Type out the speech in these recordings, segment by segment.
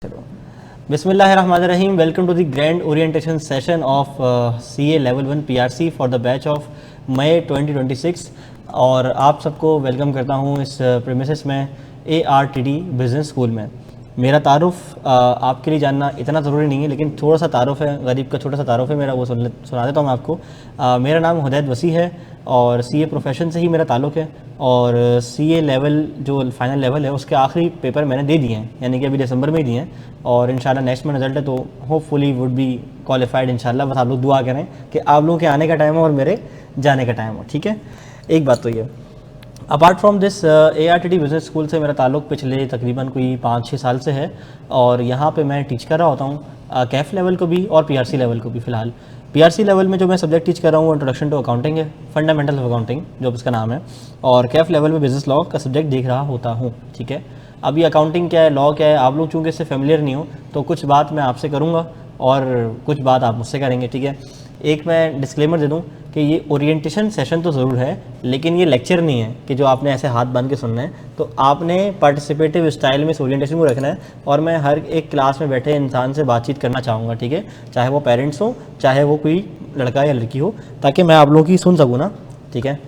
चलो बिस्मिल्लाहिर्रहमानिर्रहीम। Welcome to the grand orientation session of CA level 1 PRC for the batch of May 2026। और आप सबको वेलकम करता हूँ इस प्रीमिसेस में एआरटीडी बिज़नेस स्कूल में। मेरा तारुफ आपके लिए जानना इतना ज़रूरी नहीं है, लेकिन थोड़ा सा तारुफ है, गरीब का छोटा सा तारुफ है मेरा, वो सुना देता हूँ आपको। मेरा नाम हुदैत वसी है और सीए प्रोफेशन से ही मेरा ताल्लुक़ है। और सीए लेवल जो फाइनल लेवल है उसके आखिरी पेपर मैंने दे दिए हैं, यानी कि अभी दिसंबर में ही दिए हैं। और इंशाल्लाह नेक्स्ट में रिजल्ट है तो होपफुली वुड बी क्वालिफाइड इंशाल्लाह। बस आप लोग दुआ करें कि आप लोगों के आने का टाइम हो और मेरे जाने का टाइम हो, ठीक है। एक बात तो ये, apart from this ARTD business school से मेरा ताल्लुक़ पिछले तकरीबन कोई 5-6 साल से है। और यहाँ पे मैं टीच कर रहा होता हूँ कैफ़ लेवल को भी और पीआरसी लेवल को भी। फ़िलहाल पीआरसी लेवल में जो मैं सब्जेक्ट टीच कर रहा हूँ इंट्रोडक्शन टू अकाउंटिंग है, फंडामेंटल ऑफ अकाउंटिंग जो इसका नाम है। और कैफ़ लेवल में बिज़नेस लॉ का सब्जेक्ट देख रहा होता हूँ, ठीक है। अभी अकाउंटिंग क्या है, लॉ क्या है, आप लोग चूँकि इससे फेमिलियर नहीं हो तो कुछ बात मैं आपसे करूँगा और कुछ बात आप मुझसे करेंगे, ठीक है। एक मैं डिस्क्लेमर दे दूँ कि ये ओरिएंटेशन सेशन तो ज़रूर है, लेकिन ये लेक्चर नहीं है कि जो आपने ऐसे हाथ बांध के सुनना है। तो आपने पार्टिसिपेटिव स्टाइल में इस ओरिएंटेशन को रखना है और मैं हर एक क्लास में बैठे इंसान से बातचीत करना चाहूँगा, ठीक है। चाहे वो पेरेंट्स हो, चाहे वो कोई लड़का या लड़की हो, ताकि मैं आप लोगों की सुन सकूँ ना, ठीक है।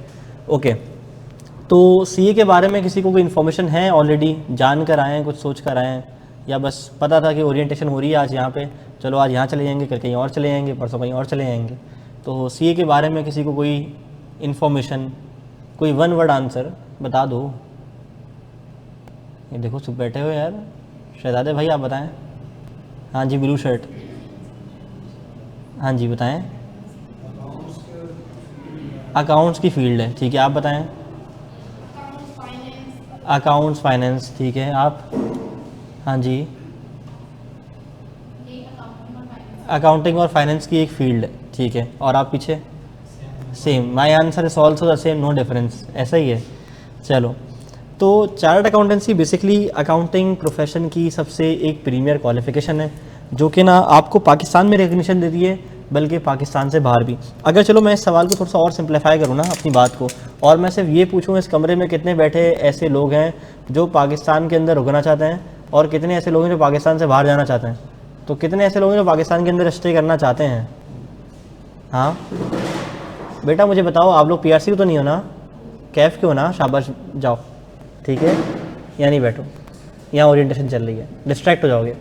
ओके, तो सीए के बारे में किसी को कोई इन्फॉर्मेशन है ऑलरेडी, जान कर आए हैं, कुछ सोच कर आए हैं, या बस पता था कि ओरिएंटेशन हो रही है आज यहाँ पे, चलो आज यहाँ चले जाएंगे, कल कहीं और चले जाएंगे, परसों कहीं और चले जाएंगे। तो सीए के बारे में किसी को कोई इन्फॉर्मेशन, कोई वन वर्ड आंसर बता दो। ये देखो चुप बैठे हो यार। शहजादे भाई आप बताएं। हाँ जी, ब्लू शर्ट, हाँ जी बताएं। अकाउंट्स की फील्ड है, ठीक है, आप बताएं। अकाउंट्स फाइनेंस, ठीक है, आप। हाँ जी, अकाउंटिंग और फाइनेंस की एक फील्ड है, ठीक है। और आप पीछे same, my answer is also the same, no difference, ऐसा ही है। चलो, तो chartered accountancy basically accounting profession की सबसे एक प्रीमियर क्वालिफिकेशन है, जो कि ना आपको पाकिस्तान में रिकग्निशन देती है, बल्कि पाकिस्तान से बाहर भी। अगर चलो मैं इस सवाल को थोड़ा सा और सिंप्लीफाई करूँ ना अपनी बात को, और मैं सिर्फ ये पूछूँ इस कमरे में कितने बैठे ऐसे लोग हैं जो पाकिस्तान के अंदर रुकना चाहते हैं, और कितने ऐसे लोग हैं जो पाकिस्तान से बाहर जाना चाहते हैं, तो कितने ऐसे लोग हैं जो पाकिस्तान के अंदर स्टे करना चाहते हैं? हाँ बेटा मुझे बताओ, आप लोग पीआरसी तो नहीं हो ना, कैफ के हो ना? शाबाश, जाओ, ठीक है, यहाँ नहीं बैठो, यहाँ ओरिएंटेशन चल रही है, डिस्ट्रैक्ट हो जाओगे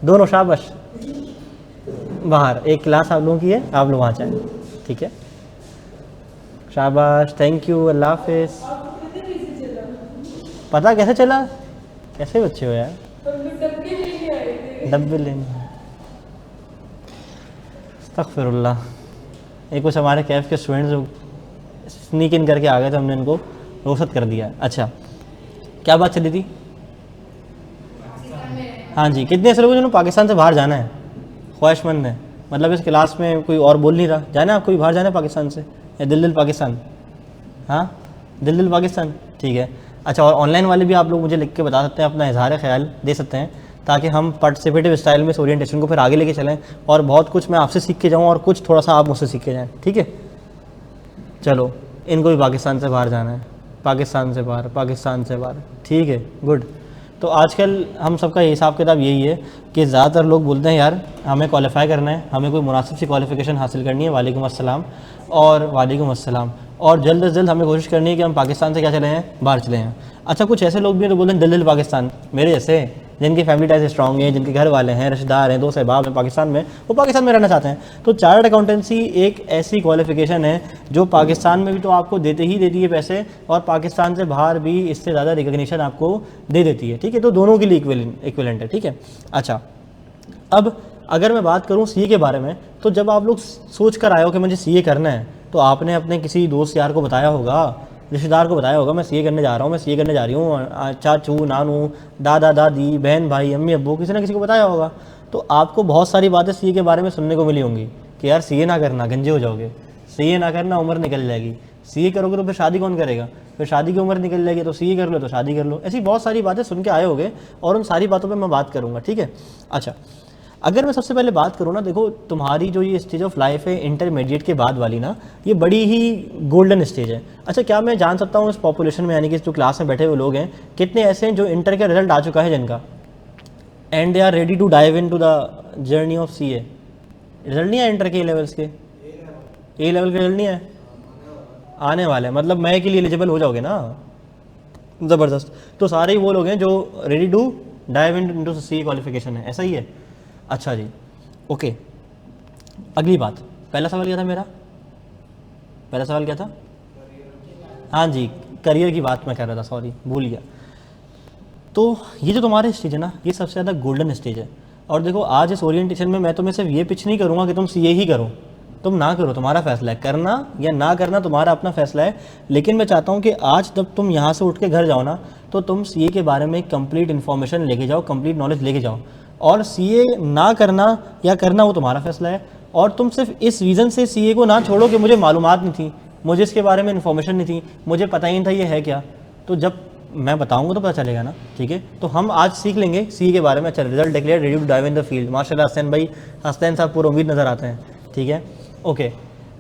दोनों। शाबाश, बाहर एक क्लास आप लोगों की है, आप लोग वहाँ जाएँ, ठीक है। शाबाश, थैंक यू, अल्लाह हाफिज़। पता कैसे चला? कैसे बच्चे हो यार, डब्बे लेने। अस्तगफिरुल्लाह। ये कुछ हमारे कैफ़ के स्टूडेंट्स जो स्नीक इन करके आ गए थे, हमने इनको रोसत कर दिया। अच्छा, क्या बात चली थी? हाँ जी, कितने ऐसे लोग जिन्होंने पाकिस्तान से बाहर जाना है, ख्वाहिशमंद है? मतलब इस क्लास में कोई और बोल नहीं रहा, जाना है आपको भी बाहर, जाना है पाकिस्तान से, या दिल दिल पाकिस्तान? हाँ, दिल दिल पाकिस्तान, ठीक है। अच्छा, और ऑनलाइन वाले भी आप लोग मुझे लिख के बता सकते हैं, अपना इजहार ख्याल दे सकते हैं, ताकि हम पार्टिसिपेटिव स्टाइल में इस ओरिएंटेशन को फिर आगे लेके चलें, और बहुत कुछ मैं आपसे सीख के जाऊँ और कुछ थोड़ा सा आप मुझसे सीख के जाएँ, ठीक है। चलो, इनको भी पाकिस्तान से बाहर जाना है, पाकिस्तान से बाहर, पाकिस्तान से बाहर, ठीक है, गुड। तो आजकल हम सबका हिसाब किताब यही है कि ज़्यादातर लोग बोलते हैं यार हमें क्वालिफ़ाई करना है, हमें कोई मुनासिब सी क्वालिफ़िकेशन हासिल करनी है, वालेकुम अस्सलाम, और वालेकुम अस्सलाम, और जल्द से जल्द हमें कोशिश करनी है कि हम पाकिस्तान से क्या चले हैं, बाहर चले हैं। अच्छा, कुछ ऐसे लोग भी हैं तो बोलते हैं दिल दिल पाकिस्तान, मेरे जैसे, जिनकी फैमिली टाइज स्ट्रॉन्ग है, जिनके घर वाले हैं, रिश्तेदार हैं, दोस्त अहबाब हैं पाकिस्तान में, वो पाकिस्तान में रहना चाहते हैं। तो चार्टर्ड अकाउंटेंसी एक ऐसी क्वालिफिकेशन है जो पाकिस्तान में भी तो आपको देती ही देती है पैसे, और पाकिस्तान से बाहर भी इससे ज़्यादा रिकग्निशन आपको दे देती है, ठीक है। तो दोनों के लिए इक्विवेलेंट है, ठीक है। अच्छा, अब अगर मैं बात करूँ सीए के बारे में, तो जब आप लोग सोच कर आए हो कि मुझे सीए करना है, तो आपने अपने किसी दोस्त यार को बताया होगा, रिश्तेदार को बताया होगा मैं सीए करने जा रहा हूँ, मैं सीए करने जा रही हूँ, चाचू नानू, दादा दादी, बहन भाई, अम्मी अब्बू, किसी ना किसी को बताया होगा। तो आपको बहुत सारी बातें सीए के बारे में सुनने को मिली होंगी कि यार सीए ना करना, गंजे हो जाओगे, सीए ना करना, उम्र निकल जाएगी, सीए करोगे तो फिर शादी कौन करेगा, फिर शादी की उम्र निकल जाएगी, तो सीए कर लो तो शादी कर लो। ऐसी बहुत सारी बातें सुन के आए होगे, और उन सारी बातों पर मैं बात करूँगा, ठीक है। अच्छा, अगर मैं सबसे पहले बात करूँ ना, देखो तुम्हारी जो ये स्टेज ऑफ लाइफ है इंटरमीडिएट के बाद वाली ना, ये बड़ी ही गोल्डन स्टेज है। अच्छा, क्या मैं जान सकता हूँ इस पॉपुलेशन में, यानी कि जो क्लास में बैठे हुए लोग हैं, कितने ऐसे हैं जो इंटर का रिजल्ट आ चुका है जिनका? And they are ready to dive into the journey of CA। Result नहीं है इंटर के लेवल्स के, ए लेवल के रिजल्ट नहीं है, आने वाले, मतलब मैं के लिए एलिजिबल हो जाओगे ना, ज़बरदस्त। तो सारे ही वो लोग हैं जो ready to dive into CA qualification है, ऐसा ही है। अच्छा जी, ओके। अगली बात, पहला सवाल क्या था मेरा, पहला सवाल क्या था? हाँ जी, करियर की बात मैं कर रहा था, सॉरी भूल गया। तो ये जो तुम्हारे स्टेज है ना, ये सबसे ज़्यादा गोल्डन स्टेज है। और देखो आज इस ओरिएंटेशन में मैं तुम्हें सिर्फ ये पिच नहीं करूँगा कि तुम CA ही करो, तुम ना करो, तुम्हारा फैसला है, करना या ना करना तुम्हारा अपना फैसला है। लेकिन मैं चाहता हूँ कि आज जब तुम यहाँ से उठ के घर जाओ ना, तो तुम CA के बारे में कंप्लीट इन्फॉर्मेशन लेके जाओ, कंप्लीट नॉलेज लेके जाओ। और CA ना करना या करना वो तुम्हारा फैसला है। और तुम सिर्फ इस रीज़न से CA को ना छोड़ो कि मुझे मालूमात नहीं थी, मुझे इसके बारे में इन्फॉर्मेशन नहीं थी, मुझे पता ही नहीं था ये है क्या। तो जब मैं बताऊंगा तो पता चलेगा ना, ठीक है। तो हम आज सीख लेंगे CA के बारे में। अच्छा, result declare, ready to dive in the field, माशाल्लाह हसनैन भाई, हसनैन साहब पूरा उम्मीद नज़र आते हैं, ठीक है, ओके।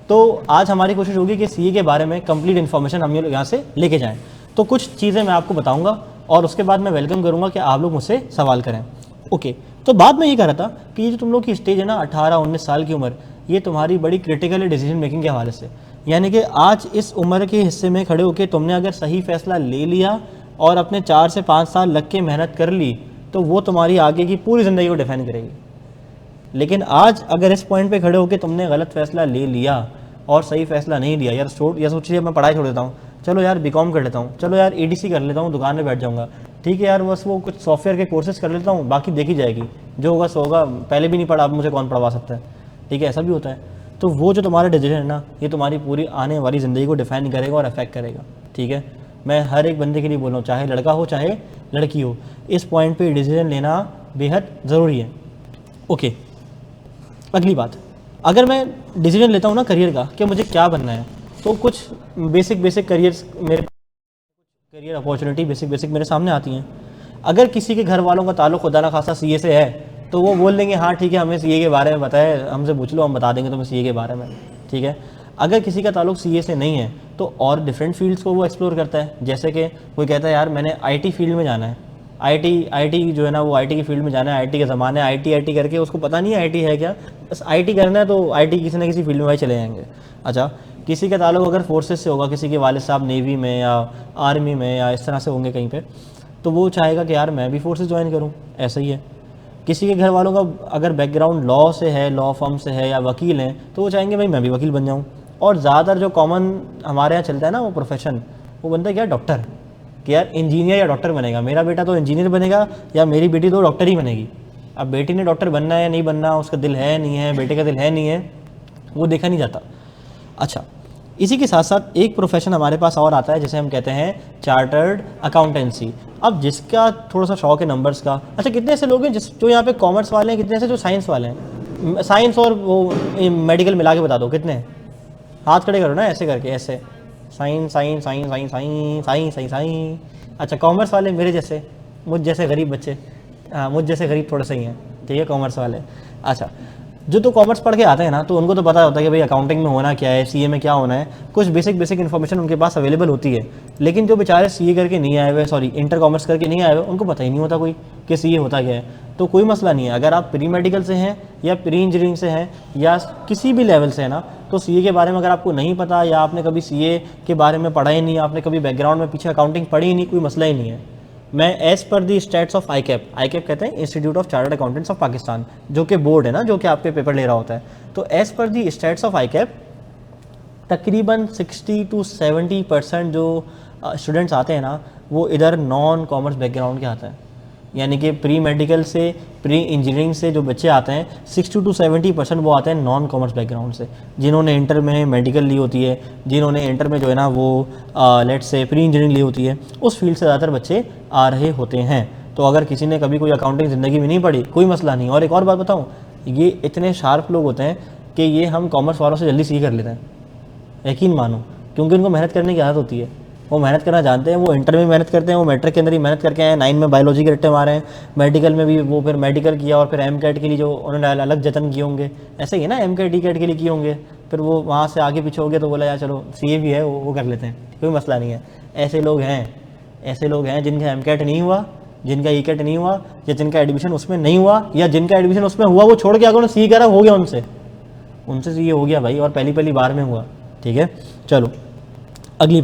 तो आज हमारी कोशिश होगी कि CA के बारे में कंप्लीट इन्फॉर्मेशन हम यहाँ से लेके जाएँ। तो कुछ चीज़ें मैं आपको बताऊँगा और उसके बाद मैं वेलकम करूँगा कि आप लोग मुझसे सवाल करें, ओके। तो बात मैं ये कह रहा था कि ये जो तुम लोग की स्टेज है ना, 18-19 साल की उम्र, ये तुम्हारी बड़ी क्रिटिकल है डिसीजन मेकिंग के हवाले से। यानी कि आज इस उम्र के हिस्से में खड़े होकर तुमने अगर सही फैसला ले लिया और अपने 4 से 5 साल लग के मेहनत कर ली, तो वो तुम्हारी आगे की पूरी ज़िंदगी को डिफाइन करेगी। लेकिन आज अगर इस पॉइंट पे खड़े होकर तुमने गलत फैसला ले लिया और सही फैसला नहीं लिया, यार सोचिए मैं पढ़ाई छोड़ देता हूँ, चलो यार BCom कर लेता हूँ, चलो यार ADC कर लेता हूँ, दुकान में बैठ जाऊँगा, ठीक है यार, बस वो कुछ सॉफ्टवेयर के कोर्सेज कर लेता हूँ, बाकी देखी जाएगी, जो होगा सो होगा, पहले भी नहीं पढ़ा, अब मुझे कौन पढ़वा सकता है, ठीक है, ऐसा भी होता है। तो वो जो तुम्हारा डिसीजन है ना, ये तुम्हारी पूरी आने वाली ज़िंदगी को डिफाइन करेगा और अफेक्ट करेगा, ठीक है। मैं हर एक बंदे के लिए बोल रहा हूँ, चाहे लड़का हो चाहे लड़की हो, इस पॉइंट पे डिसीजन लेना बेहद ज़रूरी है, ओके। अगली बात, अगर मैं डिसीजन लेता हूँ ना करियर का कि मुझे क्या बनना है, तो कुछ बेसिक करियर अपॉर्चुनिटी बेसिक मेरे सामने आती हैं। अगर किसी के घर वालों का ताल्लुक खुदा ना खासा CA से है, तो वो बोल देंगे हाँ ठीक है, हमें CA के बारे में बताए, हमसे पूछ लो, हम बता देंगे तुम्हें CA के बारे में, ठीक है। अगर किसी का ताल्लुक CA से नहीं है, तो और डिफरेंट फील्ड्स को वो एक्सप्लोर करता है। जैसे कि कोई कहता है यार मैंने IT फील्ड में जाना है, IT जो है ना, वो IT की फील्ड में जाना है, IT के ज़माने IT करके उसको पता नहीं है IT है क्या, बस IT करना है, तो IT किसी ना किसी फील्ड में भाई चले जाएंगे। अच्छा, किसी का ताल्लुक अगर फोर्सेस से होगा, किसी के वालिद साहब नेवी में या आर्मी में या इस तरह से होंगे कहीं पे, तो वो चाहेगा कि यार मैं भी फोर्सेस ज्वाइन करूँ, ऐसा ही है। किसी के घर वालों का अगर बैकग्राउंड लॉ से है, लॉ फर्म से है या वकील हैं, तो वो चाहेंगे भाई मैं भी वकील बन जाऊँ। और ज़्यादातर जो कॉमन हमारे यहाँ चलता है ना वो प्रोफेशन, वो बनता है क्या, डॉक्टर, कि यार इंजीनियर या डॉक्टर बनेगा, मेरा बेटा तो इंजीनियर बनेगा या मेरी बेटी तो डॉक्टर ही बनेगी। अब बेटी ने डॉक्टर बनना है या नहीं बनना, उसका दिल है नहीं है, बेटे का दिल है नहीं है, वो देखा नहीं जाता। अच्छा, इसी के साथ साथ एक प्रोफेशन हमारे पास और आता है जिसे हम कहते हैं चार्टर्ड अकाउंटेंसी। अब जिसका थोड़ा सा शौक है नंबर्स का, अच्छा कितने ऐसे लोग हैं जो यहाँ पे कॉमर्स वाले हैं, कितने ऐसे जो साइंस वाले हैं, साइंस और वो मेडिकल मिला के बता दो कितने, हाथ खड़े करो ना ऐसे करके, ऐसे science science science science science science science science. अच्छा, कॉमर्स वाले मेरे जैसे, मुझ जैसे गरीब बच्चे, हाँ मुझ जैसे गरीब थोड़े से ही हैं, ठीक है, कॉमर्स वाले। अच्छा, जो तो कॉमर्स पढ़ के आते हैं ना, तो उनको तो पता होता है कि भाई अकाउंटिंग में होना क्या है, CA में क्या होना है, कुछ बेसिक इन्फॉर्मेशन उनके पास अवेलेबल होती है। लेकिन जो बेचारे CA करके नहीं आए हुए, सॉरी इंटर कॉमर्स करके नहीं आए हुए, उनको पता ही नहीं होता कोई कि CA होता क्या है। तो कोई मसला नहीं है, अगर आप प्री मेडिकल से हैं या प्री इंजीनियरिंग से हैं या किसी भी लेवल से है ना, तो CA के बारे में अगर आपको नहीं पता या आपने कभी CA के बारे में पढ़ा ही नहीं, आपने कभी बैकग्राउंड में पीछे अकाउंटिंग पढ़ी ही नहीं, कोई मसला ही नहीं है। मैं as per the stats of ICAP कहते हैं institute of chartered accountants of Pakistan, जो कि बोर्ड है ना, जो कि आपके पेपर ले रहा होता है। तो as per the stats of ICAP तकरीबन 60 to 70% जो स्टूडेंट्स आते हैं ना, वो इधर नॉन कॉमर्स बैकग्राउंड के आते हैं। यानी कि प्री मेडिकल से, प्री इंजीनियरिंग से जो बच्चे आते हैं, 60 to 70% वो आते हैं नॉन कॉमर्स बैकग्राउंड से, जिन्होंने इंटर में मेडिकल ली होती है, जिन्होंने इंटर में जो है ना वो लेट्स से प्री इंजीनियरिंग ली होती है, उस फील्ड से ज़्यादातर बच्चे आ रहे होते हैं। तो अगर किसी ने कभी कोई अकाउंटिंग ज़िंदगी में नहीं पढ़ी, कोई मसला नहीं। और एक और बात बताऊँ, ये इतने शार्प लोग होते हैं कि ये हम कॉमर्स वालों से जल्दी सीख कर लेते हैं, यकीन मानो, क्योंकि उनको मेहनत करने की आदत होती है, वो मेहनत करना जानते हैं, वो इंटर में मेहनत करते हैं, वो मैट्रिक के अंदर ही मेहनत करके आए हैं, 9 में बायोलॉजी के रट्टे मारे हैं, मेडिकल में भी वो फिर मेडिकल किया और फिर MCAT के लिए जो उन्होंने अलग जतन किए होंगे, ऐसे ही है ना, MCAT DCAT के लिए किए होंगे, फिर वो वहाँ से आगे पीछे हो गया तो बोला यार चलो CA भी है वो कर लेते हैं, कोई मसला नहीं है। ऐसे लोग हैं जिनका MCAT नहीं हुआ, जिनका ई कैट नहीं हुआ या जिनका एडमिशन उसमें नहीं हुआ या जिनका एडमिशन उसमें हुआ वो छोड़ के आगे उन्होंने सी करा, हो गया उनसे सी हो गया भाई, और पहली पहली बार में हुआ। ठीक है, चलो अगली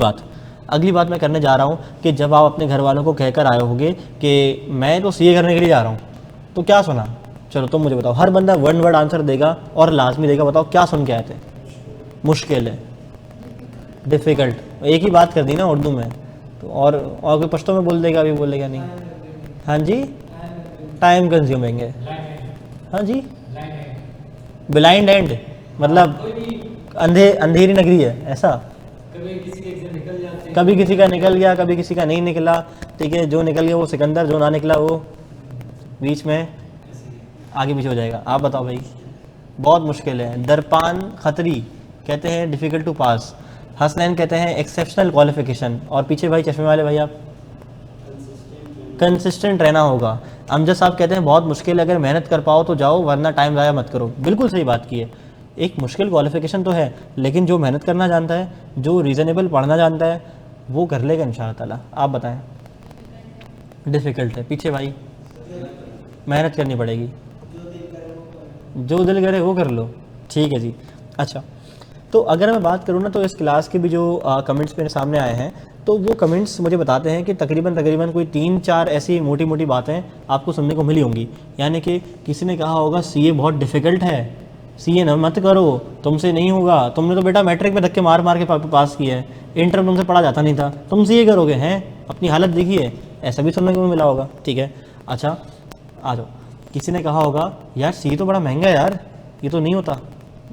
बात मैं करने जा रहा हूँ कि जब आप अपने घर वालों को कहकर आए होगे कि मैं तो सीए करने के लिए जा रहा हूँ, तो क्या सुना? चलो तुम मुझे बताओ, हर बंदा वन वर्ड आंसर देगा और लाजमी देगा। बताओ क्या सुन के आए थे? मुश्किल है, डिफ़िकल्ट, एक ही बात कर दी ना उर्दू में, तो और कोई पश्तो में बोल देगा, अभी बोलेगा नहीं। हाँ जी, टाइम कंज्यूमिंग है। हाँ जी, ब्लाइंड एंड मतलब अंधेरी नगरी है ऐसा। कभी किसी का निकल गया, कभी किसी का नहीं निकला। ठीक है, जो निकल गया वो सिकंदर, जो ना निकला वो बीच में आगे पीछे हो जाएगा। आप बताओ भाई, बहुत मुश्किल है। दरपान खतरी कहते हैं डिफ़िकल्ट टू पास, हसनैन कहते हैं एक्सेप्शनल क्वालिफिकेशन, और पीछे भाई चश्मे वाले भाई आप कंसिस्टेंट रहना होगा। अमजद साहब कहते हैं बहुत मुश्किल है, अगर मेहनत कर पाओ तो जाओ वरना टाइम ज़ाया मत करो। बिल्कुल सही बात की है, एक मुश्किल क्वालिफिकेशन तो है, लेकिन जो मेहनत करना जानता है, जो रीज़नेबल पढ़ना जानता है, वो कर लेगा इंशाअल्लाह ताला। आप बताएं, डिफ़िकल्ट है। पीछे भाई मेहनत करनी पड़ेगी, जो दिल करे वो कर लो। ठीक है जी। अच्छा, तो अगर मैं बात करूँ ना, तो इस क्लास के भी जो कमेंट्स मेरे सामने आए हैं, तो वो कमेंट्स मुझे बताते हैं कि तकरीबन कोई 3-4 ऐसी मोटी मोटी बातें आपको सुनने को मिली होंगी। यानी कि किसी ने कहा होगा सीए बहुत डिफ़िकल्ट है, सीए न मत करो, तुमसे नहीं होगा, तुमने तो बेटा मैट्रिक में धक्के मार मार के पास किया है, इंटर में तुमसे पढ़ा जाता नहीं था, तुम सीए करोगे हैं, अपनी हालत देखिए। ऐसा भी सुनने को मिला होगा। ठीक है, अच्छा आ जाओ। किसी ने कहा होगा यार सीए तो बड़ा महंगा है यार, ये तो नहीं होता,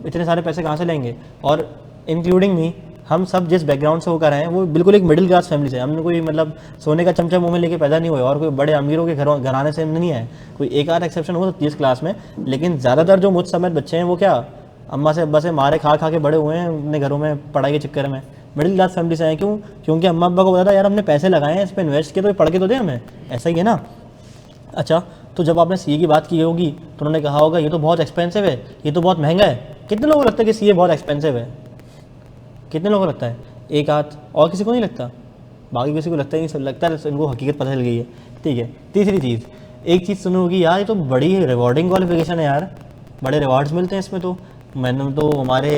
इतने सारे पैसे कहाँ से लेंगे। और इंक्लूडिंग मी, हम सब जिस बैकग्राउंड से होकर आए हैं वो बिल्कुल एक मिडिल क्लास फैमिली से। हमने कोई मतलब सोने का चमचा मुंह में लेके पैदा नहीं हुए और कोई बड़े अमीरों के घराने से नहीं आए। कोई एक आध एक्सेप्शन हो सकती है इस क्लास में, लेकिन ज़्यादातर जो मुझ समेत बच्चे हैं वो क्या अम्मा से अब्बा से मारे खा खा के बड़े हुए हैं अपने घरों में पढ़ाई के चक्कर में, मिडिल क्लास फैमिली से आए। क्यों? क्योंकि अम्मा अब्बा को पता था यार हमने पैसे लगाए हैं इस पर इन्वेस्ट किए तो पढ़ के तो दे हमें, ऐसा ही है ना। अच्छा, तो जब आपने सीए की बात की होगी तो उन्होंने कहा होगा ये तो बहुत एक्सपेंसिव है, ये तो बहुत महंगा है। कितने लोगों को लगता है कि सीए बहुत एक्सपेंसिव है? कितने लोगों को लगता है? एक आध, और किसी को नहीं लगता? बाकी किसी को लगता ही नहीं, सब लगता है इनको हकीकत पता चल गई है। ठीक है, तीसरी चीज़, एक चीज़ सुनी होगी यार ये तो बड़ी रिवॉर्डिंग क्वालिफिकेशन है यार, बड़े रिवार्ड्स मिलते हैं इसमें। तो मैंने तो हमारे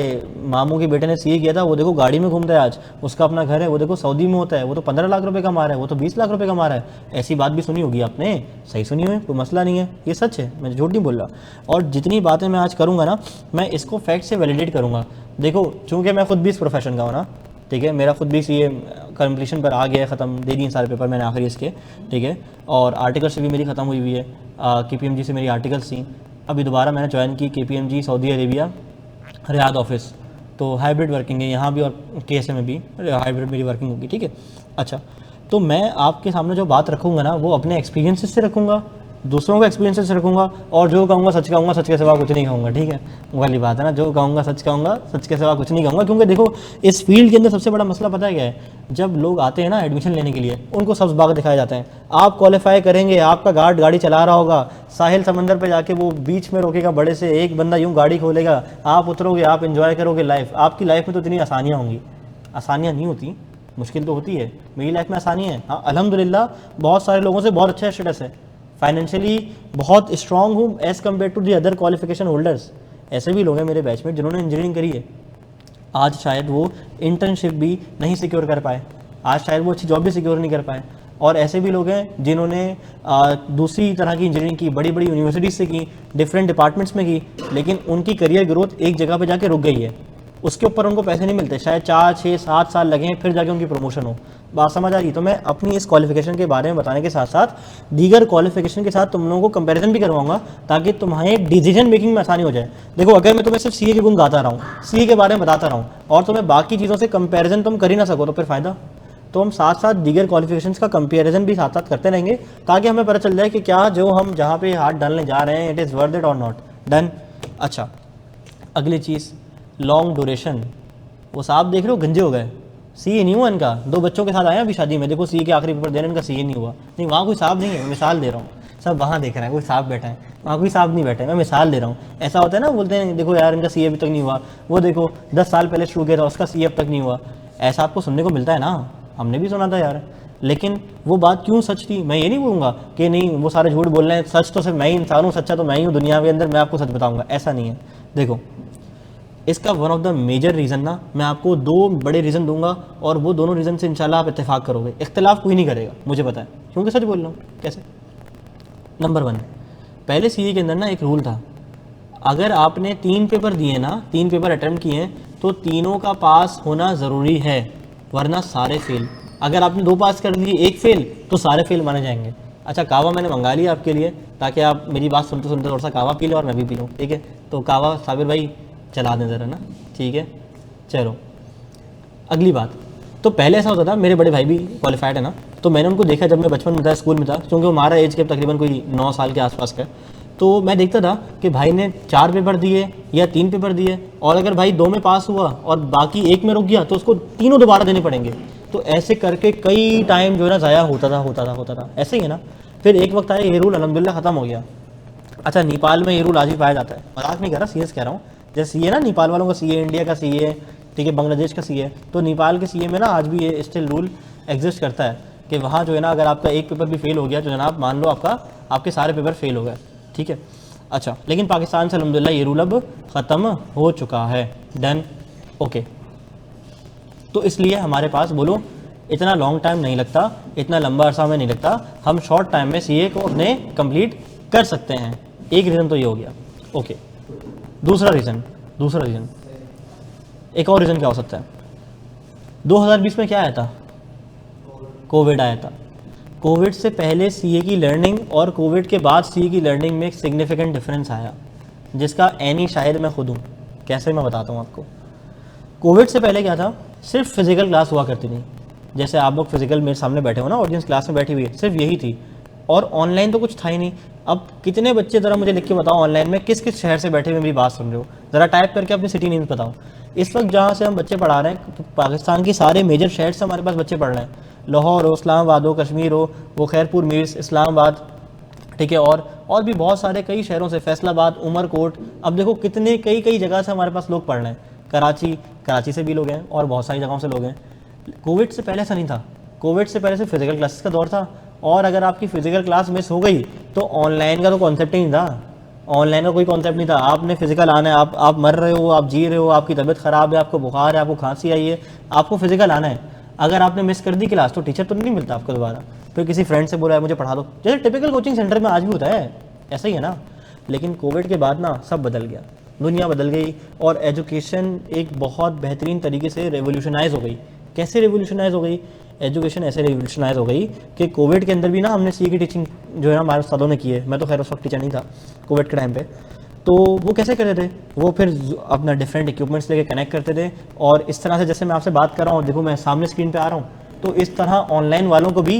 मामू के बेटे ने सीए किया था, वो देखो गाड़ी में घूमता है आज, उसका अपना घर है, वो देखो सऊदी में होता है, वो तो 15 लाख रुपए कमा रहा है, वो तो 20 लाख रुपए कमा रहा है। ऐसी बात भी सुनी होगी आपने, सही सुनी हुई, कोई मसला नहीं है, ये सच है, मैं झूठ नहीं बोल रहा। और जितनी बातें मैं आज करूँगा ना, मैं इसको फैक्ट से वैलिडेट करूँगा। देखो चूँकि मैं खुद भी इस प्रोफेशन का हूँ ना, ठीक है, मेरा खुद भी सीए कंप्लीशन पर आ गया है, ख़त्म, दे दिए सारे पेपर मैंने आखिरी इसके। ठीक है, और आर्टिकल से भी मेरी ख़त्म हुई है, KPMG से मेरी आर्टिकल्स थी। अभी दोबारा मैंने ज्वाइन की KPMG Saudi Arabia Riyadh office, तो हाइब्रिड वर्किंग है यहाँ भी और KSA में भी हाइब्रिड मेरी वर्किंग होगी। ठीक है, अच्छा, तो मैं आपके सामने जो बात रखूँगा ना वो अपने एक्सपीरियंसेस से रखूँगा, दूसरों का एक्सपीरियंसेस से रखूँगा, और जो कहूँगा सच कहूँगा, सच के सिवा कुछ नहीं कहूँगा। ठीक है, वो वाली बात है ना, जो कहूँगा, सच के सिवा कुछ नहीं कहूँगा। क्योंकि देखो इस फील्ड के अंदर सबसे बड़ा मसला पता है क्या है, जब लोग आते हैं ना एडमिशन लेने के लिए, उनको सब्ज़ बाग दिखाए जाते हैं। आप क्वालिफाई करेंगे, आपका गार्ड गाड़ी चला रहा होगा, साहिल समंदर पे जाके वो बीच में रोकेगा बड़े से, एक बंदा यूँ गाड़ी खोलेगा, आप उतरोगे, आप इन्जॉय करोगे लाइफ। आपकी लाइफ में तो इतनी आसानियाँ होंगी, आसानियाँ नहीं होती, मुश्किल तो होती है। मेरी लाइफ में आसानी है, हाँ अल्हम्दुलिल्लाह, बहुत सारे लोगों से बहुत अच्छा स्टेटस है, फाइनेंशियली बहुत स्ट्रांग हूँ as compare to the other qualification holders. ऐसे भी लोग हैं मेरे बैच में जिन्होंने इंजीनियरिंग करी है, आज शायद वो इंटर्नशिप भी नहीं सिक्योर कर पाए, आज शायद वो अच्छी जॉब भी सिक्योर नहीं कर पाए। और ऐसे भी लोग हैं जिन्होंने दूसरी तरह की इंजीनियरिंग की, बड़ी बड़ी यूनिवर्सिटीज़ से की, डिफरेंट डिपार्टमेंट्स में की, लेकिन उनकी करियर ग्रोथ एक जगह पे जाके रुक गई है, उसके ऊपर उनको पैसे नहीं मिलते, शायद 4, 6, 7 साल लगे फिर जाके उनकी प्रमोशन हो। बात समझ आ रही? तो मैं अपनी इस क्वालिफिकेशन के बारे में बताने के साथ साथ दीगर क्वालिफिकेशन के साथ तुम लोगों को कंपैरिजन भी करवाऊंगा, ताकि तुम्हारे डिसीजन मेकिंग में आसानी हो जाए। देखो अगर मैं तुम्हें सिर्फ सीए के गुण गाता रहा हूँ, सीए के बारे में बताता रहा हूँ, और तुम्हें बाकी चीज़ों से कंपैरिजन तुम कर ही ना सको, तो फिर फ़ायदा। तो हम साथ साथ दीगर क्वालिफिकेशंस का कंपैरिजन भी साथ साथ करते रहेंगे, ताकि हमें पता चल जाए कि क्या जो हम जहाँ पे हाथ डालने जा रहे हैं इट इज़ वर्थ इट और नॉट। डन। अच्छा, अगली चीज़ लॉन्ग ड्यूरेशन। वो साहब देख रहे हो गंजे हो गए, सीए नहीं हुआ इनका, 2 बच्चों के साथ आया अभी शादी में, देखो सीए के आखिरी पेपर दे रहे हैं, इनका सीए नहीं हुआ। नहीं, वहाँ कोई साहब नहीं है, मैं मिसाल दे रहा हूँ, सब वहाँ देख रहे हैं कोई साहब बैठा है, वहाँ कोई साहब नहीं बैठे, मैं मिसाल दे रहा हूँ। ऐसा होता है ना, बोलते हैं देखो यार इनका सीए अभी तक नहीं हुआ, वो देखो 10 साल पहले शुरू किया था उसका सीए अब तक नहीं हुआ। ऐसा आपको सुनने को मिलता है ना, हमने भी सुना था यार। लेकिन वो बात क्यों सच थी, मैं ये नहीं बोलूँगा कि नहीं वो सारे झूठ बोल रहे हैं, सच तो सिर्फ मैं ही इंसान हूँ, सच्चा तो मैं ही हूँ दुनिया के अंदर, मैं आपको सच बताऊँगा, ऐसा नहीं है। देखो इसका one of the major reason ना, मैं आपको दो बड़े रीज़न दूंगा और वो दोनों रीज़न से इंशाल्लाह आप इत्तेफाक करोगे, इख्तिलाफ कोई नहीं करेगा, मुझे पता है, क्योंकि सच बोल रहा हूँ। कैसे? नंबर 1, पहले सीए के अंदर ना एक रूल था, अगर आपने 3 पेपर दिए ना, 3 पेपर अटेम्प्ट किए हैं, तो तीनों का पास होना ज़रूरी है, वरना सारे फेल। अगर आपने 2 पास कर दिए, 1 फेल, तो सारे फेल माने जाएंगे। अच्छा कावा मैंने मंगा लिया आपके लिए, ताकि आप मेरी बात सुनते सुनते थोड़ा सा कावा पी लें और मैं भी पी लूँ, ठीक है? तो कावा साबिर भाई चला दें ज़रा ना, ठीक है? चलो अगली बात, तो पहले ऐसा होता था, मेरे बड़े भाई भी क्वालिफाइड है ना, तो मैंने उनको देखा जब मैं बचपन में था, स्कूल में था, क्योंकि हमारा एज के तकरीबन कोई 9 साल के आसपास का, तो मैं देखता था कि भाई ने 4 पेपर दिए या 3 पेपर दिए, और अगर भाई 2 में पास हुआ और बाकी 1 में रुक गया तो उसको तीनों दोबारा देने पड़ेंगे। तो ऐसे करके कई टाइम जो है ना ज़ाया होता था, ऐसे ही है ना। फिर एक वक्त आया, ये रूल अल्हम्दुलिल्लाह ख़त्म हो गया। अच्छा नेपाल में ये रूल आज भी पाया जाता है, मजाक नहीं कर रहा, सीरियस कह रहा हूँ। जैसे सीए ना, नेपाल वालों का सीए, इंडिया का सीए, ठीक है, बांग्लादेश का सीए, तो नेपाल के सीए में ना आज भी ये स्टिल रूल एग्जिस्ट करता है कि वहाँ जो है ना, अगर आपका एक पेपर भी फेल हो गया तो जनाब मान लो आपके सारे पेपर फेल हो गए, ठीक है? अच्छा, लेकिन पाकिस्तान से अल्हम्दुलिल्लाह ये रूल अब ख़त्म हो चुका है, डन, ओके। तो इसलिए हमारे पास बोलो इतना लॉन्ग टाइम नहीं लगता, इतना लंबा अरसा में नहीं लगता, हम शॉर्ट टाइम में सीए को अपने कंप्लीट कर सकते हैं। एक रीज़न तो ये हो गया, ओके। दूसरा रीज़न एक और रीज़न क्या हो सकता है? 2020 में क्या आया था? कोविड आया था। कोविड से पहले सीए की लर्निंग और कोविड के बाद सीए की लर्निंग में एक सिग्निफिकेंट डिफरेंस आया, जिसका एनी शायद मैं खुद हूँ। कैसे, मैं बताता हूँ आपको। कोविड से पहले क्या था, सिर्फ फिजिकल क्लास हुआ करती थी, जैसे आप लोग फिजिकल मेरे सामने बैठे हो ना, ऑडियंस क्लास में बैठी हुई है, सिर्फ यही थी, और ऑनलाइन तो कुछ था ही नहीं। अब कितने बच्चे ज़रा मुझे लिख के बताओ ऑनलाइन में किस किस शहर से बैठे हुए मेरी बात सुन रहे हो, ज़रा टाइप करके अपनी सिटी नेम बताओ। इस वक्त जहाँ से हम बच्चे पढ़ा रहे हैं, तो पाकिस्तान के सारे मेजर शहर से हमारे पास बच्चे पढ़ रहे हैं, लाहौर हो, इस्लामाबाद हो, कश्मीर हो, वो खैरपुर, मीर्स, इस्लामाबाद, ठीक है, और भी बहुत सारे कई शहरों से, फैसलाबाद, उमरकोट, अब देखो कितने कई जगह से हमारे पास लोग पढ़ रहे हैं। कराची से भी लोग हैं और बहुत सारी जगहों से लोग हैं। कोविड से पहले ऐसा नहीं था, कोविड से पहले से फिजिकल क्लासेस का दौर था, और अगर आपकी फिजिकल क्लास मिस हो गई तो ऑनलाइन का तो कॉन्सेप्ट ही नहीं था, ऑनलाइन का कोई कॉन्सेप्ट नहीं था। आपने फिजिकल आना है, आप मर रहे हो, आप जी रहे हो, आपकी तबीयत ख़राब है, आपको बुखार है, आपको खांसी आई है, आपको फिजिकल आना है। अगर आपने मिस कर दी क्लास तो टीचर तो नहीं मिलता आपको दोबारा, फिर किसी फ्रेंड से बोला है मुझे पढ़ा दो, जैसे टिपिकल कोचिंग सेंटर में आज भी होता है, ऐसा ही है ना। लेकिन कोविड के बाद ना सब बदल गया, दुनिया बदल गई, और एजुकेशन एक बहुत बेहतरीन तरीके से रेवोल्यूशनाइज हो गई। कैसे रेवोल्यूशनाइज हो गई? एजुकेशन ऐसे रेवोल्यूशनाइज हो गई कि कोविड के अंदर भी ना हमने सीए की टीचिंग जो है ना हमारे उस्तादों ने की है। मैं तो खैर उस वक्त टीचर नहीं था कोविड के टाइम पे, तो वो कैसे करते थे, वो फिर अपना डिफरेंट इक्विपमेंट्स लेके कनेक्ट करते थे, और इस तरह से जैसे मैं आपसे बात कर रहा हूँ, देखो मैं सामने स्क्रीन पे आ रहा हूँ, तो इस तरह ऑनलाइन वालों को भी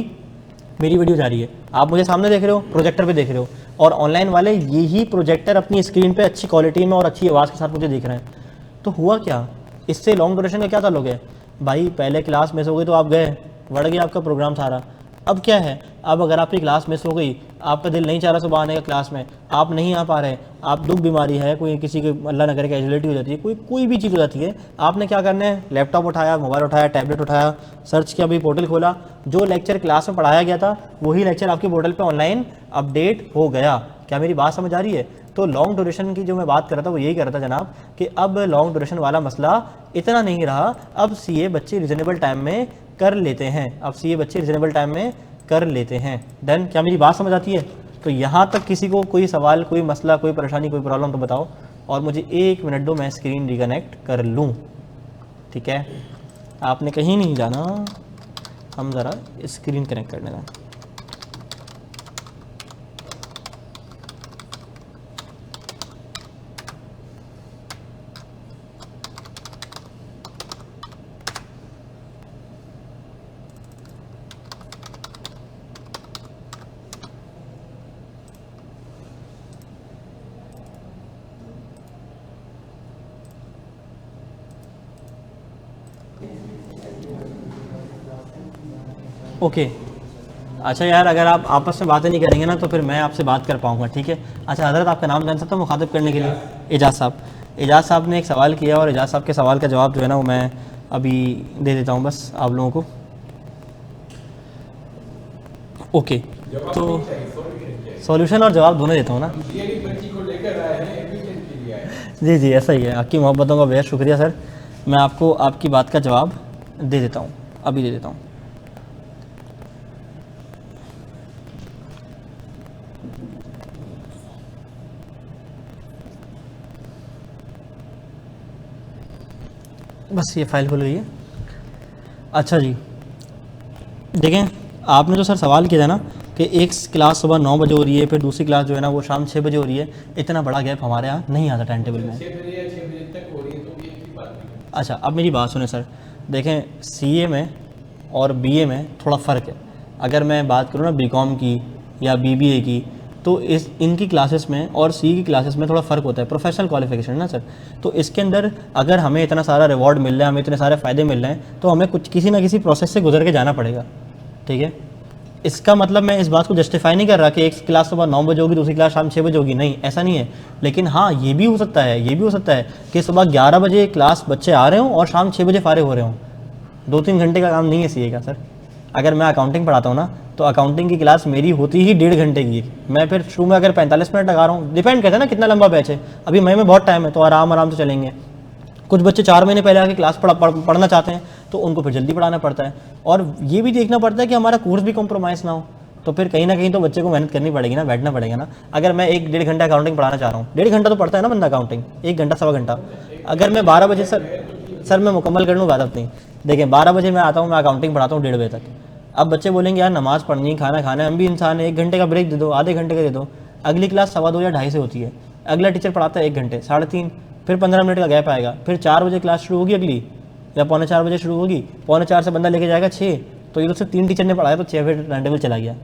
मेरी वीडियो जा रही है, आप मुझे सामने देख रहे हो, प्रोजेक्टर पे देख रहे हो, और ऑनलाइन वाले यही प्रोजेक्टर अपनी स्क्रीन पे अच्छी क्वालिटी में और अच्छी आवाज़ के साथ मुझे देख रहे हैं। तो हुआ क्या, इससे लॉन्ग ड्यूरेशन का क्या ताल्लुक है भाई? पहले क्लास मिस हो गई तो आप गए, बढ़ गया आपका प्रोग्राम सारा। अब क्या है, अब अगर आपकी क्लास मिस हो गई, आपका दिल नहीं चाह रहा सुबह आने का क्लास में, आप नहीं आ पा रहे, आप दुख बीमारी है, कोई किसी की अल्लाह न करे कैजुअलिटी हो जाती है, कोई भी चीज़ हो जाती है, आपने क्या करना है, लैपटॉप उठाया, मोबाइल उठाया, टैबलेट उठाया, सर्च किया, भाई पोर्टल खोला, जो लेक्चर क्लास में पढ़ाया गया था वही लेक्चर आपके पोर्टल पर ऑनलाइन अपडेट हो गया। क्या मेरी बात समझ आ रही है? तो लॉन्ग ड्यूरेशन की जो मैं बात कर रहा था वो यही कर रहा था जनाब, कि अब लॉन्ग ड्यूरेशन वाला मसला इतना नहीं रहा, अब सीए बच्चे रिजनेबल टाइम में कर लेते हैं, अब सीए बच्चे रिजनेबल टाइम में कर लेते हैं। डन, क्या मेरी बात समझ आती है? तो यहाँ तक किसी को कोई सवाल, कोई मसला, कोई परेशानी, कोई प्रॉब्लम तो बताओ, और मुझे 1 मिनट दो, मैं स्क्रीन रिकनेक्ट कर लूँ, ठीक है? आपने कहीं नहीं जाना, हम ज़रा स्क्रीन कनेक्ट कर लेना। ओके अच्छा यार, अगर आप आपस में बातें नहीं करेंगे ना तो फिर मैं आपसे बात कर पाऊँगा, ठीक है? अच्छा हज़रत, आपका नाम जान सकता हूँ मुखातिब करने के लिए? एजाज़ साहब। एजाज़ साहब ने एक सवाल किया, और एजाज़ साहब के सवाल का जवाब जो है ना वो मैं अभी दे देता हूँ बस आप लोगों को। ओके, तो सॉल्यूशन और जवाब दोनों देता हूँ ना। जी जी, ऐसा ही है। आपकी मोहब्बतों का बेहद शुक्रिया सर। मैं आपको आपकी बात का जवाब दे देता हूँ, अभी दे देता हूँ। बस ये फाइल खुल गई है। अच्छा जी, देखें, आपने तो सर सवाल किया था ना कि एक क्लास सुबह 9 बजे हो रही है, फिर दूसरी क्लास जो है ना वो शाम 6 बजे हो रही है। इतना बड़ा गैप हमारे यहाँ नहीं आता टाइम टेबल में। अच्छा, अब मेरी बात सुने सर। देखें, सीए में और बीए में थोड़ा फ़र्क है। अगर मैं बात करूँ ना बीकॉम की या बीबीए की, तो इस इनकी क्लासेस में और सी की क्लासेस में थोड़ा फ़र्क होता है। प्रोफेशनल क्वालिफिकेशन है ना सर, तो इसके अंदर अगर हमें इतना सारा रिवॉर्ड मिल रहा है, हमें इतने सारे फ़ायदे मिल रहे हैं, तो हमें कुछ किसी ना किसी प्रोसेस से गुजर के जाना पड़ेगा। ठीक है, इसका मतलब मैं इस बात को जस्टिफाई नहीं कर रहा कि एक क्लास सुबह 9 बजे होगी, दूसरी क्लास शाम 6 बजे होगी, नहीं, ऐसा नहीं है। लेकिन हाँ, ये भी हो सकता है, ये भी हो सकता है कि सुबह 11 बजे क्लास बच्चे आ रहे हों और शाम 6 बजे फारिग हो रहे हों। 2-3 घंटे का काम नहीं है सीए का सर। अगर मैं अकाउंटिंग पढ़ाता हूँ ना, तो अकाउंटिंग की क्लास मेरी होती ही 1.5 घंटे की। मैं फिर शुरू में अगर 45 मिनट लगा रहा हूँ, डिपेंड करता है ना कितना लंबा बैच है। अभी मई में बहुत टाइम है, तो आराम से चलेंगे। कुछ बच्चे 4 महीने पहले आके क्लास पढ़ना चाहते हैं, तो उनको फिर जल्दी पढ़ाना पड़ता है। और ये भी देखना पड़ता है कि हमारा कोर्स भी कॉम्प्रोमाइज़ ना हो। तो फिर कहीं ना कहीं तो बच्चे को मेहनत करनी पड़ेगी ना, बैठना पड़ेगा ना। अगर मैं 1-1.5 घंटा अकाउंटिंग पढ़ाना चाह रहा हूँ, 1.5 घंटा तो पढ़ता है ना बंदा अकाउंटिंग, 1 घंटा सवा घंटा। अगर मैं 12 बजे सर मैं मुकम्मल कर लूँ बात अपनी। देखिए, 12 बजे मैं आता हूँ, मैं अकाउंटिंग पढ़ाता हूँ 1:30 बजे तक। अब बच्चे बोलेंगे यार नमाज़ पढ़नी है, खाना खाना है, हम भी इंसान है, 1 घंटे का ब्रेक दे दो, आधे घंटे का दे दो। अगली क्लास 2:15 या 2:30 से होती है। अगला टीचर पढ़ाता है 1 घंटे, 3:30, फिर 15 मिनट का गैप आएगा। फिर 4 बजे क्लास शुरू होगी अगली, या 3:45 बजे शुरू होगी। 3:45 से बंदा लेके जाएगा 6, तो ये तो सिर्फ 3 टीचर ने पढ़ाया, तो 6 फिर टाइम टेबल चला गया।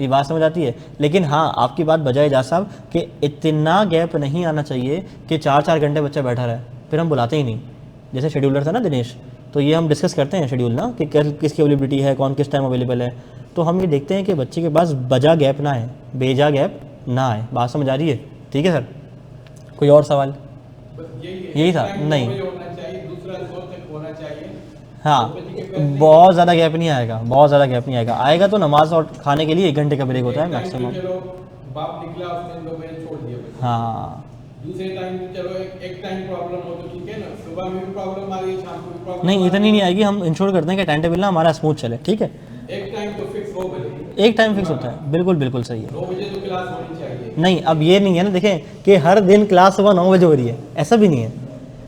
ये बात समझ आती है। लेकिन हाँ, आपकी बात बजाय एजाज साहब कि इतना गैप नहीं आना चाहिए कि 4-4 घंटे बच्चा बैठा रहे, फिर हम बुलाते ही नहीं। जैसे शेड्यूलर था ना दिनेश, तो ये हम डिस्कस करते हैं शेड्यूल ना कि किसकी अवेलेबिलिटी है, कौन किस टाइम अवेलेबल है। तो हम ये देखते हैं कि बच्चे के पास बजा गैप ना है, बेजा गैप ना आए। बात समझ आ रही है? ठीक है सर, कोई और सवाल? यही था नहीं। हाँ, बहुत ज़्यादा गैप नहीं आएगा, बहुत ज़्यादा गैप नहीं आएगा। आएगा तो नमाज और खाने के लिए 1 घंटे का ब्रेक होता है मैक्सिमम। हाँ, दूसरे टाइम चलो एक टाइम प्रॉब्लम हो तो ठीक है ना, सुबह में भी प्रॉब्लम आ रही है, शाम को भी प्रॉब्लम नहीं इतनी नहीं आएगी। हम इंश्योर करते हैं कि टाइम टेबल ना हमारा स्मूथ चले। ठीक है, एक टाइम तो फिक्स हो गई, एक टाइम फिक्स होता है, बिल्कुल बिल्कुल सही है। 9 बजे तो क्लास होनी चाहिए। नहीं, अब ये नहीं है ना, देखें कि हर दिन क्लास सुबह 9 बजे हो रही है, ऐसा भी नहीं है।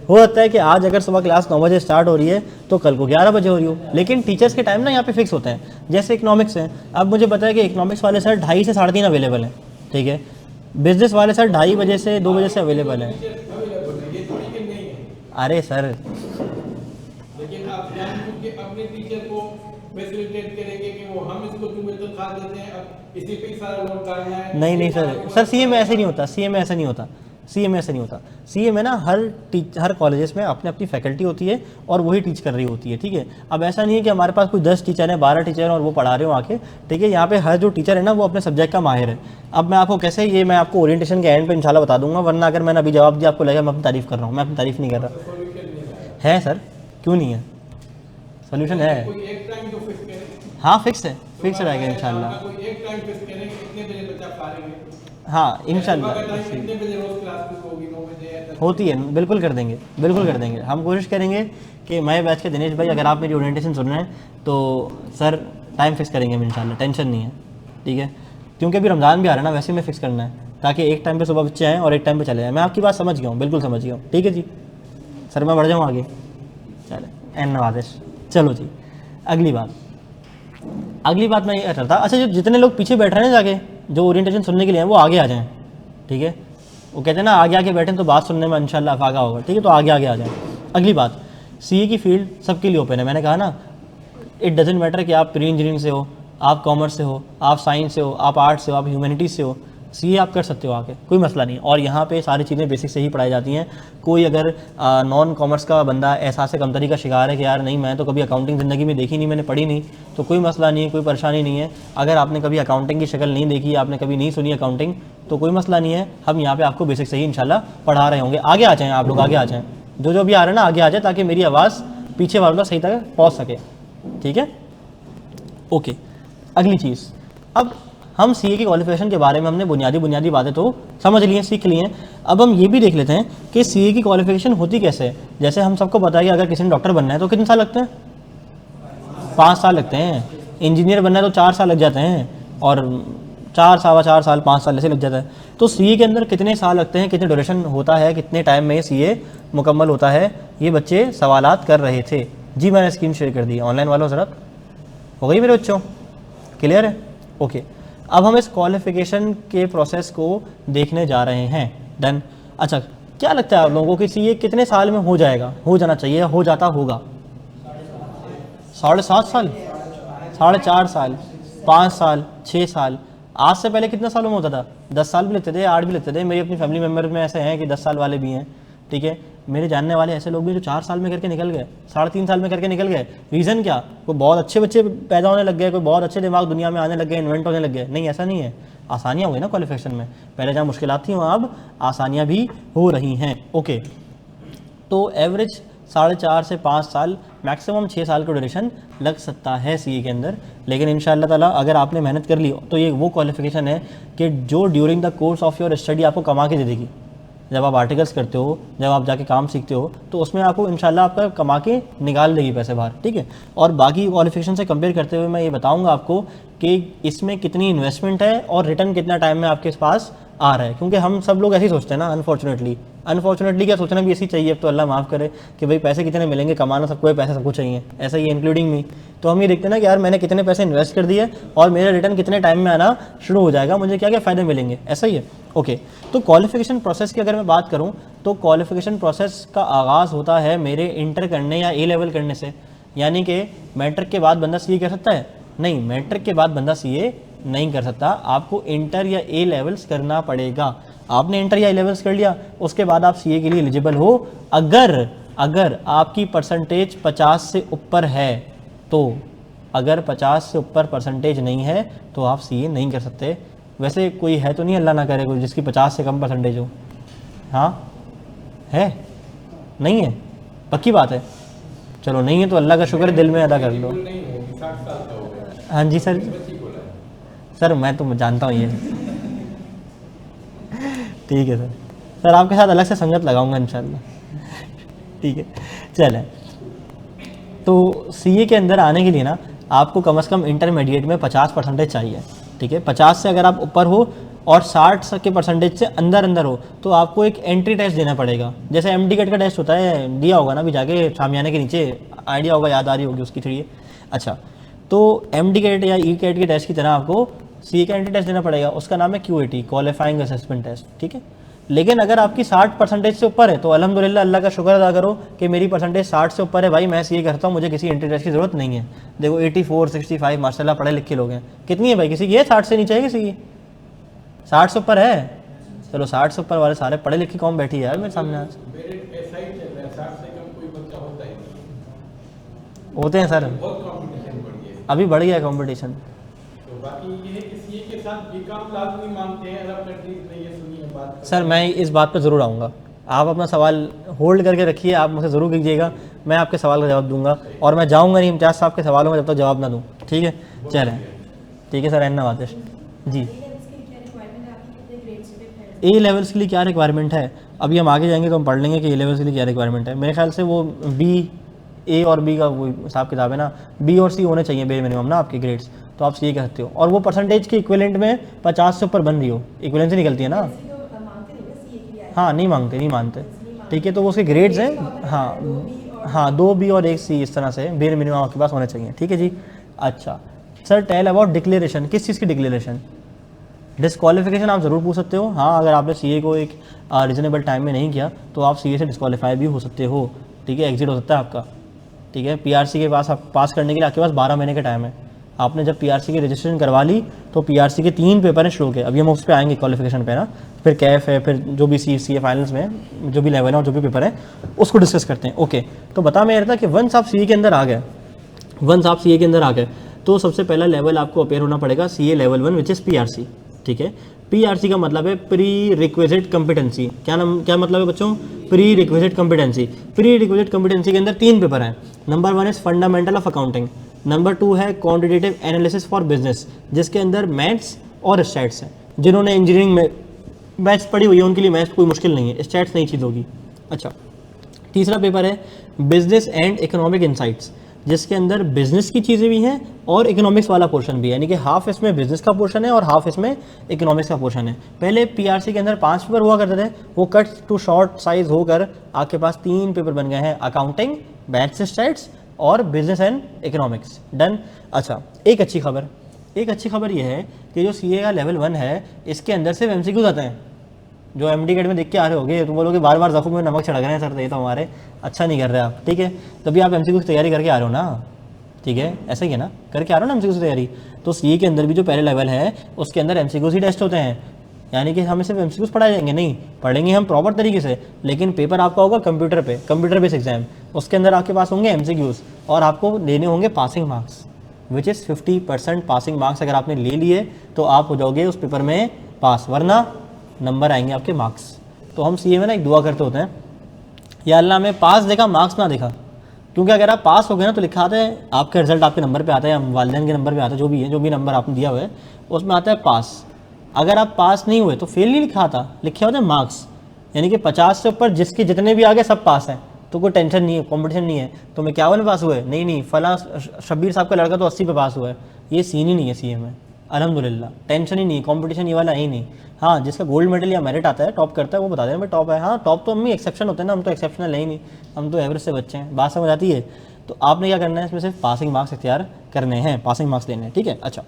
हो सकता है कि आज अगर सुबह क्लास 9 बजे स्टार्ट हो रही है तो कल को 11 बजे हो रही हो, लेकिन टीचर्स के टाइम ना यहाँ पे फिक्स होते हैं। जैसे इकोनॉमिक्स है, अब मुझे पता है कि इकोनॉमिक्स वाले सर 2:30 से 3:30 अवेलेबल हैं। ठीक है, बिजनेस वाले सर 2:30 बजे से 2 बजे से अवेलेबल हैं। अरे सर, लेकिन आप जानबूझ के अपने टीचर को फैसिलिटेट करेंगे कि वो हम इसको तुम्हें तो खा देते हैं, अब इसी पे सारा लोड डालना है। नहीं सर सीए में ऐसे नहीं होता, सीए में ऐसा नहीं होता, सीए में ऐसा नहीं होता। सीए में ना हर कॉलेजेस में अपनी अपनी फैकल्टी होती है और वही टीच कर रही होती है। ठीक है, अब ऐसा नहीं है कि हमारे पास कोई 10 टीचर हैं, 12 टीचर हैं और वो पढ़ा रहे हो आके। ठीक है, यहाँ पे हर जो टीचर है ना वो अपने सब्जेक्ट का माहिर है। अब मैं आपको कैसे, ये मैं आपको ओरिएंटेशन के एंड पे इंशाल्लाह बता दूंगा, वरना अगर मैंने अभी जवाब दिया आपको लगेगा मैं अपनी तारीफ़ कर रहा हूँ। मैं अपनी तारीफ़ नहीं कर रहा। है सर, क्यों नहीं है? सोल्यूशन है। कोई एक टाइम तो फिक्स करें। हाँ फिक्स है, फिक्स रहेगा इंशाल्लाह। कोई एक टाइम फिक्स करें कि इतने बजे बच्चा फारिग है। हाँ इंशाल्लाह कितने बजे रोज क्लास होगी? 9 बजे होती है, बिल्कुल कर देंगे, बिल्कुल कर देंगे। हम कोशिश करेंगे कि मैं बैच के दिनेश भाई, अगर आप मेरी ओरिएंटेशन सुन रहे हैं तो सर टाइम फिक्स करेंगे हम इंशाल्लाह, टेंशन नहीं है। ठीक है, क्योंकि अभी रमज़ान भी आ रहा है ना, वैसे में फिक्स करना है ताकि एक टाइम पे सुबह बच्चे आएँ और एक टाइम पे चले जाएँ। मैं आपकी बात समझ गया हूँ, बिल्कुल समझ गया हूँ। ठीक है जी सर, मैं बढ़ जाऊँ आगे? चले एन नवाजिश। चलो जी, अगली बात मैं ये करता। अच्छा, जो जितने लोग पीछे बैठ रहे हैं जाके, जो ओरिएंटेशन सुनने के लिए हैं, वो आगे आ जाएँ। ठीक है, वो कहते हैं ना आगे आके बैठें तो बात सुनने में इंशाल्लाह अफाका होगा। ठीक है, तो आगे आ जाएँ। अगली बात, सीए की फील्ड सबके लिए ओपन है। मैंने कहा ना, इट डजेंट मैटर कि आप प्री इंजीनियरिंग से हो, आप कॉमर्स से हो, आप साइंस से हो, आप आर्ट्स से हो, आप ह्यूमैनिटीज़ से हो, सीए आप कर सकते हो आके, कोई मसला नहीं। और यहाँ पे सारी चीज़ें बेसिक से ही पढ़ाई जाती हैं। कोई अगर नॉन कॉमर्स का बंदा एहसास कमतरी का शिकार है कि यार नहीं मैं तो कभी अकाउंटिंग ज़िंदगी में देखी नहीं, मैंने पढ़ी नहीं, तो कोई मसला नहीं है, कोई परेशानी नहीं है। अगर आपने कभी अकाउंटिंग की शक्ल नहीं देखी, आपने कभी नहीं सुनी अकाउंटिंग, तो कोई मसला नहीं है। हम यहाँ पे आपको बेसिक से ही इंशाल्लाह पढ़ा रहे होंगे। आगे आ जाएँ आप लोग, आगे आ जाएँ, जो भी आ रहे हैं ना आगे आ जाए, ताकि मेरी आवाज़ पीछे वालों तक सही तक पहुँच सके। ठीक है, ओके। अगली चीज़, अब हम सीए की क्वालिफिकेशन के बारे में हमने बुनियादी बातें तो समझ ली हैं, सीख ली हैं। अब हम ये भी देख लेते हैं कि सीए की क्वालिफिकेशन होती कैसे है। जैसे हम सबको पता है कि अगर किसी ने डॉक्टर बनना है तो कितने साल लगते हैं, 5 साल लगते हैं। इंजीनियर बनना है तो 4 साल लग जाते हैं, और 4 सवा 4 साल 5 साल ऐसे लग जाता है। तो सीए के अंदर कितने साल लगते हैं, कितने ड्यूरेशन होता है, कितने टाइम में ये सीए मुकम्मल होता है, ये बच्चे सवालात कर रहे थे। जी मैंने स्क्रीन शेयर कर दी ऑनलाइन वालों, ज़रा हो गई मेरे बच्चों, क्लियर है? ओके, अब हम इस क्वालिफिकेशन के प्रोसेस को देखने जा रहे हैं। डन। अच्छा, क्या लगता है आप लोगों को कि सीए कितने साल में हो जाएगा, हो जाना चाहिए या हो जाता होगा? 7.5 साल, 4.5 साल, 5 साल, 6 साल। आज से पहले कितने सालों में होता था? 10 साल भी लगते थे, 8 भी लगते थे। मेरी अपनी फैमिली मेम्बर में ऐसे हैं कि 10 साल वाले भी हैं, ठीक है। मेरे जानने वाले ऐसे लोग भी जो 4 साल में करके निकल गए, 3.5 साल में करके निकल गए। रीज़न क्या? कोई बहुत अच्छे बच्चे पैदा होने लग गए, कोई बहुत अच्छे दिमाग दुनिया में आने लग गए, इन्वेंट होने लग गए? नहीं, ऐसा नहीं है। आसानियाँ हुई ना क्वालिफिकेशन में, पहले जहाँ मुश्किलात थी वहाँ अब आसानियाँ भी हो रही हैं। ओके, तो एवरेज 4.5 से 5 साल, मैक्सिमम 6 साल का ड्यूरेशन लग सकता है सीए के अंदर। लेकिन इंशाअल्लाह ताला अगर आपने मेहनत कर ली तो ये वो क्वालिफिकेशन है कि जो during the course of your study आपको कमा के दे देगी। जब आप आर्टिकल्स करते हो, जब आप जाके काम सीखते हो, तो उसमें आपको इंशाल्लाह आपका कमा के निकाल देगी पैसे बाहर, ठीक है। और बाकी क्वालिफिकेशन से कंपेयर करते हुए मैं ये बताऊंगा आपको कि इसमें कितनी इन्वेस्टमेंट है और रिटर्न कितना टाइम में आपके पास आ रहा है। क्योंकि हम सब लोग ऐसे ही सोचते हैं ना, अनफॉर्चुनेटली क्या सोचना भी ऐसी चाहिए, अब तो अल्लाह माफ़ करे कि भाई पैसे कितने मिलेंगे, कमाना सबको है, पैसे सबको चाहिए, ऐसा ही इंक्लूडिंग मी। तो हम ये देखते हैं ना कि यार मैंने कितने पैसे इन्वेस्ट कर दिए और मेरा रिटर्न कितने टाइम में आना शुरू हो जाएगा, मुझे क्या क्या फ़ायदे मिलेंगे, ऐसा ही है। ओके, तो क्वालिफिकेशन प्रोसेस की अगर मैं बात करूँ तो क्वालिफिकेशन प्रोसेस का आगाज़ होता है मेरे इंटर करने या ए लेवल करने से। यानी कि मैट्रिक के बाद बंदा सीए कर सकता है? नहीं, मैट्रिक के बाद बंदा सीए नहीं कर सकता। आपको इंटर या ए लेवल्स करना पड़ेगा। आपने इंटर या ए लेवल्स कर लिया, उसके बाद आप सीए के लिए एलिजिबल हो अगर आपकी परसेंटेज 50 से ऊपर है तो। अगर 50 से ऊपर परसेंटेज नहीं है तो आप सीए नहीं कर सकते। वैसे कोई है तो नहीं, अल्लाह ना करे, कोई जिसकी 50 से कम परसेंटेज हो? हाँ है? नहीं है? पक्की बात है? चलो नहीं है तो अल्लाह का शुक्र दिल में अदा कर लो। हाँ जी सर मैं तो जानता हूँ ये। ठीक है सर आपके साथ अलग से संगत लगाऊंगा इंशाल्लाह। ठीक है, चलें। तो सीए के अंदर आने के लिए ना आपको कम से कम इंटरमीडिएट में 50 परसेंटेज चाहिए, ठीक है। 50 से अगर आप ऊपर हो और 60 के परसेंटेज से अंदर हो तो आपको एक एंट्री टेस्ट देना पड़ेगा। जैसे MD-CAT का टेस्ट होता है, दिया होगा ना अभी जाके शामियाने के नीचे, आइडिया होगा, याद आ रही होगी उसकी थोड़ी। अच्छा, तो MD-CAT या E-CAT के टेस्ट की तरह आपको सीए का एंट्री टेस्ट देना पड़ेगा। उसका नाम है QAT, क्वालिफाइंग असेसमेंट टेस्ट, ठीक है। लेकिन अगर आपकी 60 परसेंटेज से ऊपर है तो अल्हम्दुलिल्लाह अल्लाह का शुक्र अदा करो कि मेरी परसेंटेज 60 से ऊपर है, भाई मैं सीए करता हूँ, मुझे किसी एंट्री टेस्ट की ज़रूरत नहीं है। देखो 84, 65 माशाल्लाह पढ़े लिखे लोग हैं। कितनी है भाई, किसी की है 60 से नीचे है? किसी की 60 से ऊपर है? चलो 60 से ऊपर वाले सारे पढ़े लिखे कौन बैठी है यार मेरे सामने आज? होते हैं सर, अभी बढ़ गया है कॉम्पिटिशन। सर मैं इस बात पर ज़रूर आऊँगा, आप अपना सवाल होल्ड करके रखिए, आप मुझसे ज़रूर कीजिएगा, मैं आपके सवाल का जवाब दूंगा। और मैं जाऊँगा नहीं इम्तियाज़ साहब के सवालों में जब तक जवाब ना दूँ, ठीक है। चलें, ठीक है सर, एन्ना वादिश जी। ए लेवल्स के लिए क्या रिक्वायरमेंट है, अभी हम आगे जाएंगे तो हम पढ़ लेंगे कि ए लेवल्स के लिए क्या रिक्वायरमेंट है। मेरे ख्याल से वो A और B का वो हिसाब किताब है ना, B और C होने चाहिए बे मिनिमम ना आपके ग्रेड्स, तो आप सीए कर सकते हो। और वो परसेंटेज के इक्विवेलेंट में 50 से ऊपर बन रही हो, इक्विवेलेंसी निकलती है ना। हाँ नहीं मानते, ठीक है। तो वो उसके ग्रेड्स हैं, हाँ 2 B और 1 C, इस तरह से बेर मिनिमम आपके पास होने चाहिए, ठीक है जी। अच्छा सर, टेल अबाउट डिक्लेरेशन, किस चीज़ की डिक्लेरेशन? डिस्क्वालिफिकेशन आप ज़रूर पूछ सकते हो। हाँ, अगर आपने सीए को एक रीजनेबल टाइम में नहीं किया तो आप सीए से डिस्क्वालीफाई भी हो सकते हो, ठीक है, एग्जिट हो सकता है आपका, ठीक है। पीआरसी के पास आप पास करने के लिए आपके पास 12 महीने का टाइम है। आपने जब पीआरसी की रजिस्ट्रेशन करवा ली तो पीआरसी के 3 पेपर हैं शुरू के, अभी हम उस पर आएंगे क्वालिफिकेशन पे ना, फिर कैफ है, फिर जो भी सीए फाइनल्स में जो भी लेवल है और जो भी पेपर है उसको डिस्कस करते हैं। ओके, तो बता मैं रहा था कि वंस आप सीए के अंदर आ गए, तो सबसे पहला लेवल आपको अपेयर होना पड़ेगा CA level 1 which is PRC, ठीक है। पीआरसी का मतलब है प्री रिक्विजिट कॉम्पिटेंसी। क्या मतलब है बच्चों? Pre requisite competency. Pre requisite competency के अंदर 3 पेपर हैं। Number 1 is fundamental of accounting, number 2 है क्वांटिटेटिव एनालिसिस फॉर बिजनेस, जिसके अंदर मैथ्स और स्टैट्स हैं। जिन्होंने इंजीनियरिंग में मैथ्स पढ़ी हुई है उनके लिए मैथ्स कोई मुश्किल नहीं है, स्टैट्स नई चीज़ होगी। अच्छा, तीसरा पेपर है बिजनेस एंड इकोनॉमिक इंसाइट्स, जिसके अंदर बिजनेस की चीज़ें भी हैं और इकोनॉमिक्स वाला पोर्शन भी है, यानी कि हाफ इसमें बिजनेस का पोर्शन है और हाफ इसमें इकोनॉमिक्स का पोर्शन है। पहले पीआरसी के अंदर 5 पेपर हुआ करते थे, वो कट टू शॉर्ट साइज होकर आपके पास 3 पेपर बन गए हैं, अकाउंटिंग, मैथ्स स्टैट्स और बिजनेस एंड इकोनॉमिक्स। डन। अच्छा, एक अच्छी खबर ये है कि जो सीए का लेवल 1 है इसके अंदर सिर्फ एमसीक्यूज आते हैं। जो एमडी गेट में देख के आ रहे होगे तो बोलोगे बार बार जख्म में नमक छिड़क रहे हैं सर, ये तो हमारे अच्छा नहीं कर रहे आप, ठीक है, तभी आप एमसीक्यू की तैयारी करके आ रहे हो ना, ठीक है, ऐसा ही है ना, करके आ रहे हो ना एमसीक्यू की तैयारी। तो सीए के अंदर भी जो पहले लेवल है उसके अंदर एमसीक्यूज ही टेस्ट होते हैं, यानी कि हमें सिर्फ एमसीक्यूज पढ़ाए जाएंगे, नहीं पढ़ेंगे हम प्रॉपर तरीके से, लेकिन पेपर आपका होगा कंप्यूटर पे, कंप्यूटर बेस्ड एग्जाम, उसके अंदर आपके पास होंगे एमसीक्यूज और आपको लेने होंगे passing marks, which is 50% passing marks. अगर आपने ले लिए तो आप हो जाओगे उस पेपर में पास, वरना नंबर आएंगे आपके मार्क्स। तो हम सीए में ना एक दुआ करते होते हैं, या अल्लाह में पास देखा मार्क्स ना देखा, क्योंकि अगर आप पास हो गए ना तो लिखा आता है आपका रिजल्ट आपके नंबर पे आता है या वालिदैन के नंबर पे आता है, जो भी है, जो भी नंबर आपने दिया हुआ है उसमें आता है पास। अगर आप पास नहीं हुए तो फेल नहीं लिखा आता, लिखे होते हैं मार्क्स, यानी कि 50 से ऊपर जिसके जितने भी आगे सब पास हैं, तो कोई टेंशन नहीं है, कंपटीशन नहीं है। तो मैं 51 में पास हुए, नहीं फला शब्बीर साहब का लड़का तो 80 पे पास हुआ है, ये सीन ही नहीं है सीए में, अल्हम्दुलिल्लाह, टेंशन ही नहीं, कंपटीशन ये वाला है ही नहीं। हाँ, जिसका गोल्ड मेडल या मेरिट आता है, टॉप करता है, वो बता देना भाई टॉप है। हाँ, टॉप तो हम भी एक्सेप्शन होते हैं ना, हम तो एक्सेप्शनल है ही नहीं, हम तो एवरेज से बच्चे हैं, बात समझ आती है। तो आपने क्या करना है, इसमें सिर्फ पासिंग मार्क्स इख्तियार करने हैं, पासिंग मार्क्स लेने हैं, ठीक है। अच्छा,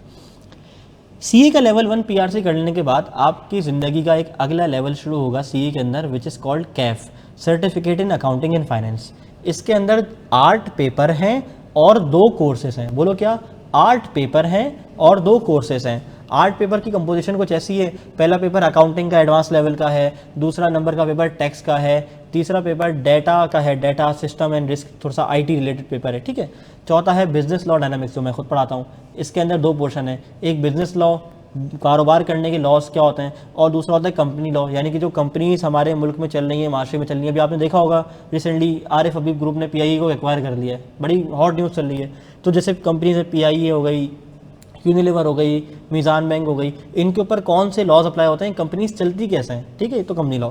सीए का लेवल 1 पीआरसी कर लेने के बाद आपकी ज़िंदगी का एक अगला लेवल शुरू होगा सीए के अंदर, which is called Kaif, certificate in accounting and finance. इसके अंदर 8 पेपर हैं और 2 कोर्सेज हैं। बोलो क्या? 8 पेपर हैं और 2 कोर्सेज हैं। 8 पेपर की कंपोजिशन कुछ ऐसी है, पहला पेपर अकाउंटिंग का एडवांस लेवल का है, दूसरा नंबर का पेपर टैक्स का है, तीसरा पेपर डेटा का है, डेटा सिस्टम एंड रिस्क, थोड़ा सा आईटी रिलेटेड पेपर है, ठीक है। चौथा है बिजनेस लॉ डायनामिक्स, जो मैं खुद पढ़ाता हूँ। इसके अंदर 2 पोर्शन है, एक बिजनेस लॉ, कारोबार करने के लॉस क्या होते हैं, और दूसरा होता है कंपनी लॉ, यानी कि जो कंपनीज हमारे मुल्क में चल रही है, माशरे में चल रही है। अभी आपने देखा होगा रिसेंटली आरिफ हबीब ग्रुप ने पीआईए को एक्वायर कर लिया है, बड़ी हॉट न्यूज़ चल रही है। तो जैसे कंपनीज है, पीआईए हो गई, यूनिलीवर हो गई, मीज़ान बैंक हो गई, इनके ऊपर कौन से लॉज अप्लाई होते हैं, कंपनीज चलती कैसे हैं, ठीक है, तो कंपनी लॉ।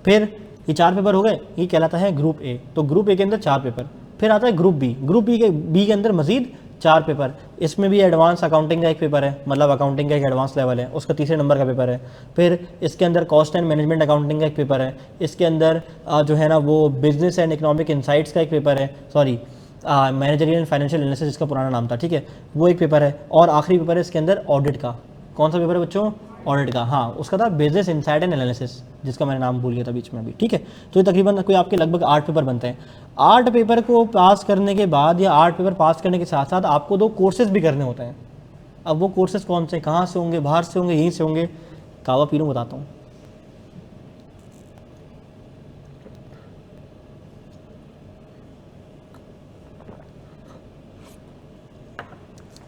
फिर ये 4 पेपर हो गए, ये कहलाता है ग्रुप ए। तो ग्रुप ए के अंदर 4 पेपर। फिर आता है ग्रुप बी, ग्रुप बी के अंदर मजीद 4 पेपर। इसमें भी एडवांस अकाउंटिंग का एक पेपर है, मतलब अकाउंटिंग का एक एडवांस लेवल है, उसका 3रे नंबर का पेपर है। फिर इसके अंदर कॉस्ट एंड मैनेजमेंट अकाउंटिंग का एक पेपर है। इसके अंदर जो है ना वो बिजनेस एंड इकोनॉमिक इंसाइट्स का एक पेपर है, sorry managerial and financial analysis, इसका पुराना नाम था, ठीक है, वो एक पेपर है। और आखिरी पेपर है इसके अंदर ऑडिट का। कौन सा पेपर है बच्चों? ऑडिट का। हाँ, उसका था बिजनेस इनसाइट एंड एनालिसिस, जिसका मैंने नाम भूल गया था बीच में अभी, ठीक है। तो ये तकरीबन कोई आपके लगभग 8 पेपर बनते हैं। 8 पेपर को पास करने के बाद या 8 पेपर पास करने के साथ साथ आपको 2 कोर्सेज भी करने होते हैं। अब वो कोर्सेज कौन से, कहाँ से होंगे, बाहर से होंगे, यहीं से होंगे, कावा पी लूँ बताता हूँ।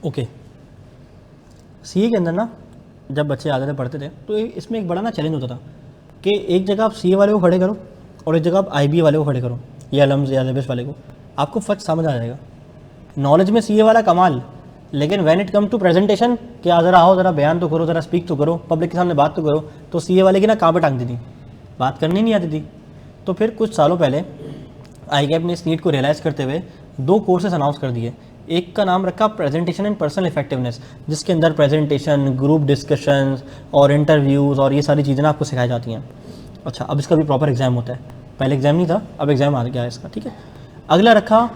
ओके, सीए के अंदर ना जब बच्चे आते थे पढ़ते थे तो इसमें एक बड़ा ना चैलेंज होता था कि एक जगह आप सीए वाले को खड़े करो और एक जगह आप आईबीए वाले को खड़े करो, या लम्स या लेबस वाले को, आपको फर्क समझ आ जाएगा। नॉलेज में सीए वाला कमाल, लेकिन when it come to presentation कि ज़रा आओ, ज़रा बयान तो करो, ज़रा स्पीक तो करो, पब्लिक के सामने बात तो करो, तो सीए वाले की ना कहाँ पर टांग दी थी, बात करनी नहीं आती थी। तो फिर कुछ सालों पहले आईगैप ने इस नीड को रियलाइज़ करते हुए 2 कोर्सेज अनाउंस कर दिए। एक का नाम रखा प्रेजेंटेशन एंड पर्सनल इफेक्टिवनेस, जिसके अंदर प्रेजेंटेशन, ग्रुप डिस्कशंस और इंटरव्यूज़ और ये सारी चीज़ें आपको सिखाई जाती हैं। अच्छा, अब इसका भी प्रॉपर एग्जाम होता है, पहले एग्जाम नहीं था, अब एग्जाम आ गया है इसका, ठीक है। अगला रखा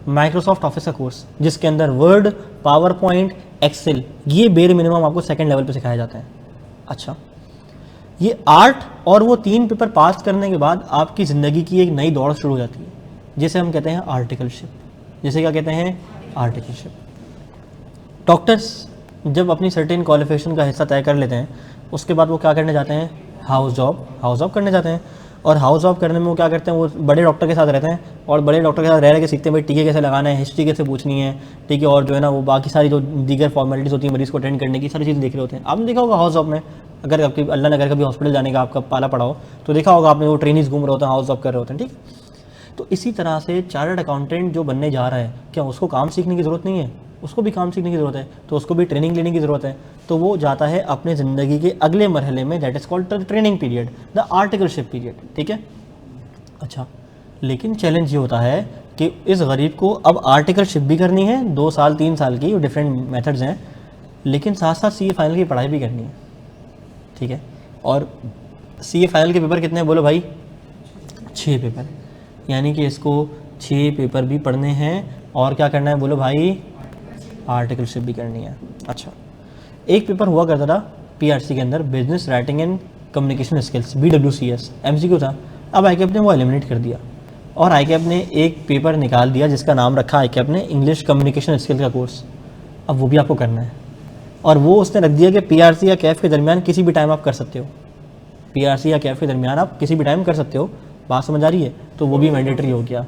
माइक्रोसॉफ्ट ऑफिस का कोर्स, जिसके अंदर वर्ड, पावर पॉइंट, एक्सेल, ये बेर मिनिमम आपको 2nd लेवल पर सिखाया जाता है। अच्छा, ये 8 और वो 3 पेपर पास करने के बाद आपकी ज़िंदगी की एक नई दौड़ शुरू हो जाती है, जिसे हम कहते हैं आर्टिकलशिप। जिसे क्या कहते हैं? आर्टिकलशिप। डॉक्टर्स जब अपनी सर्टेन क्वालिफिकेशन का हिस्सा तय कर लेते हैं, उसके बाद वो क्या करने जाते हैं? हाउस जॉब करने जाते हैं। और हाउस जॉब करने में वो क्या करते हैं? वो बड़े डॉक्टर के साथ रहते हैं और बड़े डॉक्टर के साथ रह के सीखते हैं भाई टीके कैसे लगाना है, हिस्ट्री कैसे पूछनी है, ठीक है, और जो है ना वो बाकी सारी जो दीगर फॉर्मेलिटीज़ होती हैं मरीज़ को अटेंड करने की, सारी चीज़ें देख रहे होते हैं। आपने देखा होगा हाउस जॉब में, अगर आपकी अल्लाह ने अगर कभी हॉस्पिटल जाने का आपका पाला पड़ा हो तो देखा होगा आपने, वो ट्रेनिंग्स घूम रहे होते हैं, हाउस जॉब कर रहे होते हैं, ठीक है। तो इसी तरह से चार्टर्ड अकाउंटेंट जो बनने जा रहा है, क्या उसको काम सीखने की ज़रूरत नहीं है? उसको भी काम सीखने की ज़रूरत है, तो उसको भी ट्रेनिंग लेने की ज़रूरत है। तो वो जाता है अपने ज़िंदगी के अगले मरहले में, that is called the training period, the articleship period, ठीक है। अच्छा, लेकिन चैलेंज ये होता है कि इस गरीब को अब आर्टिकलशिप भी करनी है 2 साल 3 साल की, डिफरेंट मेथड्स हैं, लेकिन साथ साथ CA फाइनल की पढ़ाई भी करनी है, ठीक है। और CA फाइनल के पेपर कितने हैं बोलो भाई? 6 पेपर, यानी कि इसको 6 पेपर भी पढ़ने हैं और क्या करना है बोलो भाई? आर्टिकलशिप भी करनी है। अच्छा, एक पेपर हुआ करता था PRC के अंदर, business writing and communication skills, BWCS, MCQ था। अब ICAP ने वो एलिमिनेट कर दिया और ICAP ने एक पेपर निकाल दिया जिसका नाम रखा ICAP ने इंग्लिश कम्युनिकेशन स्किल्स का कोर्स। अब वो भी आपको करना है और वो उसने रख दिया कि PRC या कैफ के दरमियान किसी भी टाइम आप कर सकते हो। PRC या कैफ के दरमियान आप किसी भी टाइम कर सकते हो, बात समझ आ रही है? तो वो भी मैंडेटरी हो गया,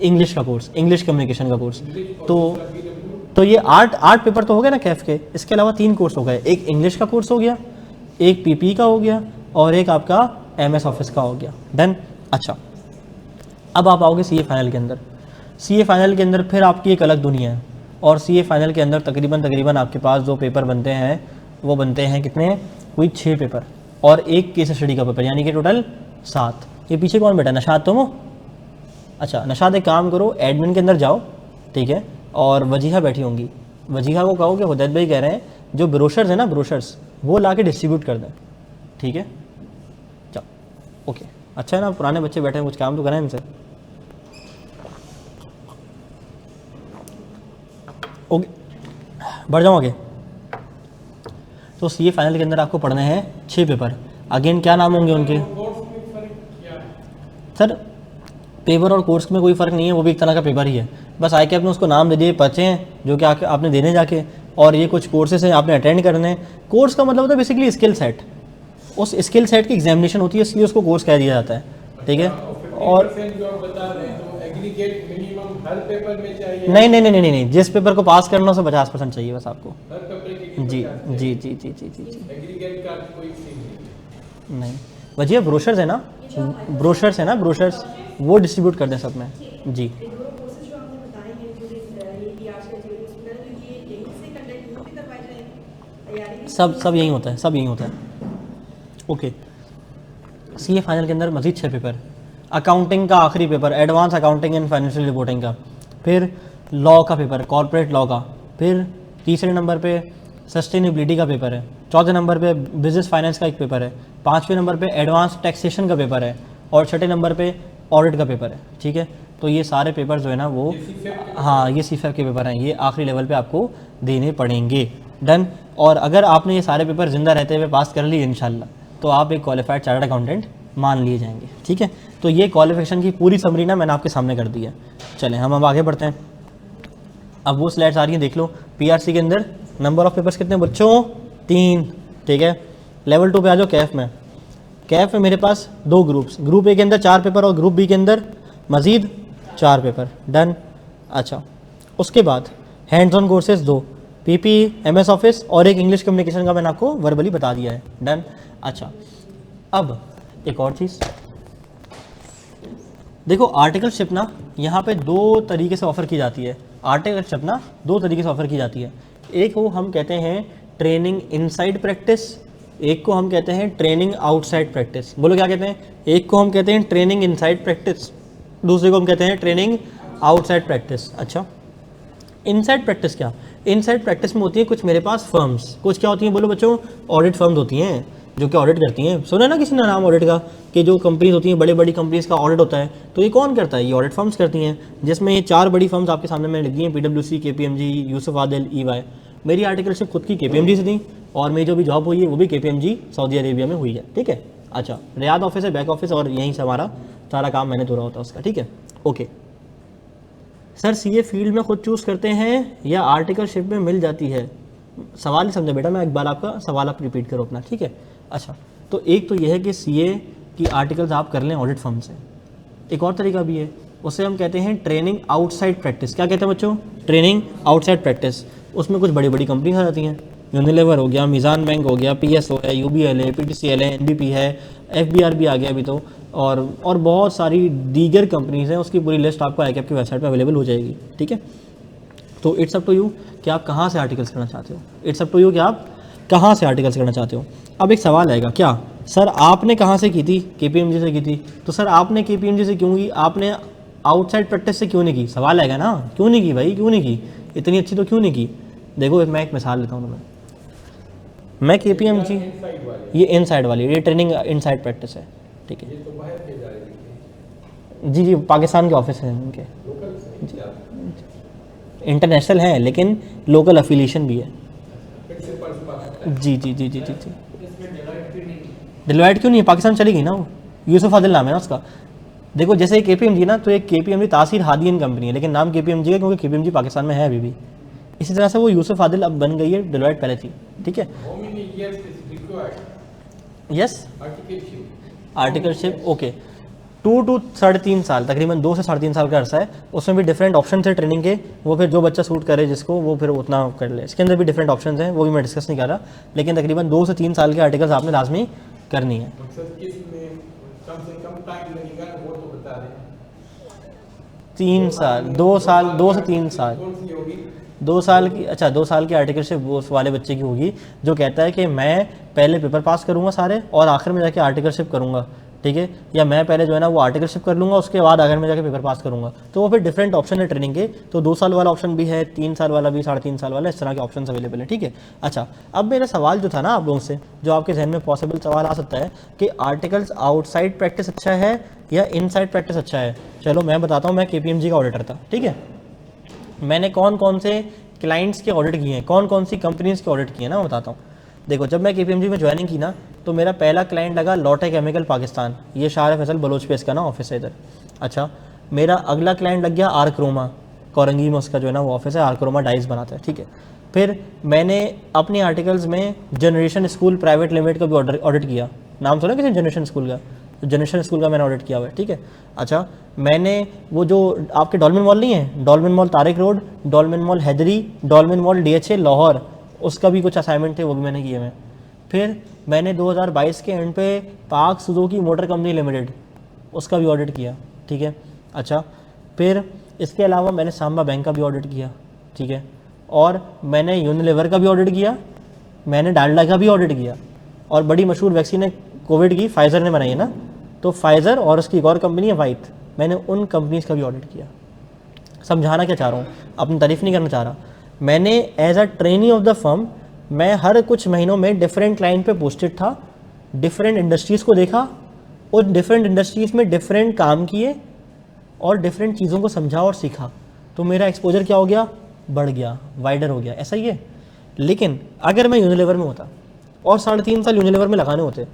इंग्लिश का कोर्स, इंग्लिश कम्युनिकेशन का कोर्स। तो ये 8 पेपर तो हो गए ना कैफ के, इसके अलावा 3 कोर्स हो गए, एक इंग्लिश का कोर्स हो गया, एक PPE का हो गया और एक आपका MS ऑफिस का हो गया। डन। अच्छा, अब आप आओगे CA फाइनल के अंदर। CA फाइनल के अंदर फिर आपकी एक अलग दुनिया है और CA फाइनल के अंदर तकरीबन आपके पास जो पेपर बनते हैं वो बनते हैं कितने? कोई 6 पेपर और एक केस स्टडी का पेपर, यानी कि टोटल 7। ये पीछे कौन बैठा? नशाद तुम हो? अच्छा, नशाद एक काम करो, एडमिन के अंदर जाओ, ठीक है, और वजीहा बैठी होंगी, वजीहा को कहो कि हुदैत भाई कह रहे हैं जो ब्रोशर्स है ना, ब्रोशर्स वो ला के डिस्ट्रीब्यूट कर दें, ठीक है। चलो, ओके, अच्छा है ना, पुराने बच्चे बैठे हैं, कुछ काम तो करें इनसे। ओके, बढ़ जाओ आगे। तो CA फाइनल के अंदर आपको पढ़ने हैं 6 पेपर। अगेन क्या नाम होंगे उनके? सर, पेपर और कोर्स में कोई फ़र्क नहीं है, वो भी एक तरह का पेपर ही है, बस ICAP ने उसको नाम दे दिए, पर्चे हैं जो कि आपने देने जाके, और ये कुछ कोर्सेज हैं आपने अटेंड करने हैं। कोर्स का मतलब होता है बेसिकली स्किल सेट, उस स्किल सेट की एग्जामिनेशन होती है, इसलिए उसको कोर्स कह दिया जाता है, ठीक है। और जो आप बता रहे हैं तो एग्रीगेट मिनिमम हर पेपर में चाहिए? नहीं, जिस पेपर को पास करना उसे 50% चाहिए बस आपको। हर पेपर के जी जी जी जी जी जी जी एग्रीगेट का कोई सीन नहीं, वजह ब्रोशर्स है ना, ब्रोशर्स वो डिस्ट्रीब्यूट कर दें सब में। जी, सब यही होता है, ओके। CA फाइनल के अंदर मजीद 6 पेपर, अकाउंटिंग का आखिरी paper, advance accounting and financial reporting का, फिर लॉ का पेपर, कॉर्पोरेट लॉ का, फिर तीसरे नंबर पे सस्टेनेबिलिटी का पेपर है, चौथे नंबर पे बिजनेस फाइनेंस का एक पेपर है, 5वें नंबर पे एडवांस टैक्सेशन का पेपर है और 6ठे नंबर पे ऑडिट का पेपर है, ठीक है। तो ये सारे पेपर जो है ना वो, हाँ, ये CFAP के पेपर हैं, ये आखिरी लेवल पे आपको देने पड़ेंगे। डन। और अगर आपने ये सारे पेपर ज़िंदा रहते हुए पास कर लिए इंशाल्लाह, तो आप एक क्वालिफाइड चार्टर्ड अकाउंटेंट मान लिए जाएंगे, ठीक है। तो ये क्वालिफिकेशन की पूरी समरी ना मैंने आपके सामने कर दी है। चलें हम अब आगे बढ़ते हैं। अब वो स्लाइड्स आ रही हैं, देख लो। PRC के अंदर नंबर ऑफ़ पेपर्स कितने बच्चों? 3, ठीक है। लेवल 2 पे आ जाओ कैफ में। कैफ में मेरे पास 2 ग्रुप्स, ग्रुप A के अंदर 4 पेपर और ग्रुप B के अंदर मज़ीद 4 पेपर। डन। अच्छा, उसके बाद hands on courses 2, PPE, MS office और एक इंग्लिश कम्युनिकेशन का मैंने आपको वर्बली बता दिया है। डन। अच्छा, अब एक और चीज़ देखो, आर्टिकलशिप ना यहाँ पे 2 तरीके से ऑफ़र की जाती है। आर्टिकलशिप ना 2 तरीके से ऑफ़र की जाती है। एक को हम कहते हैं ट्रेनिंग इनसाइड प्रैक्टिस, एक को हम कहते हैं ट्रेनिंग आउटसाइड प्रैक्टिस। बोलो क्या कहते हैं? एक को हम कहते हैं ट्रेनिंग इनसाइड प्रैक्टिस, दूसरे को हम कहते हैं ट्रेनिंग आउटसाइड प्रैक्टिस। अच्छा, इनसाइड प्रैक्टिस क्या? इनसाइड प्रैक्टिस में होती है कुछ मेरे पास फर्म्स, कुछ क्या होती हैं बोलो बच्चों? ऑडिट फर्म्स होती हैं जो कि ऑडिट करती हैं। सुना ना किसी ने नाम ऑडिट का, कि जो कंपनीज होती हैं, बड़ी बड़ी कंपनीज का ऑडिट होता है। तो ये कौन करता है? ये ऑडिट फर्म्स करती हैं, जिसमें ये 4 बड़ी फर्म्स आपके सामने मैंने लिख दी हैं, PwC, KPMG, Yusuf Adil, EY। मेरी आर्टिकलशिप खुद की KPMG से थी और मेरी जो भी जॉब हुई है वो भी KPMG सऊदी अरेबिया में हुई है, ठीक है। अच्छा, रियाद ऑफिस है, बैक ऑफिस, और यहीं से हमारा सारा काम मैंने हो रहा होता है उसका, ठीक है। ओके सर, CA फील्ड में खुद चूज़ करते हैं या आर्टिकलशिप में मिल जाती है? सवाल ही समझे बेटा, मैं एक बार आपका सवाल आप रिपीट करो अपना, ठीक है। अच्छा, तो एक तो यह है कि CA की आर्टिकल्स आप कर लें ऑडिट फर्म से। एक और तरीका भी है, उसे हम कहते हैं ट्रेनिंग आउटसाइड प्रैक्टिस। क्या कहते हैं बच्चों? Training outside practice. उसमें कुछ बड़ी बड़ी कंपनी आ जाती हैं, यूनिलीवर हो गया, मीज़ान बैंक हो गया, PSO है, UBL है, PTCL है, NBP है, FBR भी आ गया अभी तो, और बहुत सारी दीगर कंपनीज़ हैं। उसकी पूरी लिस्ट आपको ICAP की वेबसाइट पर अवेलेबल हो जाएगी, ठीक है। तो इट्स अप टू यू कि आप कहाँ से आर्टिकल्स करना चाहते हो, इट्स अप टू यू कि आप कहाँ से आर्टिकल्स करना चाहते हो। अब एक सवाल आएगा, क्या सर आपने कहाँ से की थी, KPMG से की थी, तो सर आपने KPMG से क्यों की, आपने आउटसाइड प्रैक्टिस से क्यों नहीं की, सवाल आएगा ना, क्यों नहीं की भाई, क्यों नहीं की, इतनी अच्छी तो क्यों नहीं की। देखो मैं एक मिसाल लेता हूँ, मैं KPMG, इनसाइड वाले ये इनसाइड वाली, ये ट्रेनिंग इनसाइड प्रैक्टिस है, ठीक है ये तो बाहर के जा रहे हैं, जी जी, पाकिस्तान के ऑफिस हैं उनके, लोकल से क्या इंटरनेशनल हैं लेकिन लोकल अफिलिएशन भी है। प्रिंसिपल्स बाहर जी जी जी जी जी जी। इसमें डिलाइट भी नहीं डिलॉयट क्यों नहीं है, पाकिस्तान चली गई ना वो, यूसुफ आदिल नाम है ना उसका। देखो जैसे KPMG ना, तो एक KPMG तासीर हादियन कंपनी है, लेकिन नाम KPMG है क्योंकि KPMG पाकिस्तान में है अभी भी। इसी तरह से वो यूसुफ आदिल अब बन गई है, डिलॉयट पहले थी, ठीक है। How many years is required yes, articleship articleship okay, 2 to 3.5 साल, तकरीबन 2 से 3.5 साल का अरसा है। उसमें भी डिफरेंट ऑप्शन थे ट्रेनिंग के, वो फिर जो बच्चा सूट करे जिसको, वो फिर उतना कर ले। इसके अंदर भी डिफरेंट ऑप्शन हैं, वो भी मैं डिस्कस नहीं कर रहा, लेकिन तकरीबन 2 से 3 साल के आर्टिकल्स आपने लाजमी करनी है। मकसद किस में कम से कम टाइम लगेगा वो तो बता दें। 3 साल, 2 साल, 2 से 3 साल, कौन सी होगी 2 साल की, अच्छा 2 साल की आर्टिकलशिप वो उस वाले बच्चे की होगी जो कहता है कि मैं पहले पेपर पास करूंगा सारे और आखिर में जाके आर्टिकलशिप करूंगा, ठीक है, या मैं पहले जो है ना वो आर्टिकलशिप कर लूँगा, उसके बाद आखिर में जाके पेपर पास करूँगा। तो वो फिर डिफरेंट ऑप्शन है ट्रेनिंग के, तो 2 साल वाला ऑप्शन भी है, 3 साल वाला भी, 3.5 साल वाला, इस तरह के ऑप्शन अवेलेबल है, ठीक है। अच्छा, अब मेरा सवाल जो था ना आप लोगों से, जो आपके जहन में पॉसिबल सवाल आ सकता है कि आर्टिकल्स आउटसाइड प्रैक्टिस अच्छा है या इनसाइड प्रैक्टिस अच्छा है। चलो मैं बताता हूँ, मैं KPMG का ऑडिटर था, ठीक है। मैंने कौन कौन से क्लाइंट्स के ऑडिट किए हैं, कौन कौन सी कंपनीज के ऑडिट किए हैं ना, मैं बताता हूँ। देखो जब मैं KPMG में ज्वाइनिंग की ना, तो मेरा पहला क्लाइंट लगा लॉटे केमिकल पाकिस्तान, ये शार फैसल बलोच पे इसका ना ऑफिस है इधर। अच्छा, मेरा अगला क्लाइंट लग गया आर क्रोमा, कोरंगी में उसका जो है ना वो ऑफिस है, आर क्रोमा डाइस बनाता है, ठीक है। फिर मैंने अपने आर्टिकल्स में जनरेशन स्कूल प्राइवेट लिमिटेड का भी ऑडिट किया, नाम सुना किसी जनरेशन स्कूल का, तो जनरेशन स्कूल का मैंने ऑडिट किया हुआ है, ठीक है। अच्छा, मैंने वो जो आपके डॉल्मेन मॉल नहीं है, Dolmen mall Tariq road, Dolmen mall Hyderi, Dolmen mall DHA Lahore, उसका भी कुछ असाइनमेंट थे, वो भी मैंने किए हैं। फिर मैंने 2022 के एंड पे पाक सुजुकी मोटर कंपनी लिमिटेड, उसका भी ऑडिट किया, ठीक है। अच्छा, फिर इसके अलावा मैंने सांबा बैंक का भी ऑडिट किया, ठीक है, और मैंने यूनिलीवर का भी ऑडिट किया, मैंने डालडा का भी ऑडिट किया, और बड़ी मशहूर वैक्सीन है कोविड की, फाइज़र ने बनाई है ना, तो फाइज़र और उसकी एक और कंपनी है वाइट, मैंने उन कंपनीज़ का भी ऑडिट किया। समझाना क्या चाह रहा हूँ, अपनी तारीफ नहीं करना चाह रहा, मैंने as a trainee of the firm, मैं हर कुछ महीनों में डिफरेंट क्लाइंट पे पोस्टेड था, डिफरेंट इंडस्ट्रीज़ को देखा, और डिफरेंट इंडस्ट्रीज़ में डिफरेंट काम किए और डिफरेंट चीज़ों को समझा और सीखा, तो मेरा एक्सपोजर क्या हो गया, बढ़ गया, वाइडर हो गया, ऐसा ही है। लेकिन अगर मैं यूनिलीवर में होता और 3.5 साल यूनिलीवर में लगाने होते,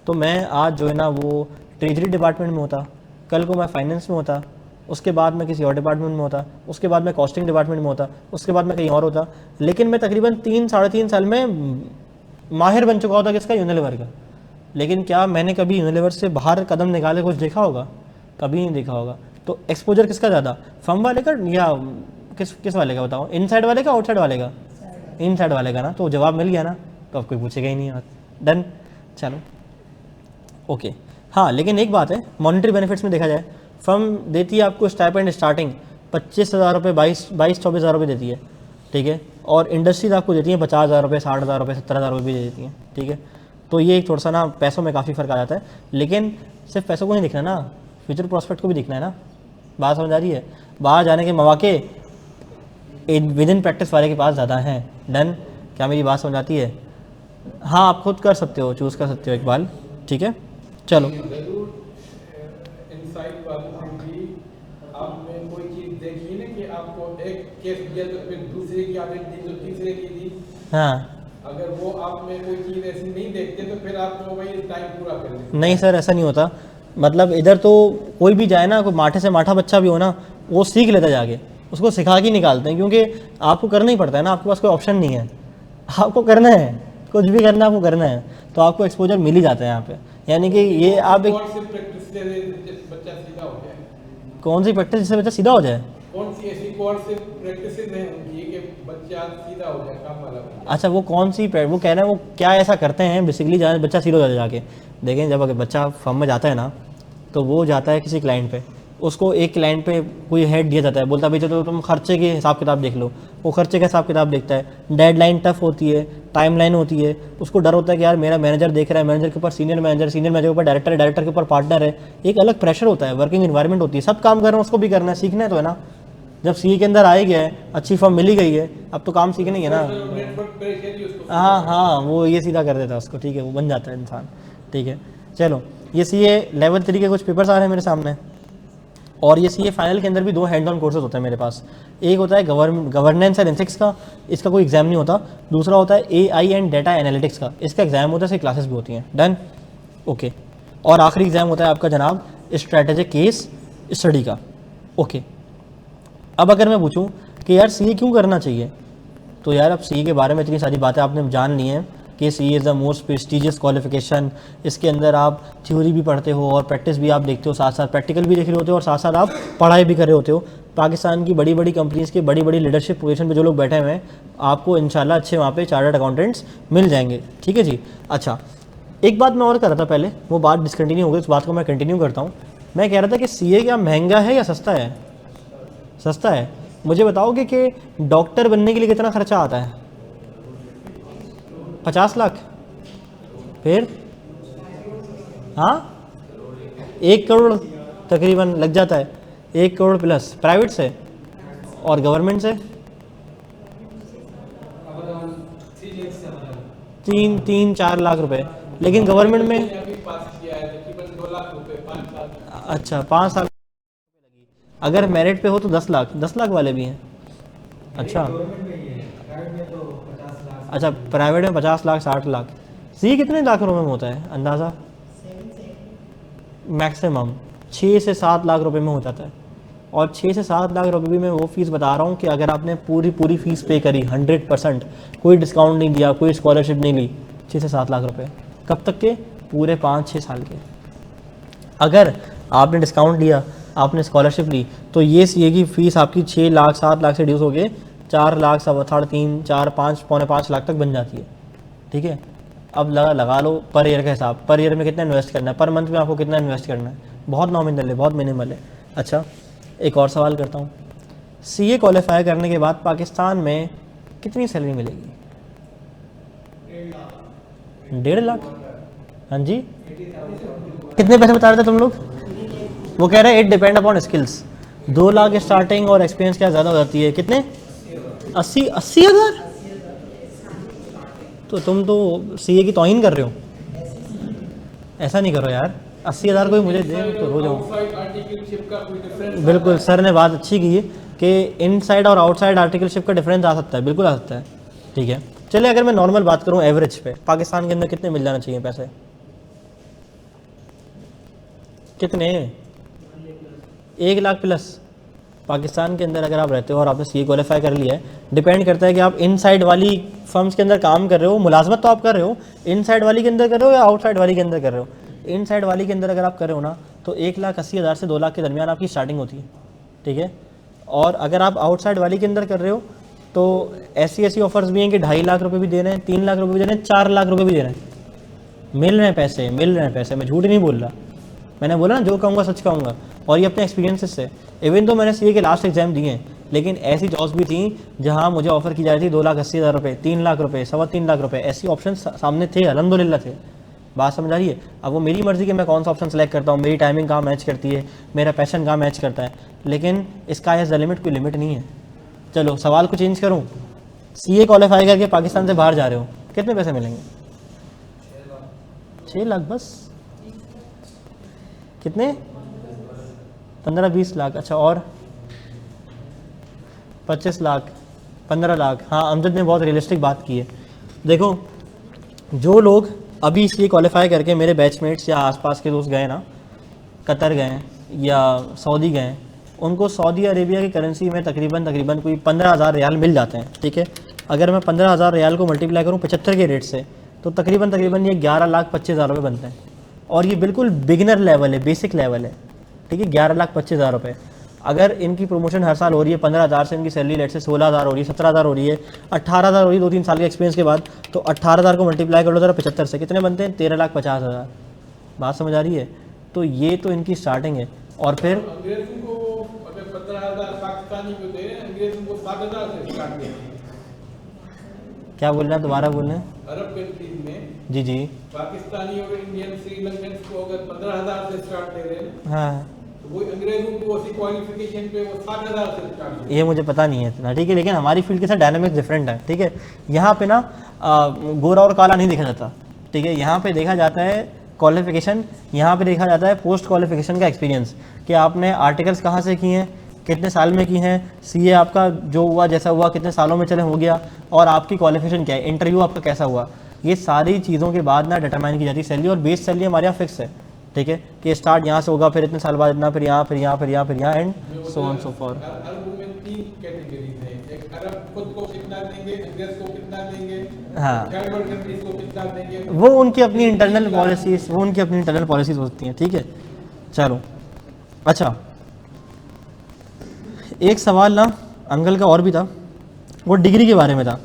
तो मैं आज जो है ना वो ट्रेजरी डिपार्टमेंट में होता, कल को मैं फाइनेंस में होता, उसके बाद मैं किसी और डिपार्टमेंट में होता, उसके बाद मैं कॉस्टिंग डिपार्टमेंट में होता, उसके बाद मैं कहीं और होता। लेकिन मैं तकरीबन 3-3.5 साल में माहिर बन चुका होता किसका, यूनिलीवर का। लेकिन क्या मैंने कभी यूनिलीवर से बाहर कदम निकाले कुछ देखा होगा, कभी नहीं देखा होगा। तो एक्सपोजर किसका ज़्यादा, फर्म वाले का या किस वाले का बताओ, इनसाइड वाले का आउटसाइड वाले का, इनसाइड वाले का ना, तो जवाब मिल गया ना, तो अब कोई पूछेगा ही नहीं, डन। चलो ओके, हाँ लेकिन एक बात है, मॉनिटरी बेनिफिट्स में देखा जाए, फर्म देती है आपको स्टाइपेंड स्टार्टिंग 25,000 रुपये, 22-24 हज़ार रुपये देती है, ठीक है, और इंडस्ट्रीज आपको देती हैं 50,000 रुपये, 60,000 रुपये, 70,000 रुपये भी दे देती हैं, ठीक है। तो ये एक थोड़ा सा ना पैसों में काफ़ी फ़र्क आ जाता है, लेकिन सिर्फ पैसों को नहीं दिखना ना, फ्यूचर प्रॉस्पेक्ट को भी दिखना है ना, बात समझ आ रही है। बाहर जाने के मौके विद इन प्रैक्टिस वाले के पास ज़्यादा हैं, डन। क्या मेरी बात समझ आती है? हाँ आप खुद कर सकते हो, चूज़ कर सकते हो इकबाल, ठीक है। चलो जरूर इनसाइड वालों में भी आपने कोई चीज़ देखी ना कि आपको एक केस दिया तो फिर दूसरे की आपने दी तो तीसरे की दी, हाँ अगर वो आप में कोई चीज़ ऐसी नहीं देखते तो फिर आपको वही टाइम पूरा कर लेते। नहीं सर ऐसा नहीं होता, मतलब इधर तो कोई भी जाए ना, कोई माठे से माठा बच्चा भी हो ना, वो सीख लेता जाके, उसको सिखा के निकालते हैं, क्योंकि आपको करना ही पड़ता है ना, आपके पास कोई ऑप्शन नहीं है, आपको करना है, कुछ भी करना है आपको करना है, तो आपको एक्सपोजर मिल ही जाता है यहाँ पे। यानी कि ये आप एक कौन सी प्रैक्टिस से बच्चा सीधा हो जाए, कौन सी प्रैक्टिस जिससे बच्चा सीधा हो जाए? कौन सी ऐसी कौन सी प्रैक्टिस हैं उनकी कि बच्चा सीधा हो जाए, काम वाला बन जाए? अच्छा वो कौन सी वो कह रहे हैं वो क्या ऐसा करते हैं बेसिकली बच्चा सीधा हो जाए जाके। देखें जब अगर बच्चा फर्म में जाता है ना, तो वो जाता है किसी क्लाइंट पे, उसको एक क्लाइंट पे कोई हेड दिया जाता है, बोलता है भाई चलो तुम खर्चे के हिसाब किताब देख लो, वो खर्चे का हिसाब किताब देखता है, डेडलाइन टफ होती है, टाइमलाइन होती है, उसको डर होता है कि यार मेरा मैनेजर देख रहा है, मैनेजर के ऊपर सीनियर मैनेजर, सीनियर मैनेजर के ऊपर डायरेक्टर है, डायरेक्टर के ऊपर पार्टनर है, एक अलग प्रेशर होता है, वर्किंग इन्वायरमेंट होती है, सब काम कर रहे हैं, उसको भी करना है, सीखना है तो है ना। जब सीए के अंदर आ ही गया है, अच्छी फॉर्म मिल ही गई है, अब तो काम सीखना ही है ना। नेटवर्क प्रेशर ही उसको हाँ हाँ, वो ये सीधा कर देता है उसको, ठीक है, वो बन जाता है इंसान, ठीक है। चलो, ये सीए लेवल 3 के कुछ पेपर्स आ रहे हैं मेरे सामने, और ये सीए फाइनल के अंदर भी 2 हैंड ऑन कोर्सेज होते हैं मेरे पास। एक होता है गवर्नेंस एंड एथिक्स का, इसका कोई एग्जाम नहीं होता। दूसरा होता है एआई एंड डेटा एनालिटिक्स का, इसका एग्जाम होता है, इसकी क्लासेस भी होती हैं। Done, okay. और आखिरी एग्जाम होता है आपका जनाब स्ट्रैटेजिक केस स्टडी का, ओके। अब अगर मैं पूछूं कि यार सीए क्यों करना चाहिए, तो यार अब सीए के बारे में इतनी सारी बातें आपने जान ली हैं कि CA is the most prestigious qualification. इसके अंदर आप थ्योरी भी पढ़ते हो और प्रैक्टिस भी आप देखते हो, साथ साथ प्रैक्टिकल भी देख रहे होते हो, और साथ साथ आप पढ़ाई भी कर रहे होते हो। पाकिस्तान की बड़ी बड़ी कंपनीज़ के बड़ी बड़ी लीडरशिप पोजीशन पे जो लोग बैठे हुए हैं, आपको इंशाल्लाह अच्छे वहाँ पे चार्टर्ड अकाउंटेंट्स मिल जाएंगे, ठीक है जी। अच्छा, एक बात मैं और कर रहा था पहले, वो बात डिसकंटिन्यू हो गई, उस बात को मैं कंटिन्यू करता हूँ। मैं कह रहा था कि सीए क्या महंगा है या सस्ता है? सस्ता है। मुझे बताओगे कि डॉक्टर बनने के लिए कितना खर्चा आता है? 50 लाख? फिर हाँ, 1 करोड़ तकरीबन लग जाता है, 1 करोड़ प्लस प्राइवेट से, और गवर्नमेंट से 3-4 लाख रुपए। लेकिन गवर्नमेंट में अभी पास किया है तकरीबन 2 लाख रुपए 5 साल। अच्छा 5 साल, अगर मेरिट पे हो तो 10 लाख, 10 लाख वाले भी हैं। अच्छा अच्छा, प्राइवेट में 50 लाख 60 लाख। सी कितने लाख रुपए में होता है अंदाज़ा? मैक्सिमम 6 से 7 लाख रुपए में हो जाता है। और 6 से 7 लाख रुपए भी मैं वो फीस बता रहा हूँ कि अगर आपने पूरी फीस पे करी 100%, कोई डिस्काउंट नहीं दिया, कोई स्कॉलरशिप नहीं ली, 6 से 7 लाख रुपए कब तक के? पूरे 5-6 साल के। अगर आपने डिस्काउंट लिया, आपने स्कॉलरशिप ली, तो ये सीए की फ़ीस आपकी 6 लाख 7 लाख से रिड्यूस हो गए 4 लाख 3.5 4 5 पौने 5 लाख तक बन जाती है, ठीक है। अब लगा लो पर ईयर का हिसाब, पर ईयर में कितना इन्वेस्ट करना है, पर मंथ में आपको कितना इन्वेस्ट करना है, बहुत नॉमिनल है, बहुत मिनिमल है। अच्छा, एक और सवाल करता हूँ, सीए क्वालिफाई करने के बाद पाकिस्तान में कितनी सैलरी मिलेगी? 1.5 लाख? हाँ जी, कितने पैसे बता रहे थे तुम लोग? वो कह रहे हैं it depend upon skills. 2 lakh starting और एक्सपीरियंस क्या ज़्यादा हो जाती है? कितने? 80 हज़ार? तो तुम तो सीए की तौहीन कर रहे हो, ऐसा नहीं करो यार। 80 हज़ार कोई मुझे दे तो हो जाऊँ। आउटसाइड आर्टिकलशिप का कोई डिफरेंस? बिल्कुल, सर ने बात अच्छी की है कि इनसाइड और आउटसाइड आर्टिकलशिप का डिफरेंस आ सकता है, बिल्कुल आ सकता है, ठीक है। चलिए, अगर मैं नॉर्मल बात करूँ एवरेज पे, पाकिस्तान के अंदर कितने मिल जाना चाहिए पैसे? कितने? 1 लाख प्लस पाकिस्तान के अंदर अगर आप रहते हो और आपने सीए क्वालिफाई कर लिया है। डिपेंड करता है कि आप इनसाइड वाली फर्म्स के अंदर काम कर रहे हो, मुलाजमत तो आप कर रहे हो, इनसाइड वाली के अंदर कर रहे हो या आउटसाइड वाली के अंदर कर रहे हो। इनसाइड वाली के अंदर अगर आप कर रहे हो ना, तो 1,80,000 से 2 लाख के दरमियान आपकी स्टार्टिंग होती है, ठीक है। और अगर आप आउटसाइड वाली के अंदर कर रहे हो तो ऐसी ऑफर्स भी हैं कि 2.5 लाख रुपये भी दे रहे हैं, 3 लाख रुपये भी दे रहे हैं, 4 लाख रुपये भी दे रहे हैं। मिल रहे हैं पैसे, मिल रहे हैं पैसे, मैं झूठ नहीं बोल रहा। मैंने बोला ना, जो कहूँगा सच कहूँगा, और ये अपने एक्सपीरियंसेस से। इवन तो मैंने सीए के लास्ट एग्जाम दिए हैं, लेकिन ऐसी जॉब्स भी थी जहाँ मुझे ऑफर की जा रही थी 2,80,000 रुपये, 3 लाख रुपये, 3.25 लाख रुपये, ऐसी ऑप्शन सामने थे, अल्हम्दुलिल्लाह थे। बात समझ आ रही है? अब वो मेरी मर्ज़ी कि मैं कौन सा ऑप्शन सेलेक्ट करता हूँ, मेरी टाइमिंग कहाँ मैच करती है, मेरा पैशन कहाँ मैच करता है, लेकिन इसका एज द लिमिट कोई लिमिट नहीं है। चलो, सवाल को चेंज करूँ, सीए क्वालिफाई करके पाकिस्तान से बाहर जा रहे हो, कितने पैसे मिलेंगे? 6 लाख बस? कितने? 15-20 लाख। अच्छा, और 25 लाख, 15 लाख। हाँ, अमजद ने बहुत रियलिस्टिक बात की है। देखो, जो लोग अभी इसलिए क्वालिफाई करके, मेरे बैचमेट्स या आसपास के दोस्त गए ना, कतर गए या सऊदी गए, उनको सऊदी अरेबिया की करेंसी में तकरीबन कोई 15,000 रियाल मिल जाते हैं, ठीक है। अगर मैं 15,000 रियाल को मल्टीप्लाई करूँ 75 के रेट से, तो तकरीबन ये 11,25,000 रुपये बनते हैं। और ये बिल्कुल बिगिनर लेवल है, बेसिक लेवल है, ठीक है। 11,25,000 रुपये। अगर इनकी प्रमोशन हर साल हो रही है, 15,000 से इनकी सैलरी लेट से 16,000 हो रही है, 17,000 हो रही है, 18,000 हो रही है 2-3 साल के एक्सपीरियंस के बाद, तो 18,000 को मल्टीप्लाई कर लो ज़रा 75 से, कितने बनते हैं? 13,50,000। बात समझ आ रही है? तो ये तो इनकी स्टार्टिंग है। और फिर अंग्रेजों को अगर 15,000 पाकिस्तानी को दे रहे हैं, अंग्रेजों को 7,000 से स्टार्ट दे रहे हैं। क्या बोल रहे हैं, दोबारा बोल रहे हैं? अरब कंट्रीज में जी जी। पाकिस्तानी और इंडियन श्रीलंकन को अगर 15,000 से स्टार्ट दे रहे हैं, हाँ, तो वो अंग्रेजों को उसी क्वालिफिकेशन पे वो 7,000 से स्टार्ट दे रहे हैं। ये मुझे पता नहीं है इतना, ठीक है, लेकिन हमारी फील्ड के साथ डायनामिक्स डिफरेंट है, ठीक है। यहाँ पे ना गोरा और काला नहीं देखा जाता, ठीक है। यहाँ पे देखा जाता है क्वालिफिकेशन, यहाँ पे देखा जाता है पोस्ट क्वालिफिकेशन का एक्सपीरियंस, कि आपने आर्टिकल्स कहाँ से किए हैं, कितने साल में की हैं, सीए आपका जो हुआ जैसा हुआ कितने सालों में चले हो गया, और आपकी क्वालिफिकेशन क्या है, इंटरव्यू आपका कैसा हुआ, ये सारी चीज़ों के बाद ना डिटरमाइन की जाती है सैलरी। और बेस सैलरी हमारे यहाँ फिक्स है, ठीक है, कि स्टार्ट यहाँ से होगा, फिर इतने साल बाद इतना, फिर यहाँ फिर यहाँ फिर यहाँ फिर यहाँ and so on so for. अरबों में 3 कैटेगरीज हैं, एक अरब खुद को कितना देंगे, अंग्रेज को कितना देंगे, हाँ, थर्ड वर्ल्ड कंट्रीज को कितना देंगे, वो उनकी अपनी इंटरनल पॉलिसीज, वो उनकी अपनी इंटरनल पॉलिसीज होती हैं, ठीक है। चलो अच्छा, एक सवाल ना अंकल का और भी था, वो डिग्री के बारे में था,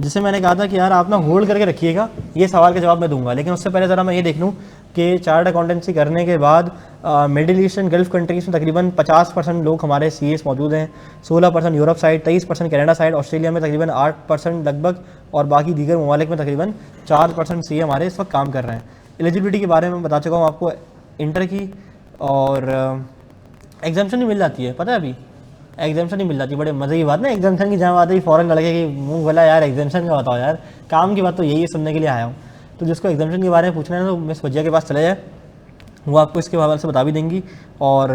जिसे मैंने कहा था कि यार आप ना होल्ड करके रखिएगा, ये सवाल का जवाब मैं दूंगा, लेकिन उससे पहले ज़रा मैं ये देख लूँ कि चार्ट अकाउंटेंसी करने के बाद middle east and gulf countries में तकरीबन 50% लोग हमारे सीएस मौजूद हैं, 16% Europe side, 23% Canada side, Australia में तकरीबन 8% लगभग, और बाकी दीगर ममालिक में तकरीबन 4% सीए हमारे इस वक्त काम कर रहे हैं। एलिजिबिलिटी के बारे में बता चुका हूँ आपको, इंटर की, और एग्जाम्शन ही मिल जाती है, पता है अभी एग्जाम्शन ही मिल जाती है, बड़े मज़े की बात ना एग्जाम्शन की, जहाँ बात है फ़ौरन लड़के की मुंह बोला यार एग्जाम्शन का बताओ यार, काम की बात तो यही है, सुनने के लिए आया हूँ। तो जिसको एग्जाम्शन के बारे में पूछना है तो मिस वजिया के पास चले जाए, वो आपको इसके हवाले से बता भी देंगी, और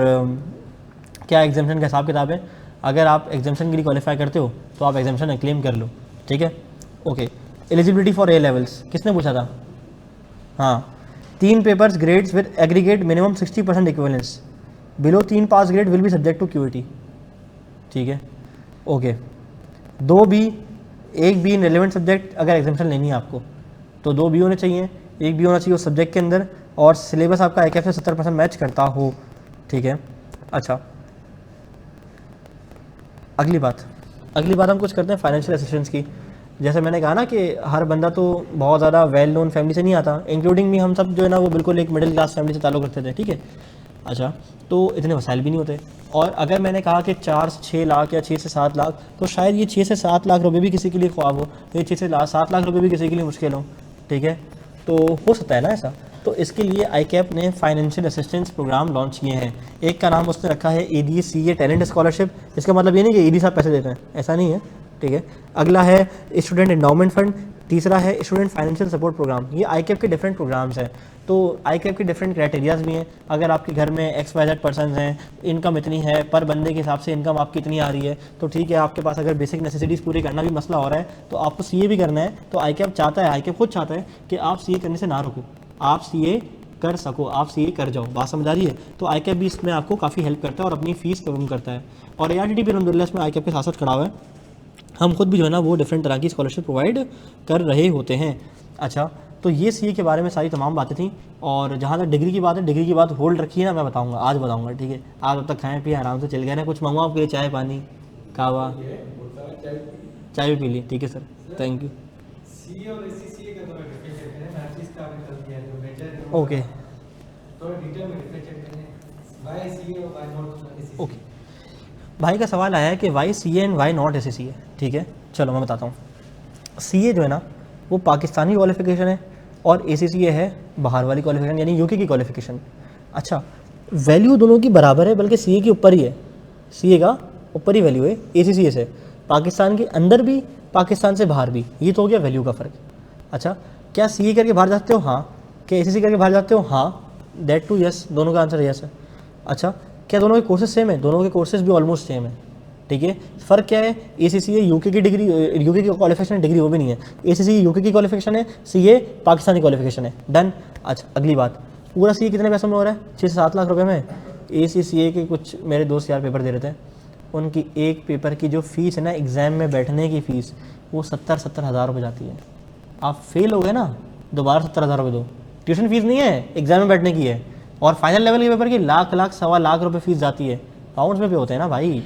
क्या एग्जाम्शन का हिसाब किताब है। अगर आप एग्जाम्शन के लिए क्वालिफाई करते हो तो आप एग्जाम्शन क्लेम कर लो, ठीक है। Okay, eligibility for A levels किसने पूछा था? हाँ, 3 papers grades with aggregate minimum 60% equivalence, below 3 pass grade will be subject to QET, ठीक है। Okay, 2 B, 1 B in relevant subject, अगर एग्जाम्शन लेनी है आपको तो 2 बी होने चाहिए, 1 बी होना चाहिए उस सब्जेक्ट के अंदर, और सिलेबस आपका ICAP से 70% मैच करता हो, ठीक है। अच्छा, अगली बात हम कुछ करते हैं फाइनेंशियल असिस्टेंस की। जैसे मैंने कहा ना कि हर बंदा तो बहुत ज़्यादा वेल नोन फैमिली से नहीं आता, इंक्लूडिंग मी, हम सब जो है ना वो बिल्कुल एक मिडिल क्लास फैमिली से ताल्लुक़ रखते थे, ठीक है। अच्छा, तो इतने वसाइल भी नहीं होते, और अगर मैंने कहा कि 4 से 6 लाख या 6 से 7 लाख, तो शायद ये 6 से 7 लाख रुपए भी किसी के लिए ख्वाब हो, ये 6 से 7 लाख रुपए भी किसी के लिए मुश्किल हो, ठीक है। तो हो सकता है ना ऐसा, तो इसके लिए ICAP ने फाइनेंशियल असिस्टेंस प्रोग्राम लॉन्च किए हैं। एक का नाम उसने रखा है ADCA टैलेंट स्कॉलरशिप, इसका मतलब ये नहीं कि AD साहब पैसे देते हैं, ऐसा नहीं है, ठीक है। अगला है स्टूडेंट एंडाउमेंट फंड, तीसरा है स्टूडेंट फाइनेंशियल सपोर्ट प्रोग्राम। ये ICAP के डिफरेंट प्रोग्राम्स हैं, तो ICAP के डिफरेंट क्राइटेरियाज भी हैं। अगर आपके घर में XYZ पर्सन हैं, इनकम इतनी है, पर बंदे के हिसाब से इनकम आपकी इतनी आ रही है, तो ठीक है, आपके पास अगर बेसिक नेसेसिटीज़ पूरी करना भी मसला हो रहा है तो आपको CA भी करना है, तो ICAP खुद चाहता है कि आप CA करने से ना रुको, आप CA कर सको, आप CA कर जाओ, बात समझ आ रही है। तो ICAP भी इसमें आपको काफ़ी हेल्प करता है और अपनी फ़ीस कम करता है, और ARTT भी अलहमदिल्ला इसमें ICAP के साथ साथ खड़ा हुआ है। हम खुद भी जो है ना वो डिफरेंट तरह की स्कॉलरशिप प्रोवाइड कर रहे होते हैं। अच्छा, तो ये CA के बारे में सारी तमाम बातें थी, और जहाँ तक डिग्री की बात है, डिग्री की बात होल्ड रखिए ना, मैं बताऊँगा, आज बताऊँगा, ठीक है। आज अब तक खाएँ पिए आराम से चल गए ना, कुछ मंगवाओ आपके लिए, चाय पानी कहवा चाय भी पी ली, ठीक है सर, थैंक यू। CA और SCCA का थोड़ा डिफरेंशिएट करें, मैथ्स का आपने कर दिया है, जो मेजर ओके थोड़ा डिटेल में डिफरेंशिएट करें, व्हाई CA और व्हाई नॉट SCCA। ओके, भाई का सवाल आया है कि why CA and why not SCCA, ठीक है। चलो मैं बताता हूँ। CA जो है ना वो पाकिस्तानी क्वालिफिकेशन है, और ACCA है बाहर वाली क्वालिफिकेशन, यानी UK की क्वालिफिकेशन। अच्छा, वैल्यू दोनों की बराबर है, बल्कि CA के ऊपर ही है, CA का ऊपर ही वैल्यू है ACCA से, पाकिस्तान के अंदर भी पाकिस्तान से बाहर भी, ये तो हो गया वैल्यू का फ़र्क। अच्छा, क्या CA करके बाहर जाते हो? हाँ। क्या ACCA करके बाहर जाते हो? हाँ, दैट टू यस, दोनों का आंसर यस है। अच्छा, क्या दोनों के कोर्सेज सेम है? दोनों के कोर्सेज भी ऑलमोस्ट सेम है, ठीक है। फ़र्क क्या है? ACCA UK की डिग्री, UK की क्वालिफिकेशन डिग्री वो भी नहीं है, ACCA UK की क्वालिफिकेशन है, CA पाकिस्तानी क्वालिफिकेशन है, डन। अच्छा, अगली बात, पूरा CA कितने पैसों में हो रहा है? 6 से 7 लाख रुपए में। ACCA के कुछ मेरे दोस्त यार पेपर दे रहे थे, उनकी एक पेपर की जो फ़ीस है ना, एग्ज़ाम में बैठने की फ़ीस, वो 70 हज़ार रुपये जाती है। आप फेल हो गए ना, दोबारा 70 हज़ार रुपये दो, ट्यूशन फीस नहीं है, एग्ज़ाम में बैठने की है, और फाइनल लेवल के पेपर की लाख सवा लाख रुपए फीस जाती है। पाउंड्स में पे होते हैं ना भाई,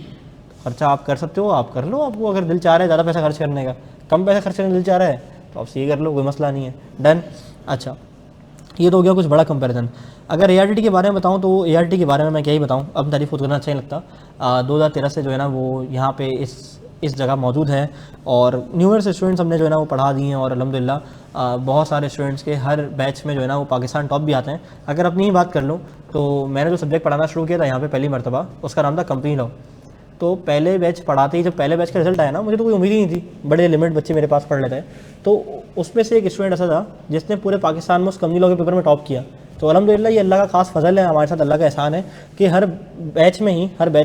खर्चा आप कर सकते हो, आप कर लो, आपको अगर दिल चाह रहा है ज़्यादा पैसा खर्च करने का, कम पैसा खर्च करने दिल चाह रहा है तो आप CA कर लो, कोई मसला नहीं है, डन। अच्छा, ये तो हो गया कुछ बड़ा कंपैरिजन। अगर ARTT के बारे में बताऊँ तो ARTT के बारे में मैं क्या ही बताऊँ, अब तारीफ खुद करना अच्छा नहीं लगता। 2013 से जो है ना वो यहाँ पे इस जगह मौजूद है और न्यूअर स्टूडेंट्स हमने जो है ना वो पढ़ा दिए हैं और अल्हम्दुलिल्लाह बहुत सारे स्टूडेंट्स के हर बैच में जो है ना वो पाकिस्तान टॉप भी आते हैं। अगर अपनी ही बात कर लूँ तो मैंने जो सब्जेक्ट पढ़ाना शुरू किया था यहाँ पे पहली मरतबा, उसका नाम था कंपनी लॉ। तो पहले बैच पढ़ाते ही जब पहले बैच का रिजल्ट आया ना, मुझे तो कोई उम्मीद ही नहीं थी, बड़े लिमिट बच्चे मेरे पास पढ़ लेते हैं। तो उसमें से एक स्टूडेंट ऐसा था जिसने पूरे पाकिस्तान में उस कंपनी लॉ के पेपर में टॉप किया। तो अल्हम्दुलिल्लाह ये अल्लाह का खास फजल है, हमारे साथ अल्लाह का एहसान है कि हर बैच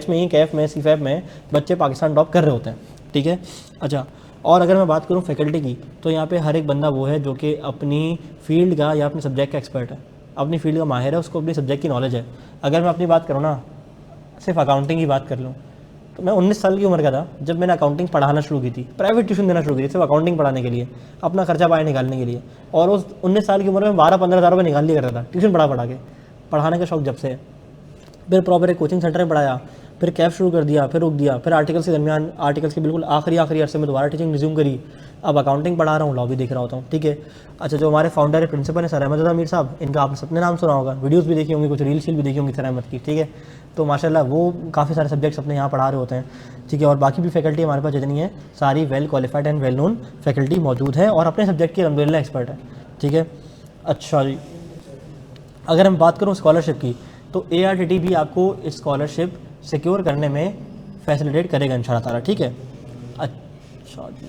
में ही कैफ में CFAP में बच्चे पाकिस्तान टॉप कर रहे होते हैं, ठीक है। अच्छा, और अगर मैं बात करूँ फैकल्टी की, तो यहाँ पे हर एक बंदा वो है जो कि अपनी फील्ड का या अपने सब्जेक्ट का एक्सपर्ट है, अपनी फील्ड का माहिर है, उसको अपनी सब्जेक्ट की नॉलेज है। अगर मैं अपनी बात करूँ ना, सिर्फ अकाउंटिंग की बात कर लूँ, तो मैं 19 साल की उम्र का था जब मैंने अकाउंटिंग पढ़ाना शुरू की थी, प्राइवेट ट्यूशन देना शुरू की थी सिर्फ अकाउंटिंग पढ़ाने के लिए, अपना खर्चा पानी निकालने के लिए। और उस 19 साल की उम्र में 12-15 हज़ार रुपये निकाल लिया करता था ट्यूशन पढ़ा के, पढ़ाने का शौक जब से। फिर प्रॉपर एक कोचिंग सेंटर में पढ़ाया, फिर कैफ शुरू कर दिया, फिर रुक दिया, फिर आर्टिकल्स के दरमियान, आर्टिकल्स के बिल्कुल आखिरी अरसे में दोबारा टीचिंग रिज्यूम करी। अब अकाउंटिंग पढ़ा रहा हूँ, लॉ भी देख रहा होता हूँ, ठीक है। अच्छा, जो हमारे फाउंडर है, प्रिंसिपल है सर अहमद रज़ा मीर साहब, इनका आपने सबने नाम सुना होगा, वीडियोस भी देखी होंगी, कुछ रील शील भी देखी होंगी सर अहमद की, ठीक है। तो माशाल्लाह वो काफ़ी सारे सब्जेक्ट्स अपने यहाँ पढ़ा रहे होते हैं, ठीक है। और बाकी भी फैकल्टी हमारे पास जितनी है सारी well qualified and well known faculty मौजूद है और अपने सब्जेक्ट की अल्हम्दुलिल्लाह एक्सपर्ट है, ठीक है। अच्छा जी, अगर हम बात करूँ स्कॉलरशिप की, तो ARTT भी आपको स्कॉलरशिप सिक्योर करने में फैसिलिटेट करेगा इंशाअल्लाह ताला, ठीक है। अच्छा जी,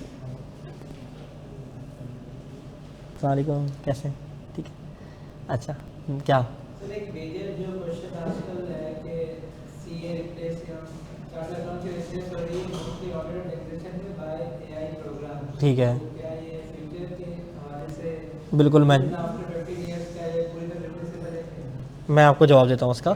अस्सलाम वालेकुम, कैसे हैं? ठीक है। अच्छा, क्या सर एक मेजर जो क्वेश्चन आजकल है कि सीए रिप्लेस या चार्टर्ड अकाउंट की रिप्लेस हो रही है मोस्टली ऑडिट टैक्सेशन में बाय एआई प्रोग्राम, ठीक है, तो क्या ये फ्यूचर के हवाले से बिल्कुल मैं आफ्टर 20 इयर्स का ये पूरी तरह रिप्लेसेबल है? मैं आपको जवाब देता हूँ उसका।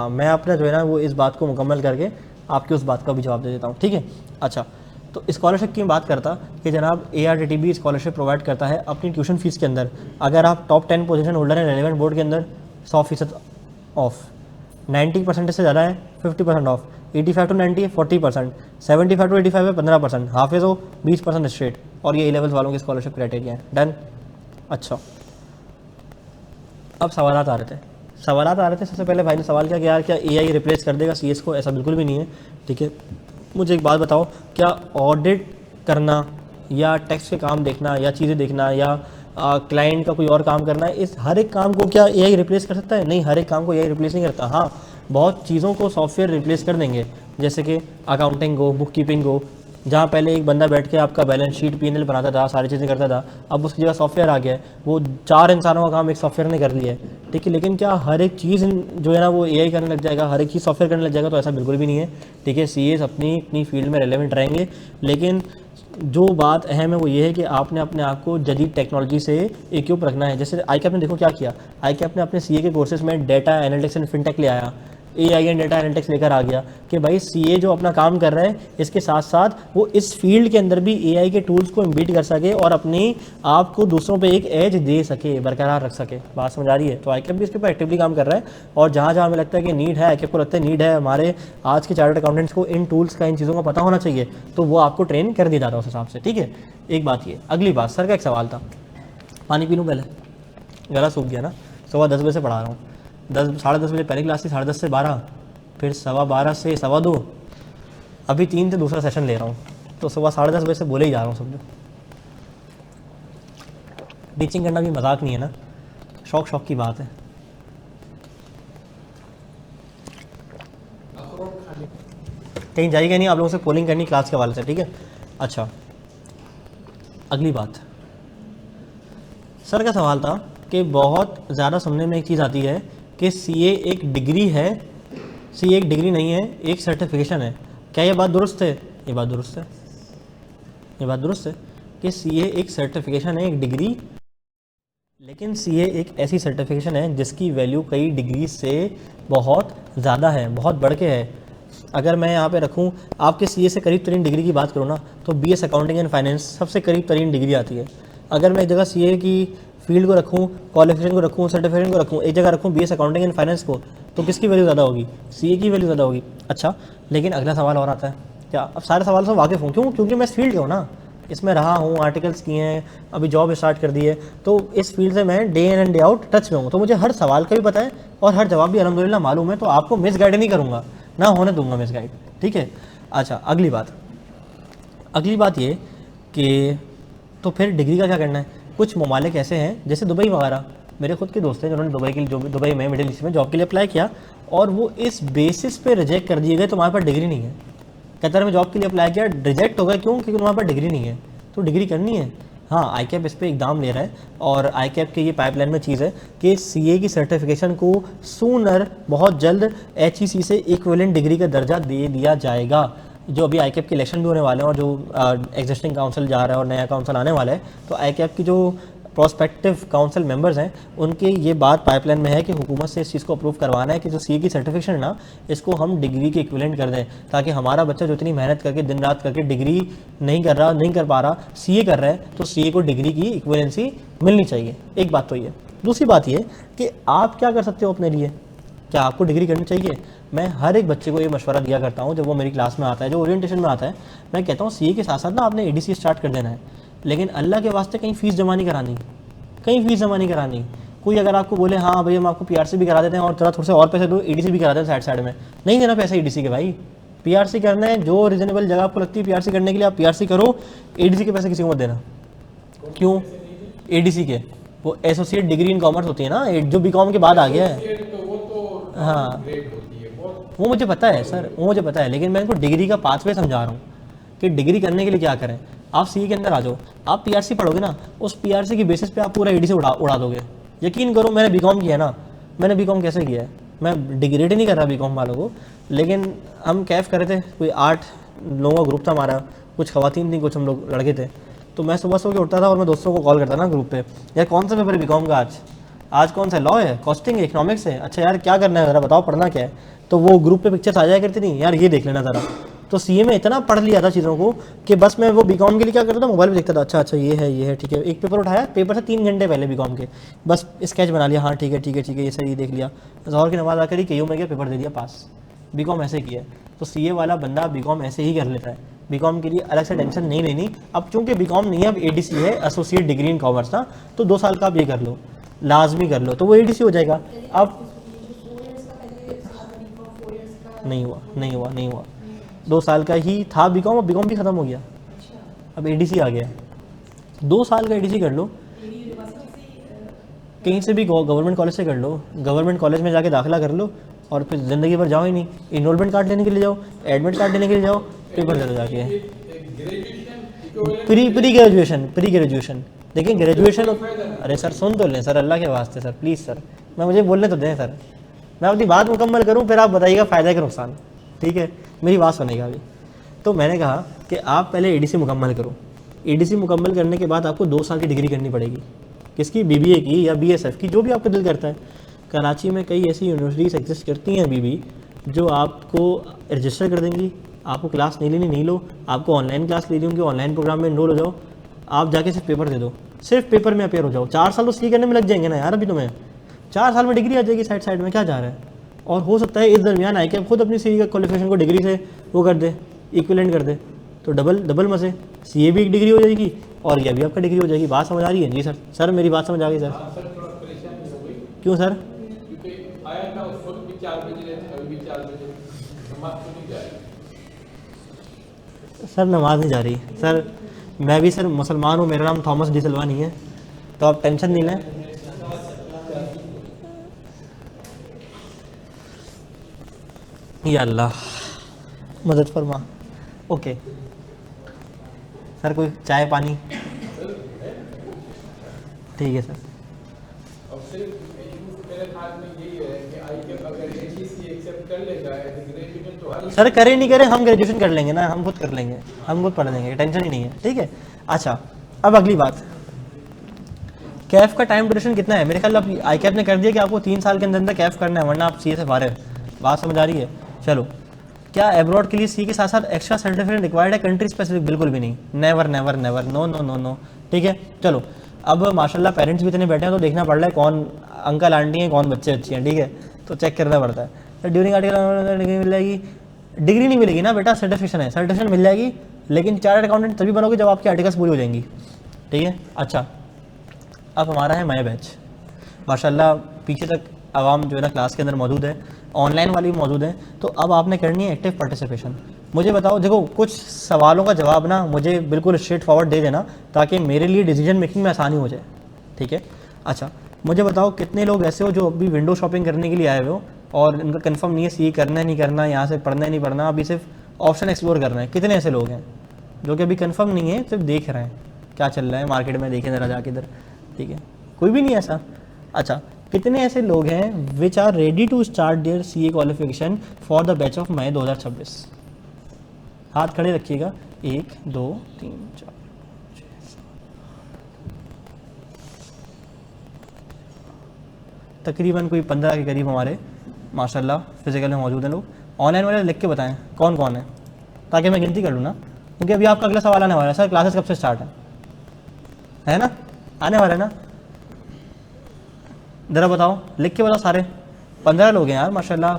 मैं अपना जो है ना वो इस बात को मुकम्मल करके आपकी उस बात का भी जवाब दे देता हूँ, ठीक है। अच्छा, तो स्कॉलरशिप की बात करता कि जनाब ARTT भी स्कॉलरशिप प्रोवाइड करता है अपनी ट्यूशन फीस के अंदर। अगर आप टॉप 10 पोजीशन होल्डर हैं रेलेवेंट बोर्ड के अंदर, 100% ऑफ, 90% से ज़्यादा है 50% ऑफ, 85 to 90 40%, 75 to 85 है 15%, हाफिज़ हो 20% स्ट्रेट, और ये A लेवल्स वालों के स्कॉलरशिप क्राइटेरिया है। डन। अच्छा, अब सवाल आ रहे थे सबसे पहले भाई ने सवाल किया कि यार क्या AI रिप्लेस कर देगा CS को? ऐसा बिल्कुल भी नहीं है, ठीक है। मुझे एक बात बताओ, क्या ऑडिट करना या टैक्स के काम देखना या चीज़ें देखना या क्लाइंट का कोई और काम करना है, इस हर एक काम को क्या AI रिप्लेस कर सकता है? नहीं, हर एक काम को AI रिप्लेस नहीं करता। हाँ, बहुत चीज़ों को सॉफ्टवेयर रिप्लेस कर देंगे, जैसे कि अकाउंटिंग को, बुक कीपिंग को। जहाँ पहले एक बंदा बैठ के आपका बैलेंस शीट P&L बनाता था, सारी चीज़ें करता था, अब उसकी जगह सॉफ्टवेयर आ गया है, वो 4 इंसानों का काम एक सॉफ्टवेयर ने कर लिया है, ठीक है। लेकिन क्या हर एक चीज़ जो है ना वो AI करने लग जाएगा, हर एक चीज़ सॉफ्टवेयर करने लग जाएगा? तो ऐसा बिल्कुल भी नहीं है, ठीक है। CAs अपनी फील्ड में रेलेवेंट रहेंगे, लेकिन जो बात अहम है वो ये है कि आपने अपने आप को जदीद टेक्नोलॉजी से इक्विप रखना है। जैसे ICAP ने देखो क्या किया, ICAP ने अपने CA के कोर्सेज में डेटा एनालिटिक्स एंड फिनटेक ले आया, AI एंड डेटा एनालिटिक्स लेकर आ गया कि भाई CA जो अपना काम कर रहा है इसके साथ साथ वो इस फील्ड के अंदर भी AI के टूल्स को इम्बीट कर सके और अपनी आप को दूसरों पे एक एज दे सके, बरकरार रख सके। बात समझ आ रही है? तो ICAP भी इसके ऊपर एक्टिवली काम कर रहा है, और जहाँ जहाँ हमें लगता है कि नीड है, ICAP को लगता है नीड है, हमारे आज के चार्टर्ड अकाउंटेंट्स को इन टूल्स का, इन चीज़ों का पता होना चाहिए, तो वो आपको ट्रेन कर दिया जाता है उस हिसाब से, ठीक है। एक बात ये। अगली बात, सर का एक सवाल था, पानी पी लूँ पहले, गला सूख गया ना। सुबह 10 बजे से पढ़ा रहा हूँ, 10 साढ़े 10 बजे पहली क्लास थी, 10:30 से 12, फिर 12:15 से 2:15, अभी 3 से दूसरा सेशन ले रहा हूँ, तो सुबह 10:30 बजे से बोले ही जा रहा हूँ समझो। टीचिंग करना भी मजाक नहीं है ना, शौक की बात है। कहीं जाइएगा नहीं, आप लोगों से पोलिंग करनी क्लास के हवाले से, ठीक है। अच्छा, अगली बात, सर का सवाल था कि बहुत ज़्यादा सुनने में एक चीज़ आती है कि CA एक डिग्री है, CA एक डिग्री नहीं है, एक सर्टिफिकेशन है। क्या ये बात दुरुस्त है? ये बात दुरुस्त है कि CA एक सर्टिफिकेशन है, एक डिग्री, लेकिन CA एक ऐसी सर्टिफिकेशन है जिसकी वैल्यू कई डिग्री से बहुत ज़्यादा है, बहुत बढ़ के है। अगर मैं यहाँ पे रखूँ आपके CA से करीब तरीन डिग्री की बात करूँ ना, तो BS अकाउंटिंग एंड फाइनेंस सबसे करीब तरीन डिग्री आती है। अगर मैं एक जगह CA की फील्ड को रखूँ, क्वालिफिकेशन को रखूँ, सर्टिफिकेशन को रखूँ, एक जगह रखूँ BS अकाउंटिंग एंड फाइनेंस को, तो किसकी वैल्यू ज़्यादा होगी? CA की वैल्यू ज़्यादा होगी। अच्छा, लेकिन अगला सवाल और आता है, क्या अब सारे सवाल से वाकिफ़ हूँ, क्योंकि मैं इस फील्ड का हूँ ना, इसमें रहा हूँ, आर्टिकल्स किए हैं, अभी जॉब स्टार्ट कर दी है, तो इस फील्ड से मैं day in and day out touch में हूँ, तो मुझे हर सवाल का भी पता है और हर जवाब भी अलहमदिल्ला मालूम है, तो आपको मिस गाइड नहीं करूँगा, ना होने दूंगा मिस गाइड, ठीक है। अच्छा, अगली बात ये कि तो फिर डिग्री का क्या करना है। कुछ ममालिक ऐसे हैं जैसे दुबई वगैरह, मेरे खुद के दोस्त हैं जिन्होंने दुबई के लिए, जो दुबई में मिडिल ईस्ट में जॉब के लिए अप्लाई किया और वो इस बेसिस पे रिजेक्ट कर दिए गए, तुम्हारे पास डिग्री नहीं है। कतर में जॉब के लिए अप्लाई किया, रिजेक्ट हो गया, क्यों? क्योंकि तुम्हारे पास डिग्री नहीं है। तो डिग्री करनी है। हाँ, आई कैप इस पर एग्ज़ाम ले रहा है और आई कैप के ये पाइपलाइन में चीज़ है कि सीए की सर्टिफिकेशन को सूनर, बहुत जल्द HEC से इक्विवेलेंट डिग्री का दर्जा दे दिया जाएगा। जो अभी आई कैप के इलेक्शन भी होने वाले हैं और जो एग्जिस्टिंग काउंसिल जा रहा है और नया काउंसिल आने वाला है, तो आई कैप की जो प्रोस्पेक्टिव काउंसिल मेंबर्स हैं उनके ये बात पाइपलाइन में है कि हुकूमत से इस चीज़ को अप्रूव करवाना है कि जो सीए की सर्टिफिकेशन है ना, इसको हम डिग्री के इक्विवेलेंट कर दें, ताकि हमारा बच्चा जो इतनी मेहनत करके दिन रात करके डिग्री नहीं कर पा रहा, सीए कर रहा है, तो सीए को डिग्री की इक्विवेलेंसी मिलनी चाहिए। एक बात तो ये। दूसरी बात ये कि आप क्या कर सकते हो अपने लिए, क्या आपको डिग्री करनी चाहिए? मैं हर एक बच्चे को ये मशवरा दिया करता हूँ जब वो मेरी क्लास में आता है, जो ओरिएंटेशन में आता है, मैं कहता हूँ सीए के साथ साथ ना आपने एडीसी स्टार्ट कर देना है, लेकिन अल्लाह के वास्ते कहीं फ़ीस जमा नहीं करानी, कोई अगर आपको बोले हाँ भाई हम आपको पीआरसी भी करा देते हैं और थोड़ा से और पैसे दो, एडीसी भी करा देते हैं साइड में, नहीं देना पैसे एडीसी के भाई। पीआरसी करना है, जो रीजनेबल जगह आपको लगती है पीआरसी करने के लिए आप पीआरसी करो, एडीसी के पैसे किसी को मत देना। क्यों? एडीसी के वो एसोसिएट डिग्री इन कॉमर्स होती है ना, जो बीकॉम के बाद आ गया है। हाँ, वो मुझे पता है सर, वो मुझे पता है, लेकिन मैं इनको डिग्री का पाथवे समझा रहा हूँ कि डिग्री करने के लिए क्या करें। आप सीए के अंदर आ जाओ, आप पीआरसी पढ़ोगे ना, उस पीआरसी की बेसिस पे आप पूरा एडीसी उड़ा दोगे। यकीन करो, मैंने बीकॉम किया है ना, मैंने बीकॉम कैसे किया है, मैं डिग्रेड नहीं कर रहा बीकॉम वालों को, लेकिन हम कैफ कर रहे थे, कोई 8 लोगों का ग्रुप था हमारा, कुछ खवातीन थी, कुछ हम लोग लड़के थे, तो मैं सुबह सो के उठता था और मैं दोस्तों को कॉल करता ना ग्रुप पे, यार कौन सा पेपर है बीकॉम का आज कौन सा लॉ है, कॉस्टिंग है, इकोनॉमिक्स है, अच्छा यार क्या करना है ज़रा बताओ, पढ़ना क्या है। तो वो ग्रुप पे पिक्चर्स आ जाया करती थी, यार ये देख लेना ज़रा। तो सीए में इतना पढ़ लिया था चीज़ों को कि बस मैं वो बीकॉम के लिए क्या करता था, मोबाइल पे देखता था, अच्छा ये है ठीक है, एक पेपर उठाया, पेपर से 3 घंटे पहले बीकॉम के, बस स्केच बना लिया, हाँ ठीक है ये सही देख लिया, ज़ोहर की नमाज़ आकर ही केयू में गया, पेपर दे दिया, पास। बीकॉम ऐसे किया है। तो सीए वाला बंदा बीकॉम ऐसे ही कर लेता है, बीकॉम के लिए अलग से टेंशन नहीं लेनी। अब चूंकि बीकॉम नहीं है, अब एडीसी है, एसोसिएट डिग्री इन कॉमर्स ना, तो 2 साल का आप ये कर लो, लाजमी कर लो, तो वो एडीसी हो जाएगा। अब नहीं हुआ 2 साल का ही था बीकॉम, अब बीकॉम भी ख़त्म हो गया, अब एडीसी आ गया। 2 साल का एडीसी कर लो, कहीं से भी गवर्नमेंट कॉलेज से कर लो, गवर्नमेंट कॉलेज में जाके दाखिला कर लो और फिर ज़िंदगी भर जाओ ही नहीं, इनरोलमेंट कार्ड लेने के लिए जाओ, एडमिट कार्ड लेने के लिए जाओ, पेपर दे दो जाके। प्री ग्रेजुएशन देखिए, ग्रेजुएशन, अरे सर सुन तो लें सर, अल्लाह के वास्ते सर, प्लीज़ सर, मैं मुझे बोलने तो दें सर, मैं अपनी बात मुकम्मल करूं, फिर आप बताइएगा फ़ायदा कि नुकसान, ठीक है? मेरी बात सुनेगा अभी। तो मैंने कहा कि आप पहले एडीसी मुकम्मल करो, एडीसी मुकम्मल करने के बाद आपको 2 साल की डिग्री करनी पड़ेगी, किसकी? बीबीए की या बीएसएफ की, जो भी आपका दिल करता है। कराची में कई ऐसी यूनिवर्सिटीज़ एग्जिस्ट करती हैं अभी भी, जो आपको रजिस्टर कर देंगी, आपको क्लास नहीं लेनी नहीं लो, आपको ऑनलाइन क्लास लेनी होंगी, ऑनलाइन प्रोग्राम में इनरोल हो जाओ, आप जाके सिर्फ पेपर दे दो, सिर्फ पेपर में अपेयर हो जाओ। 4 साल तो सी करने में लग जाएंगे ना यार, अभी तुम्हें 4 साल में डिग्री आ जाएगी, साइड में क्या जा रहा है। और हो सकता है इस दरमियान आई कैप खुद अपनी सी का क्वालिफिकेशन को डिग्री से वो कर दे, इक्विवेलेंट कर दे, तो डबल मज़े, सीए भी एक डिग्री हो जाएगी और यह भी आपका डिग्री हो जाएगी। बात समझ आ रही है? जी सर, सर मेरी बात समझ आ गई सर? क्यों सर? सर नमाज नहीं जा रही सर, मैं भी सर मुसलमान हूँ, मेरा नाम थॉमस डी सिल्वा नहीं है, तो आप टेंशन नहीं लें। या अल्लाह मदद फरमा। ओके सर, कोई चाय पानी? ठीक है सर। अब सिर्फ मेरे ख्याल में यही है कि आई कैप अगर एचईसी एक्सेप्ट कर लेगा है तो ग्रेजुएशन तो हर सर करे नहीं करे, हम ग्रेजुएशन कर लेंगे ना, हम खुद कर लेंगे, हम खुद पढ़ लेंगे, टेंशन ही नहीं है, ठीक है? अच्छा, अब अगली बात, कैफ का टाइम ड्यूरेशन कितना है? मेरे ख्याल अब आई कैफ ने कर दिया कि आपको 3 साल के अंदर अंदर कैफ करना है, वरना आप सीए से फारिग। बात समझ आ रही है? चलो, क्या एब्रॉड के लिए सी के साथ साथ एक्स्ट्रा सर्टिफिकेट रिक्वायर्ड है? कंट्री स्पेसिफिक बिल्कुल भी नहीं, never never never, no no no no, ठीक है? चलो, अब माशाल्लाह पेरेंट्स भी इतने बैठे हैं तो देखना पड़ रहा है कौन अंकल आंटी हैं, कौन बच्चे अच्छी हैं, ठीक है? तो चेक करना पड़ता है। तो ड्यूरिंग आर्टिकल डिग्री मिल जाएगी, डिग्री नहीं मिलेगी ना बेटा, सर्टिफिकेशन है, सर्टिफिकेशन मिल जाएगी, लेकिन चार्टर्ड अकाउंटेंट तभी बनोगे जब आपकी आर्टिकल्स पूरी हो जाएंगी, ठीक है। अच्छा, अब हमारा है माय बैच, माशाल्लाह पीछे तक आवाम जो है ना क्लास के अंदर मौजूद है, ऑनलाइन वाली भी मौजूद है। तो अब आपने करनी है एक्टिव पार्टिसिपेशन। मुझे बताओ, देखो कुछ सवालों का जवाब ना मुझे बिल्कुल स्ट्रेट फॉरवर्ड दे देना ताकि मेरे लिए डिसीजन मेकिंग में आसानी हो जाए, ठीक है। अच्छा, मुझे बताओ कितने लोग ऐसे हो जो अभी विंडो शॉपिंग करने के लिए आए हुए हो और इनका कंफर्म नहीं है सी करना है नहीं करना, यहाँ से पढ़ना है नहीं पढ़ना, अभी सिर्फ ऑप्शन एक्सप्लोर करना है। कितने ऐसे लोग हैं जो कि अभी कंफर्म नहीं है, सिर्फ देख रहे हैं क्या चल रहा है मार्केट में, देखें ज़रा जाके इधर, ठीक है, कोई भी नहीं ऐसा। अच्छा, कितने ऐसे लोग हैं which are ready to start their CA qualification for the batch of May 2026? हाथ खड़े रखिएगा, 1 2 3 4 तकरीबन कोई 15 के करीब हमारे माशाल्लाह फिजिकल में मौजूद हैं लोग। ऑनलाइन वाले लिख के बताएं कौन कौन है, ताकि मैं गिनती कर लूँ ना, क्योंकि अभी आपका अगला सवाल आने वाला है, सर क्लासेस कब से स्टार्ट है ना, आने वाला है ना, ज़रा बताओ, लिख के बताओ सारे। 15 लोग हैं यार माशाल्लाह।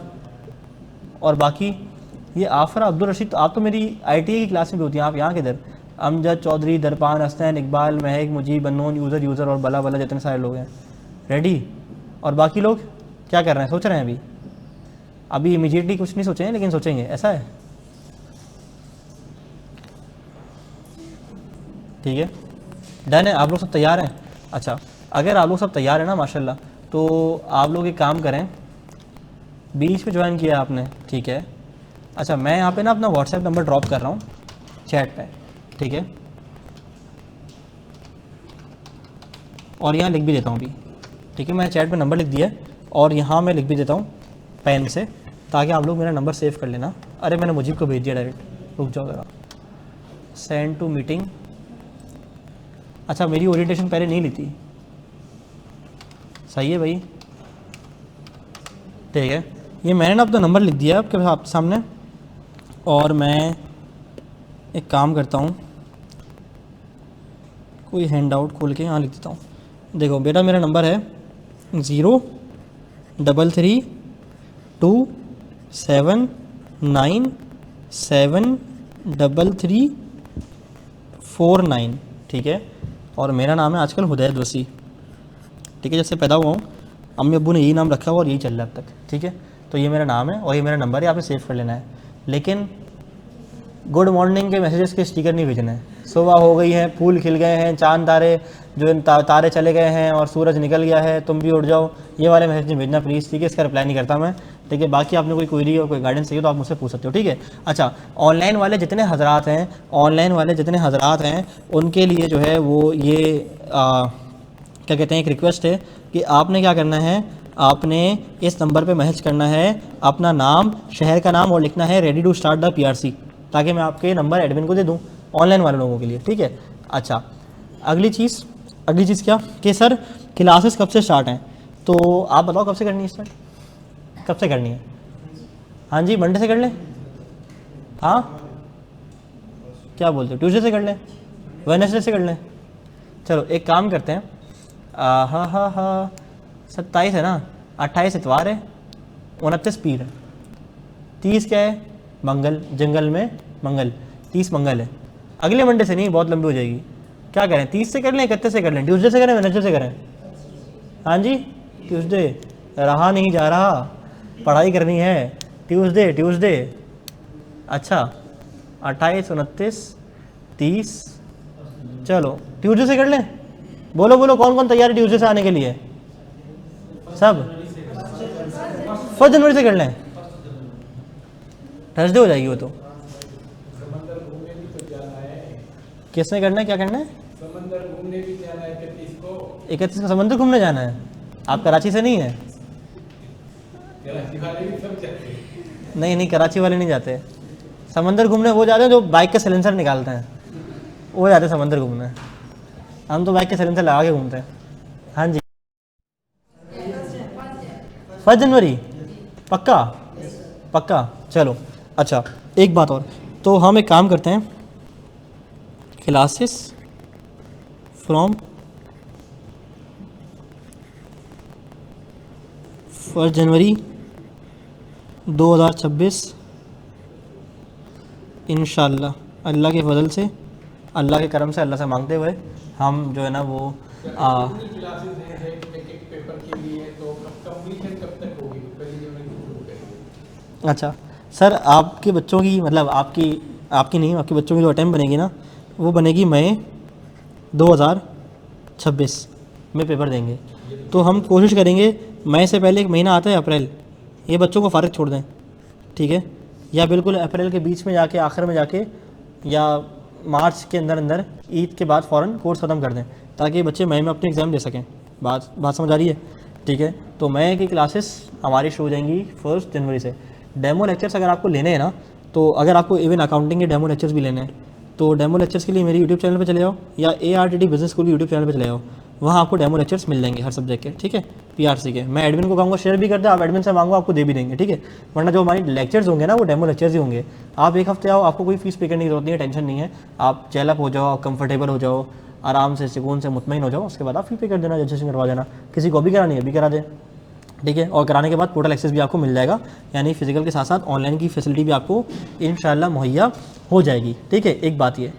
और बाकी ये आफरा, अब्दुल रशीद, आप तो मेरी ITA की क्लास में भी होती हैं, आप यहाँ किधर? अमजद चौधरी, दरपान, हसनैन, इकबाल, महक, मुजीब, अन्नोन, यूज़र और बला बला, जितने सारे लोग हैं रेडी। और बाकी लोग क्या कर रहे हैं, सोच रहे हैं अभी इमीडिएटली कुछ नहीं सोचे हैं, लेकिन सोचेंगे, ऐसा है, ठीक है, डन है, आप लोग सब तैयार हैं। अच्छा, अगर आप लोग सब तैयार हैं ना माशाल्लाह, तो आप लोग एक काम करें, बीच पे ज्वाइन किया आपने, ठीक है। अच्छा, मैं यहाँ पे ना अपना व्हाट्सएप नंबर ड्रॉप कर रहा हूँ चैट पे, ठीक है, और यहाँ लिख भी देता हूँ अभी, ठीक है, मैंने चैट पे नंबर लिख दिया है और यहाँ मैं लिख भी देता हूँ पेन से, ताकि आप लोग मेरा नंबर सेव कर लेना। अरे मैंने मुजीब को भेज दिया डायरेक्ट, रुक जाओ ज़रा, सेंड टू मीटिंग। अच्छा, मेरी ओरिएंटेशन पहले नहीं ली थी, सही है भाई, ठीक है। ये मैंने ना अपना नंबर लिख दिया आपके सामने, और मैं एक काम करता हूँ, कोई हैंड आउट खोल के यहाँ लिख देता हूँ। देखो बेटा, मेरा नंबर है 03327973349, ठीक है। और मेरा नाम है आजकल हुदैद वसी, ठीक है, जब से पैदा हुआ हूँ अम्मी अब्बू ने यही नाम रखा हुआ और यही चल रहा है अब तक, ठीक है। तो ये मेरा नाम है और ये मेरा नंबर है, आपने सेव कर लेना है। लेकिन गुड मॉर्निंग के मैसेजेस के स्टिकर नहीं भेजने हैं। सुबह हो गई है, फूल खिल गए हैं, चांद तारे जो तारे चले गए हैं और सूरज निकल गया है, तुम भी उठ जाओ, ये वाले मैसेज नहीं भेजना प्लीज़, ठीक है। इसका रिप्लाई नहीं करता मैं, ठीक है। बाकी आपने कोई क्वेरी और कोई गाइडेंस चाहिए तो आप मुझसे पूछ सकते हो, ठीक है। अच्छा, ऑनलाइन वाले जितने हजरात हैं उनके लिए जो है वो ये क्या कहते हैं, एक रिक्वेस्ट है कि आपने क्या करना है, आपने इस नंबर पे मैसेज करना है अपना नाम, शहर का नाम, और लिखना है ready to start the PRC, ताकि मैं आपके नंबर एडमिन को दे दूं ऑनलाइन वाले लोगों के लिए, ठीक है। अच्छा, अगली चीज़ क्या कि सर क्लासेस कब से स्टार्ट हैं, तो आप बताओ कब से करनी है स्टार्ट, कब से करनी है? हाँ जी, मंडे से कर लें, हाँ क्या बोलते हो, ट्यूसडे से कर लें, वेडनेसडे से कर लें? चलो एक काम करते हैं, हाँ 27 है ना, 28 इतवार है, 29 पीर है, 30 क्या है, मंगल, जंगल में मंगल, 30 मंगल है। अगले मंडे से नहीं, बहुत लंबी हो जाएगी। क्या करें, 30 से कर लें, 31 से कर लें, ट्यूसडे से करें, वेडनेसडे से करें? हाँ जी, ट्यूसडे, रहा नहीं जा रहा, पढ़ाई करनी है, ट्यूसडे। अच्छा, 28, 29, 30, चलो ट्यूसडे से कर लें। बोलो कौन कौन तैयार है ट्यूसडे से आने के लिए? सब 1 जनवरी से कर लें, थर्सडे हो जाएगी वो तो। समंदर घूमने भी तो जाना है। किसने करना है, क्या करना है? समंदर घूमने भी जाना है 31 को। 31 को समंदर घूमने जाना है? आप कराची से नहीं है? कराची वाले भी सब जाते हैं। नहीं, कराची वाले नहीं जाते समंदर घूमने, वो जाते हैं जो बाइक का सिलेंसर निकालते हैं, वो जाते हैं समंदर घूमने। हम तो बाइक के सिलेंसर लगा के घूमते हैं। हाँ जी, 1 जनवरी पक्का, चलो। अच्छा, एक बात और, तो हम एक काम करते हैं, क्लासेस फ्रॉम 1 जनवरी 2026 इंशाल्लाह अल्लाह के फजल से, अल्लाह के करम से, अल्लाह से मांगते हुए हम जो है ना वो कितनी क्लासेस हैं एक पेपर के लिए, तो कंप्लीशन कब तक होगी, पहले जो मैंने शुरू करेंगे? अच्छा सर, आपके बच्चों की मतलब आपकी नहीं, आपके बच्चों की जो अटैम्प्ट बनेगी ना वो बनेगी मई 2026 में पेपर देंगे। तो हम कोशिश करेंगे मई से पहले एक महीना आता है अप्रैल, ये बच्चों को फ़ारिग छोड़ दें, ठीक है, या बिल्कुल अप्रैल के बीच में जाके आखिर में जाके या मार्च के अंदर अंदर ईद के बाद फ़ौरन कोर्स ख़त्म कर दें, ताकि बच्चे मई में अपने एग्ज़ाम दे सकें। बात समझ आ रही है? ठीक है, तो मई की क्लासेस हमारी शुरू हो जाएंगी 1 जनवरी से। डेमो लेक्चर्स अगर आपको लेने हैं ना, तो अगर आपको इवन अकाउंटिंग के डेमो लेक्चर्स भी लेने हैं तो डेमो लेक्चर्स के लिए मेरे यूट्यूब चैनल पे चले जाओ या ARTT business school YouTube channel पे चले जाओ, वहाँ आपको डेमो लेक्चर्स मिल जाएंगे हर सब्जेक्ट के, ठीक है, PRC के। मैं एडमिन को कहूँगा शेयर भी कर दे, आप एडमिन से मांगो आपको दे भी देंगे, ठीक है। वरना जो हमारी लेक्चर्स होंगे ना वो डेमो लेक्चर्स ही होंगे। आप एक हफ्ते आओ, आपको कोई फीस पे करने की जरूरत नहीं है, टेंशन नहीं है, आप चैलअप हो जाओ, कंफर्टेबल हो जाओ, आराम से सुकून से मुतमईन हो जाओ, उसके बाद आप फी पे कर देना, रजिस्ट्रेशन करवा देना, किसी को भी करानी है भी करा दें, ठीक है। और कराने के बाद पोर्टल एक्सेस भी आपको मिल जाएगा, यानी फिजिकल के साथ साथ ऑनलाइन की फैसिलिटी भी आपको इंशाल्लाह मुहैया हो जाएगी, ठीक है। एक बात ये,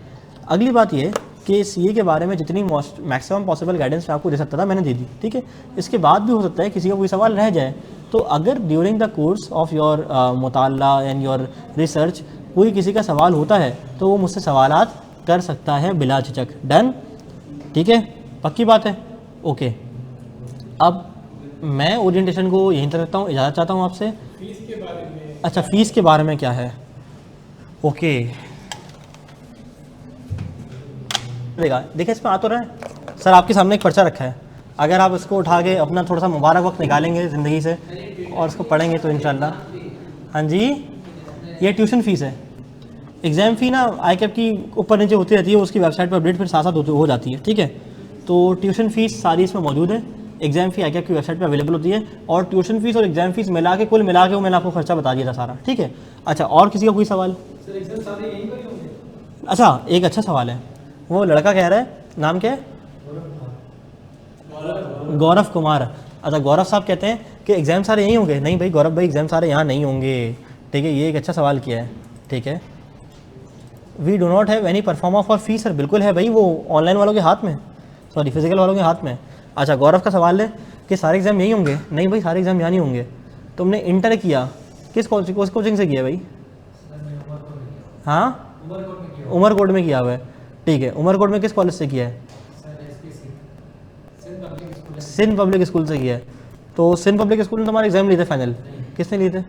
अगली बात ये कि CA के बारे में जितनी मैक्सिमम पॉसिबल गाइडेंस मैं आपको दे सकता था मैंने दे दी, ठीक है। इसके बाद भी हो सकता है किसी का कोई सवाल रह जाए, तो अगर during the course of your मुताला एंड योर रिसर्च कोई किसी का सवाल होता है तो वो मुझसे सवालात कर सकता है बिला झिझक। डन, ठीक है, पक्की बात है, ओके। अब मैं ओरिएंटेशन को यहीं तक रखता हूँ, इजाज़त चाहता हूँ आपसे। फीस के बारे में? अच्छा, फ़ीस के बारे में क्या है, ओके। देखिए इसमें आ तो रहा है सर, आपके सामने एक पर्चा रखा है, अगर आप इसको उठा के अपना थोड़ा सा मुबारक वक्त निकालेंगे ज़िंदगी से और इसको पढ़ेंगे तो इंशाल्लाह। हाँ जी, ये ट्यूशन फ़ीस है। एग्ज़ाम फ़ी ना ICAP की ऊपर नीचे होती रहती है, उसकी वेबसाइट पर अपडेट फिर साथ साथ हो जाती है, ठीक है। तो ट्यूशन फ़ीस सारी इसमें मौजूद है, एग्ज़ाम फ़ी ICAP की वेबसाइट पर अवेलेबल होती है, और ट्यूशन फ़ीस और एग्ज़ाम फ़ीस मिला के कुल मिला के वो मैंने आपको खर्चा बता दिया था सारा, ठीक है। अच्छा, और किसी का कोई सवाल? सर एग्जाम सारे यहीं पर ही होंगे? अच्छा, एक अच्छा सवाल है, वो लड़का कह रहा है, नाम क्या है? गौरव कुमार। अच्छा, गौरव साहब कहते हैं कि एग्ज़ाम सारे यहीं होंगे। नहीं भाई गौरव भाई, एग्ज़ाम सारे यहाँ नहीं होंगे, ठीक है, ये एक अच्छा सवाल किया है, ठीक है। We do not have any proforma for fees, sir बिल्कुल है भाई, वो ऑनलाइन वालों के हाथ में, सॉरी फिजिकल वालों के हाथ में। अच्छा, गौरव का सवाल है कि सारे एग्ज़ाम यहीं होंगे। नहीं भाई, सारे एग्ज़ाम यहाँ नहीं होंगे। तुमने इंटर किया किस कोचिंग से किया भाई? हाँ, उमरकोट में किया हुआ है, ठीक है। उमरकोट में किस कॉलेज से किया है? सिंध पब्लिक स्कूल से किया है। तो सिंध पब्लिक स्कूल में तुम्हारे एग्जाम लिए थे फाइनल, किसने लिए थे?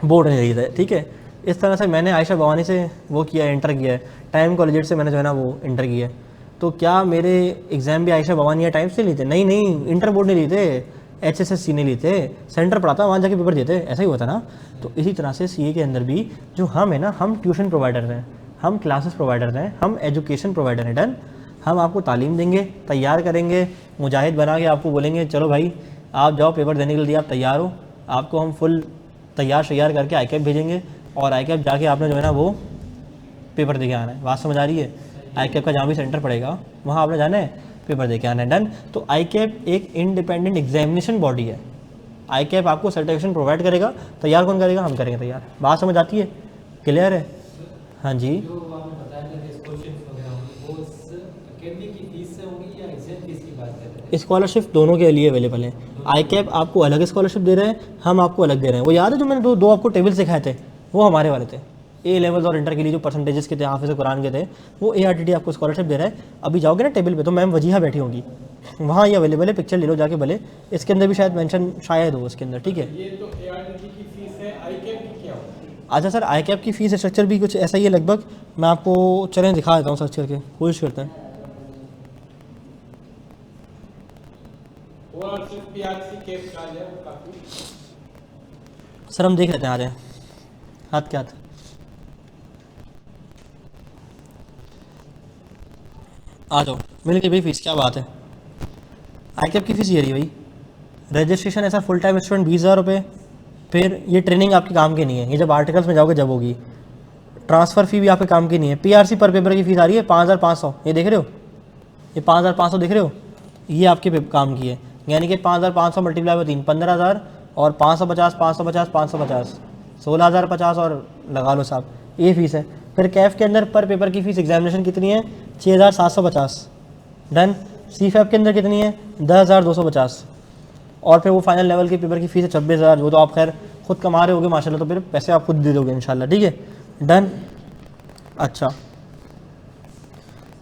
बोर्ड ने लिए थे, ठीक है। इस तरह से मैंने आयशा भवानी से वो किया है, इंटर किया है, टाइम कॉलेज से मैंने जो है ना वो इंटर किया है। तो क्या मेरे एग्ज़ाम भी आयशा भवानी या टाइम से लिए थे? नहीं नहीं, इंटर बोर्ड ने लिए थे, HSSC ने लिए थे, सेंटर पढ़ा था, वहाँ जाके पेपर दिए थे, ऐसा ही हुआ था ना। तो इसी तरह से CA के अंदर भी जो हम है ना, हम ट्यूशन प्रोवाइडर हैं, हम क्लासेस प्रोवाइडर हैं, हम एजुकेशन प्रोवाइडर हैं। डन, हम आपको तालीम देंगे, तैयार करेंगे, मुजाहिद बना के आपको बोलेंगे चलो भाई आप जाओ पेपर देने के लिए, आप तैयार हो, आपको हम फुल तैयार करके ICAP भेजेंगे, और ICAP जाके आपने जो है ना वो पेपर दे के आना है। बात समझ आ रही है? ICAP का जहाँ भी सेंटर पड़ेगा वहाँ आपने जाना है, पेपर दे के आना है। डन। तो ICAP एक इंडिपेंडेंट एग्जामिनेशन बॉडी है, ICAP आपको सर्टिफिकेशन प्रोवाइड करेगा, तैयार कौन करेगा? हम करेंगे तैयार। बात समझ आती है? क्लियर है? हाँ जी। जो आपने बताया था कि स्कॉलरशिप वगैरह होंगी, वो अकेडमी की फीस से होगी या एग्जाम फीस की बात कर रहे हैं? स्कॉलरशिप दोनों के लिए अवेलेबल है। ICAP आपको अलग स्कॉलरशिप दे रहे हैं, हम आपको अलग दे रहे हैं। वो याद है जो मैंने दो आपको टेबल सिखाए थे, वो हमारे वाले थे। A लेवल्स और इंटर के लिए जो परसेंटेजेस के थे, हाफिज़ कुरान के थे, वो ARTT आपको स्कॉलरशिप दे रहा है। अभी जाओगे ना टेबल पे तो मैम वजीहा बैठी होंगी, वहाँ ये अवेलेबल है, पिक्चर ले लो जाके भले, इसके अंदर भी शायद मेंशन शायद हो इसके अंदर, ठीक है। ये तो ARTT की फीस है, ICAP की क्या होती है? अच्छा सर, ICAP की फ़ीस स्ट्रक्चर भी कुछ ऐसा ही है लगभग, मैं आपको चलें दिखा देता हूँ सर्च करके, कोशिश करते हैं। और सिर्फ PRC केस का है वो काफ़ी। सर हम देख लेते हैं, आ जाए हाथ के हाथ। आ जाओ मिल के भाई, फीस क्या बात है। ICAP की फ़ीस ये रही भाई, रजिस्ट्रेशन ऐसा फुल टाइम स्टूडेंट 20,000 रुपये, फिर ये ट्रेनिंग आपके काम की नहीं है, ये जब आर्टिकल्स में जाओगे जब होगी। ट्रांसफ़र फ़ी भी आपके काम की नहीं है। PRC पर पेपर की फ़ीस आ रही है 5,500, ये देख रहे हो, ये 5,500 देख रहे हो, ये आपके काम की है, यानी कि 5,500 मल्टीप्लाई बाई 3 15,000, और 550 550 550 16,050 और लगा लो साहब ये फ़ीस है। फिर कैफ के अंदर पर पेपर की फ़ीस एग्जामिनेशन कितनी है 6,750, डन। सी फैप के अंदर कितनी है 10,250, और फिर वो फाइनल लेवल के पेपर की फ़ीस है 26,000। वो तो आप खैर खुद कमा रहे होगे माशाल्लाह, तो फिर पैसे आप खुद दे दोगे इंशाल्लाह, ठीक है, डन। अच्छा,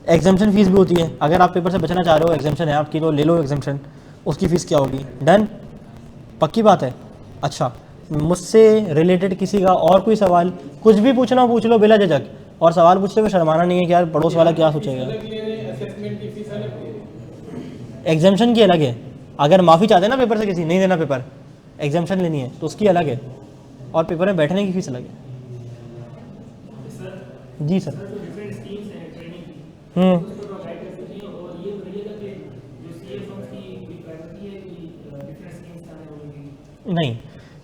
एग्जामिशन फ़ीस भी होती है, अगर आप पेपर से बचना चाह रहे हो, एग्जामिशन है आपकी तो ले लो एग्जामिशन, उसकी फ़ीस क्या होगी, डन, पक्की बात है। अच्छा, मुझसे रिलेटेड किसी का और कोई सवाल, कुछ भी पूछना हो पूछ लो बिला झिझक, और सवाल पूछते हुए शर्माना नहीं है कि यार पड़ोस वाला क्या सोचेगा। असेसमेंट की फीस अलग दे रहे एग्जामिशन की अलग है, अगर माफ़ी चाहते हैं ना पेपर से किसी नहीं देना पेपर, एग्जामिशन लेनी है तो उसकी अलग है, और पेपर में बैठने की फ़ीस अलग है। जी सर। नहीं,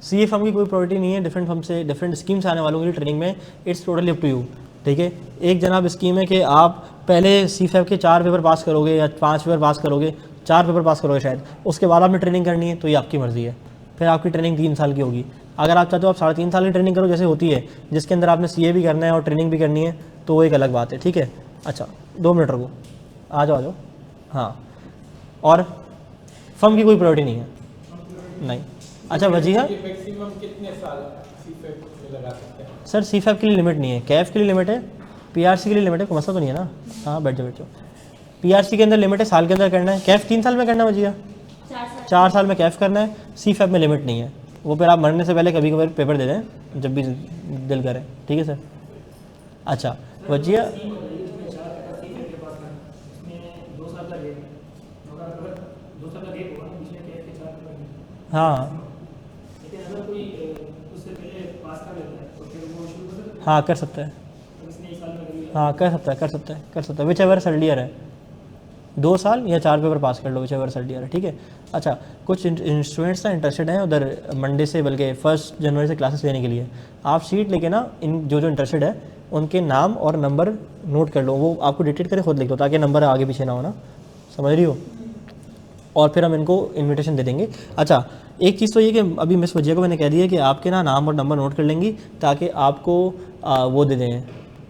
सी ए फर्म की कोई प्रायोरिटी नहीं है डिफरेंट फर्म से, डिफरेंट स्कीम से आने वालों के लिए ट्रेनिंग में, it's totally up to you, ठीक है। एक जनाब स्कीम है कि आप पहले सी फैप के 4 पेपर पास करोगे या 5 पेपर पास करोगे, 4 पेपर पास करोगे शायद, उसके बाद आपने ट्रेनिंग करनी है तो ये आपकी मर्ज़ी है। फिर आपकी ट्रेनिंग 3 साल की होगी। अगर आप चाहते हो आप 3.5 साल की ट्रेनिंग करो जैसे होती है, जिसके अंदर आपने सी ए भी करना है और ट्रेनिंग भी करनी है, तो वो एक अलग बात है, ठीक है। अच्छा 2 मिनट रुको, आ जाओ हाँ। और फर्म की कोई प्रायोरिटी नहीं है, नहीं। अच्छा वजीहा, मैक्सिमम कितने साल सीफेप में लगा सकते हैं? सर सी फैप के लिए लिमिट नहीं है, कैफ के लिए लिमिट है, पीआरसी के लिए लिमिट है, कोई मसला तो नहीं है ना। हाँ बैठ जाओ। पीआरसी के अंदर लिमिट है, साल के अंदर करना है, कैफ 3 साल में करना है वजीहा, 4 साल में कैफ करना है। सी फैप में लिमिट नहीं है, वो फिर आप मरने से पहले कभी कभी पेपर दे दें जब भी दिल करे, ठीक है सर। अच्छा वजीहा, हाँ हाँ कर सकता है, हाँ कर सकता है विच एवर सर्डियर है, 2 साल या 4 पेपर पास कर लो, विच एवर सर्डियर है, ठीक है। अच्छा, कुछ स्टूडेंट्स ना इंटरेस्टेड हैं उधर मंडे से, बल्कि 1 जनवरी से क्लासेस लेने के लिए। आप शीट लेके ना इन जो इंटरेस्टेड है उनके नाम और नंबर नोट कर लो, वो आपको डिटेक्ट करे खुद लिख लो ताकि नंबर आगे पीछे ना हो ना, समझ रही हो, और फिर हम इनको इनविटेशन दे देंगे। अच्छा, एक चीज़ तो ये कि अभी मिस वजिया को मैंने कह दिया है कि आपके ना नाम और नंबर नोट कर लेंगी ताकि आपको वो दे दें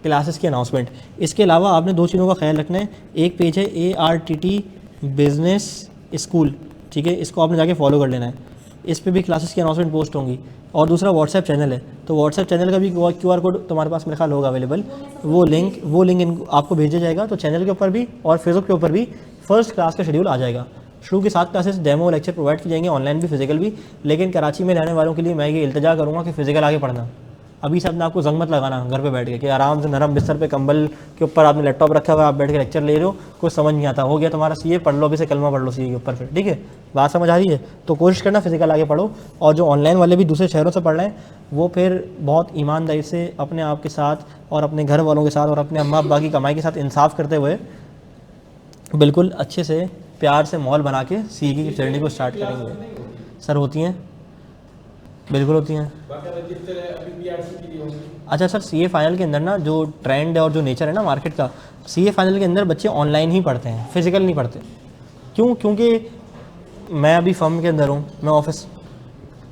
क्लासेस की अनाउंसमेंट। इसके अलावा आपने 2 चीज़ों का ख्याल रखना है, एक पेज है ARTT बिज़नेस स्कूल, ठीक है, इसको आपने जाके फॉलो कर लेना है, इस पर भी क्लासेस की अनाउंसमेंट पोस्ट होंगी। और दूसरा व्हाट्सएप चैनल है, तो व्हाट्सएप चैनल का भी QR कोड तुम्हारे पास मेरे ख्याल होगा अवेलेबल, वो लिंक आपको भेजा जाएगा, तो चैनल के ऊपर भी और फेसबुक के ऊपर भी फर्स्ट क्लास का शेड्यूल आ जाएगा। शुरू की 7 क्लासेस डेमो लेक्चर प्रोवाइड की जाएंगे, ऑनलाइन भी फिजिकल भी, लेकिन कराची में रहने वालों के लिए मैं ये इल्तिजा करूँगा कि फ़िज़िकल आगे पढ़ना। अभी से अपने आपको जंग मत लगाना घर पे बैठ के कि आराम से नरम बिस्तर पे कंबल के ऊपर आपने लैपटॉप रखा हुआ है, आप बैठ के लेक्चर ले रहे हो, कुछ समझ नहीं आता, हो गया तुम्हारा सीए, पढ़ लो अभी से कलमा पढ़ लो सीए के ऊपर फिर, ठीक है, बात समझ आ रही है। तो कोशिश करना फिजिकल आगे पढ़ो, और जो ऑनलाइन वाले भी दूसरे शहरों से पढ़ रहे हैं वो फिर बहुत ईमानदारी से अपने आप के साथ और अपने घर वालों के साथ और अपने अम्मा अब्बा की कमाई के साथ इंसाफ करते हुए बिल्कुल अच्छे से प्यार से माहौल बना के सीए की जर्नी को स्टार्ट करेंगे। सर होती हैं, बिल्कुल होती हैं। अच्छा सर, सीए फाइनल के अंदर ना जो ट्रेंड है और जो नेचर है ना मार्केट का, सीए फाइनल के अंदर बच्चे ऑनलाइन ही पढ़ते हैं, फिजिकल नहीं पढ़ते। क्यों? क्योंकि मैं अभी फर्म के अंदर हूँ, मैं ऑफिस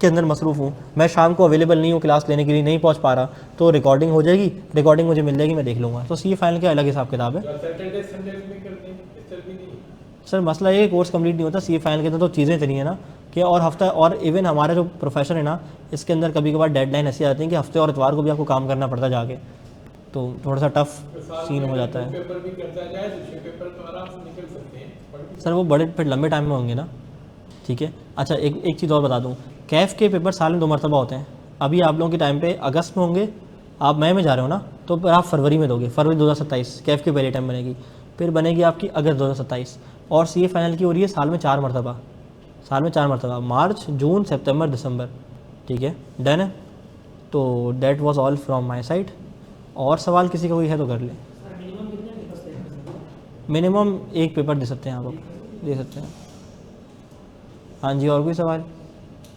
के अंदर मसरूफ़ हूँ, मैं शाम को अवेलेबल नहीं हूँ क्लास लेने के लिए, नहीं पहुँच पा रहा, तो रिकॉर्डिंग हो जाएगी, रिकॉर्डिंग मुझे मिल जाएगी, मैं देख लूँगा। तो सीए फाइनल का अलग हिसाब किताब है सर। मसला ये कोर्स कंप्लीट नहीं होता सीए फाइनल के अंदर, तो चीज़ें इतनी है ना कि और हफ्ता, और इवन हमारा जो प्रोफेशन है ना, इसके अंदर कभी कभार डेडलाइन ऐसी आती है कि हफ्ते और इतवार को भी आपको काम करना पड़ता है जाके, तो थोड़ा सा टफ सीन हो जाता है। पेपर भी करता जाए, पेपर तो आराम से निकल सकते हैं सर, वो बड़े फिर लंबे टाइम में होंगे ना, ठीक है। अच्छा, एक चीज़ और बता दूँ, कैफ़ के पेपर साल में 2 मरतबा होते हैं। अभी आप लोगों के टाइम पे अगस्त में होंगे, आप मई में जा रहे हो ना, तो फिर आप फरवरी में दोगे, फरवरी 2027 कैफ़ की पहली टाइम बनेगी, फिर बनेगी आपकी अगस्त 2027। और सीए फाइनल की हो रही है साल में 4 मरतबा, साल में 4 मरतबा, मार्च, जून, सितंबर, दिसंबर, ठीक है, डन है। तो that was all from my side. और सवाल किसी का कोई है तो कर ले। मिनिमम 1 पेपर दे सकते हैं आप, दे सकते हैं। हाँ जी, और कोई सवाल?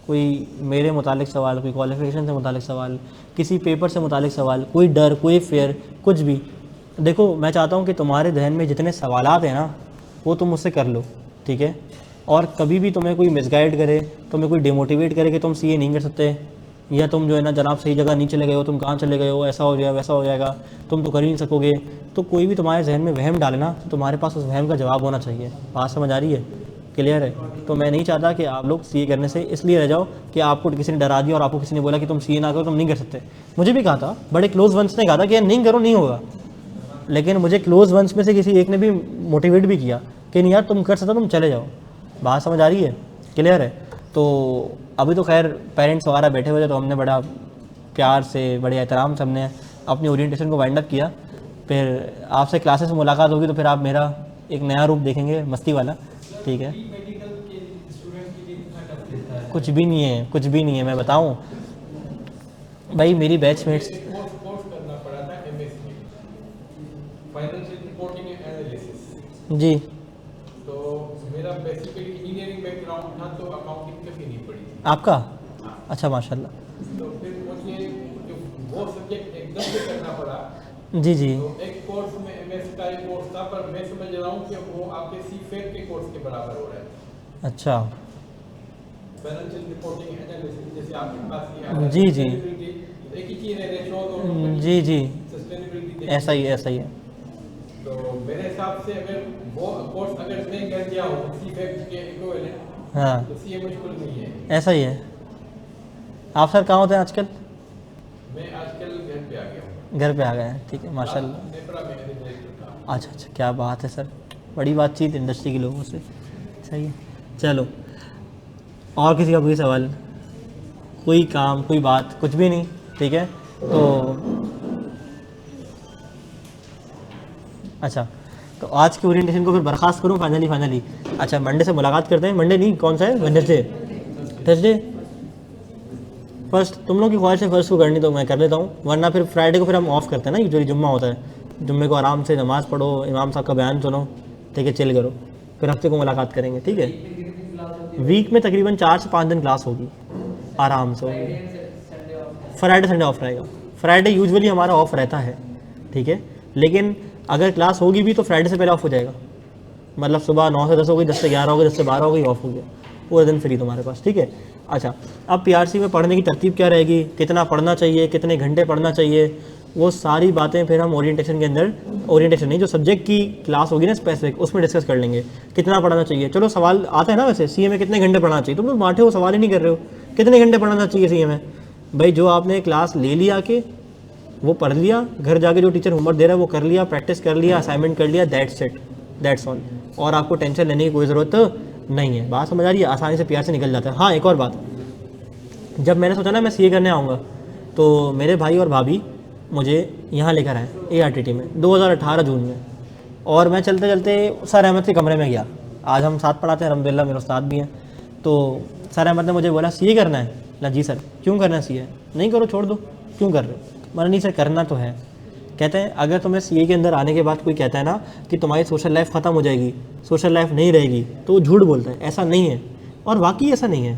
कोई मेरे मुतालिक सवाल, कोई क्वालिफिकेशन से मुतालिक सवाल, किसी पेपर से मुतालिक सवाल, कोई डर, कोई फेयर, कुछ भी। देखो, मैं चाहता हूँ कि तुम्हारे जहन में जितने सवालात हैं ना, वो तुम मुझसे कर लो, ठीक है। और कभी भी तुम्हें कोई मिसगाइड करे, तुम्हें कोई डिमोटिवेट करे कि तुम सीए नहीं कर सकते, या तुम जो है ना जनाब सही जगह नहीं चले गए हो, तुम कहाँ चले गए हो, ऐसा हो जाएगा वैसा हो जाएगा, तुम तो कर ही नहीं सकोगे। तो कोई भी तुम्हारे जहन में वहम डाले ना, तो तुम्हारे पास उस वहम का जवाब होना चाहिए। बात समझ आ रही है? क्लियर है? तो मैं नहीं चाहता कि आप लोग सीए करने से इसलिए रह जाओ कि आपको किसी ने डरा दिया और आपको किसी ने बोला कि तुम सीए ना करो, तुम नहीं कर सकते। मुझे भी कहा था, बड़े क्लोज वंस ने कहा था कि यार नहीं करो, नहीं होगा। लेकिन मुझे क्लोज वंस में से किसी एक ने भी मोटिवेट भी किया कि नहीं यार तुम कर सकते, तुम चले जाओ। बात समझ आ रही है? क्लियर है? तो अभी तो खैर पेरेंट्स वगैरह बैठे हुए थे, तो हमने बड़ा प्यार से, बड़े एहतराम से हमने अपनी ओरिएंटेशन को वाइंड अप किया। फिर आपसे क्लासेस में मुलाकात होगी तो फिर आप मेरा एक नया रूप देखेंगे, मस्ती वाला। ठीक है? मेडिकल के स्टूडेंट के लिए कितना टफ रहता है? कुछ भी नहीं है, कुछ भी नहीं है। मैं बताऊं भाई, मेरी बैचमेट्स कोर्स करना पड़ा था MSc financial reporting and analysis. जी, तो मेरा बेसिकली इंजीनियरिंग बैकग्राउंड था, तो अकाउंटिंग कभी नहीं पड़ी। आपका? अच्छा, माशाल्लाह। तो फिर मुझे जो वो सब्जेक्ट एकदम से करना पड़ा। जी जी। तो एक कोर्स में एमएस का एक कोर्स था, पर मैं समझ रहा हूँ कि वो आपके सीफेट के कोर्स के बराबर हो रहा है। अच्छा। फाइनेंशियल रिपोर्टिंग एनालिसिस जैसे आपके पास ये जी जी। एक ही चीज़ है, रेशोज और जी जी, सस्टेनेबिलिटी। ऐसा ही ऐसा ही है। तो मेरे हिसाब से अगर वो कोर्स अगर मैं कर गया हूँ सीफेट के इक्विवेलेंट, हाँ, तो सीए मुश्किल नहीं है। ऐसा ही है। आप सर कहाँ होते हैं आजकल? मैं आजकल घर पे आ गया हूँ। घर पे आ गए हैं, ठीक है, माशाल्लाह। नेपरा में डायरेक्टर था। अच्छा अच्छा, क्या बात है सर, बड़ी बातचीत इंडस्ट्री के लोगों से। सही है, चलो। और किसी का कोई सवाल, कोई काम, कोई बात, कुछ भी नहीं? ठीक है, तो अच्छा, तो आज की ओरिएंटेशन को फिर बर्खास्त करूँ फाइनली। अच्छा, मंडे से मुलाकात करते हैं। मंडे नहीं, कौन सा है? Wednesday, Thursday. फर्स्ट तुम लोग की ख्वाहिश है फर्स्ट को करनी, तो मैं कर लेता हूँ, वरना फिर फ्राइडे को फिर हम ऑफ करते हैं ना, यूजुअली जुम्मा होता है। जुम्मे को आराम से नमाज़ पढ़ो, इमाम साहब का बयान सुनो, ठीक है, चिल करो, फिर हफ्ते को मुलाकात करेंगे। ठीक है? वीक में तकरीबन 4 से 5 दिन क्लास होगी, आराम से होगी। फ्राइडे संडे ऑफ रहेगा। फ्राइडे यूजुअली हमारा ऑफ रहता है, ठीक है, लेकिन अगर क्लास होगी भी तो फ्राइडे से पहले ऑफ हो जाएगा। मतलब सुबह 9 से 10 हो गई, 10 से 11 हो गई, 10 से 12 हो गई, ऑफ हो गया, पूरे दिन फ्री तुम्हारे पास। ठीक है? अच्छा, अब पीआरसी में पढ़ने की तरतीब क्या रहेगी, कितना पढ़ना चाहिए, कितने घंटे पढ़ना चाहिए, वो सारी बातें फिर हम ओरिएंटेशन के अंदर, ओरिएंटेशन नहीं, जो सब्जेक्ट की क्लास होगी ना स्पेसिफिक, उसमें डिस्कस कर लेंगे कितना पढ़ना चाहिए। चलो, सवाल आता है ना वैसे, सीए में कितने घंटे पढ़ना चाहिए? तुम लोग बांटे हो, सवाल ही नहीं कर रहे हो, कितने घंटे पढ़ना चाहिए सीए में? भाई जो आपने क्लास ले लिया के वो पढ़ लिया, घर जाके जो टीचर होमवर्क दे रहा है वो कर लिया, प्रैक्टिस कर लिया, असाइनमेंट कर लिया, दैट्स इट, दैट्स ऑल। और आपको टेंशन लेने की कोई ज़रूरत नहीं है। बात समझ आ रही है? आसानी से पीआर से निकल जाता है। हाँ, एक और बात, जब मैंने सोचा ना मैं सीए करने आऊँगा, तो मेरे भाई और भाभी मुझे यहाँ लेकर आए ARTT में 2018 जून में, और मैं चलते चलते सर अहमद के कमरे में गया। आज हम साथ पढ़ाते हैं, अल्हम्दुलिल्लाह मेरे उस्ताद भी हैं। तो सर अहमद ने मुझे बोला सीए करना है? ना जी सर। क्यों करना है सीए? नहीं करो, छोड़ दो। क्यों कर रहे हो? मैंने नहीं सर, करना तो है। कहते हैं अगर तुम्हें सीए के अंदर आने के बाद कोई कहता है ना कि तुम्हारी सोशल लाइफ ख़त्म हो जाएगी, सोशल लाइफ नहीं रहेगी, तो वो झूठ बोलता है, ऐसा नहीं है। और वाकई ऐसा नहीं है,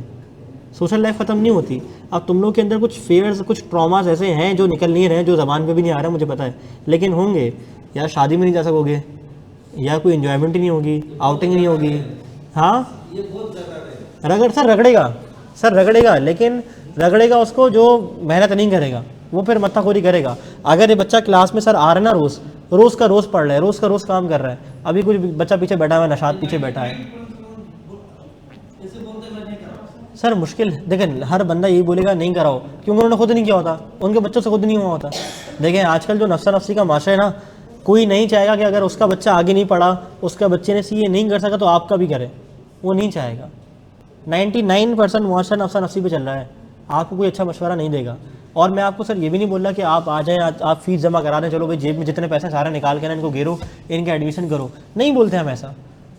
सोशल लाइफ ख़त्म नहीं होती। अब तुम लोग के अंदर कुछ फेयर्स, कुछ ट्रॉमास ऐसे हैं जो निकल नहीं रहे, जो ज़बान पे भी नहीं आ रहा, मुझे पता है, लेकिन होंगे। या शादी में नहीं जा सकोगे, या कोई इन्जॉयमेंट ही नहीं होगी, आउटिंग नहीं होगी। हाँ, सर रगड़ेगा, लेकिन रगड़ेगा उसको जो मेहनत नहीं करेगा, वो फिर मत्थाखोरी करेगा। अगर ये बच्चा क्लास में सर आ रहा है ना, रोज़ का रोज़ पढ़ रहा है, रोज़ का रोज़ काम कर रहा है, अभी कुछ बच्चा पीछे बैठा हुआ है, नशात पीछे बैठा है, सर मुश्किल। देखें, हर बंदा यही बोलेगा नहीं कराओ, क्योंकि उन्होंने खुद नहीं किया होता, उनके बच्चों से खुद नहीं हुआ होता। देखें, आजकल जो नफ्सा नफ्सी का माशरा है ना, कोई नहीं चाहेगा कि अगर उसका बच्चा आगे नहीं पढ़ा, उसका बच्चे ने सीए नहीं कर सका, तो आपका भी करे, वो नहीं चाहेगा। 99% माशरा नफ्सा नफ्सी पे चल रहा है, आपको कोई अच्छा मशवरा नहीं देगा। और मैं आपको सर ये भी नहीं बोल रहा कि आप आ जाएं, आप फीस जमा करा दें, चलो भाई जेब में जितने पैसे सारे निकाल के ना इनको घेरो, इनके एडमिशन करो, नहीं बोलते हम ऐसा।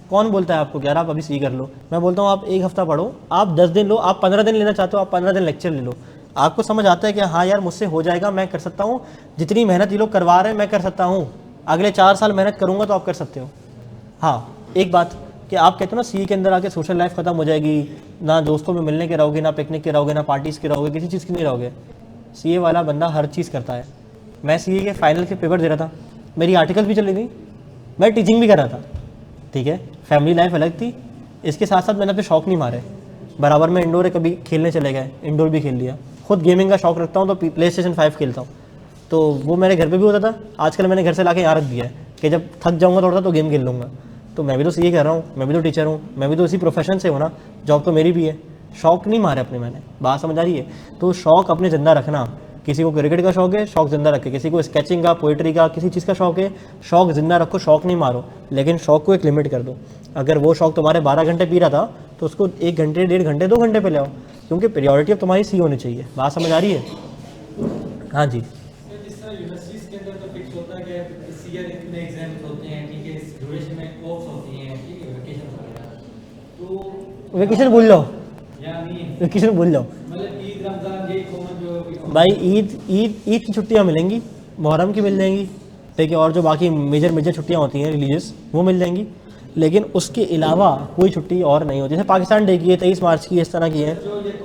कौन बोलता है आपको कि यार आप अभी सी कर लो? मैं बोलता हूँ आप 1 हफ्ता पढ़ो, आप 10 दिन लो, आप 15 दिन लेना चाहते हो, आप 15 दिन लेक्चर ले लो। आपको समझ आता है कि हाँ यार मुझसे हो जाएगा, मैं कर सकता हूँ, जितनी मेहनत ये लोग करवा रहे हैं मैं कर सकता हूँ, अगले 4 साल मेहनत करूँगा तो आप कर सकते हो। हाँ, एक बात कि आप कहते हो ना सी के अंदर आके सोशल लाइफ ख़त्म हो जाएगी, ना दोस्तों में मिलने के रहोगे, ना पिकनिक के रहोगे, ना पार्टीज़ के रहोगे, किसी चीज़ की नहीं रहोगे। सीए वाला बंदा हर चीज़ करता है। मैं सीए के फाइनल के पेपर दे रहा था, मेरी आर्टिकल भी चल रही थी, मैं टीचिंग भी कर रहा था, ठीक है, फैमिली लाइफ अलग थी। इसके साथ साथ मैंने अपने शौक नहीं मारे, बराबर में इंडोर है, कभी खेलने चले गए, इंडोर भी खेल लिया, खुद गेमिंग का शौक रखता हूँ तो PlayStation 5 खेलता हूँ, तो वो मेरे घर पे भी होता था। आजकल मैंने घर से ला के यहाँ रख दिया है कि जब थक जाऊँगा थोड़ा तो गेम खेल लूँगा। तो मैं भी तो सीए कर रहा हूँ, मैं भी तो टीचर हूँ, मैं भी तो इसी प्रोफेशन से हूँ ना, जॉब तो मेरी भी है। शौक नहीं मारे अपने मैंने, बात समझ आ रही है? तो शौक अपने ज़िंदा रखना। किसी को क्रिकेट का शौक है, शौक ज़िंदा रखे। किसी को स्केचिंग का, पोइट्री का, किसी चीज़ का शौक है, शौक ज़िंदा रखो, शौक नहीं मारो, लेकिन शौक को एक लिमिट कर दो। अगर वो शौक तुम्हारे 12 घंटे पी रहा था तो उसको 1 घंटे, 1.5 घंटे, 2 घंटे पे ले आओ, क्योंकि प्रायोरिटी अब तुम्हारी सी होनी चाहिए। बात समझ आ रही है? हाँ जी। जिस तरह यूनिवर्सिटीज के अंदर तो फिक्स होता है कि इस ईयर इतने एग्जाम्स होते हैं, ठीक है, इस ड्यूरेशन में कोर्स होती हैं, ठीक है, वेकेशन वगैरह, तो वेकेशन भूल जाओ, या नहीं, वेकेशन भूल जाओ मतलब ईद रमजान ये कॉमन जो भाई। ईद की छुट्टियाँ मिलेंगी, मुहर्रम की मिल जाएंगी, ठीक है, और जो बाकी मेजर छुट्टियाँ होती हैं रिलीजियस वो मिल जाएंगी, लेकिन उसके अलावा कोई छुट्टी और नहीं होती। जैसे पाकिस्तान डे की है, 23 मार्च की, इस तरह की है।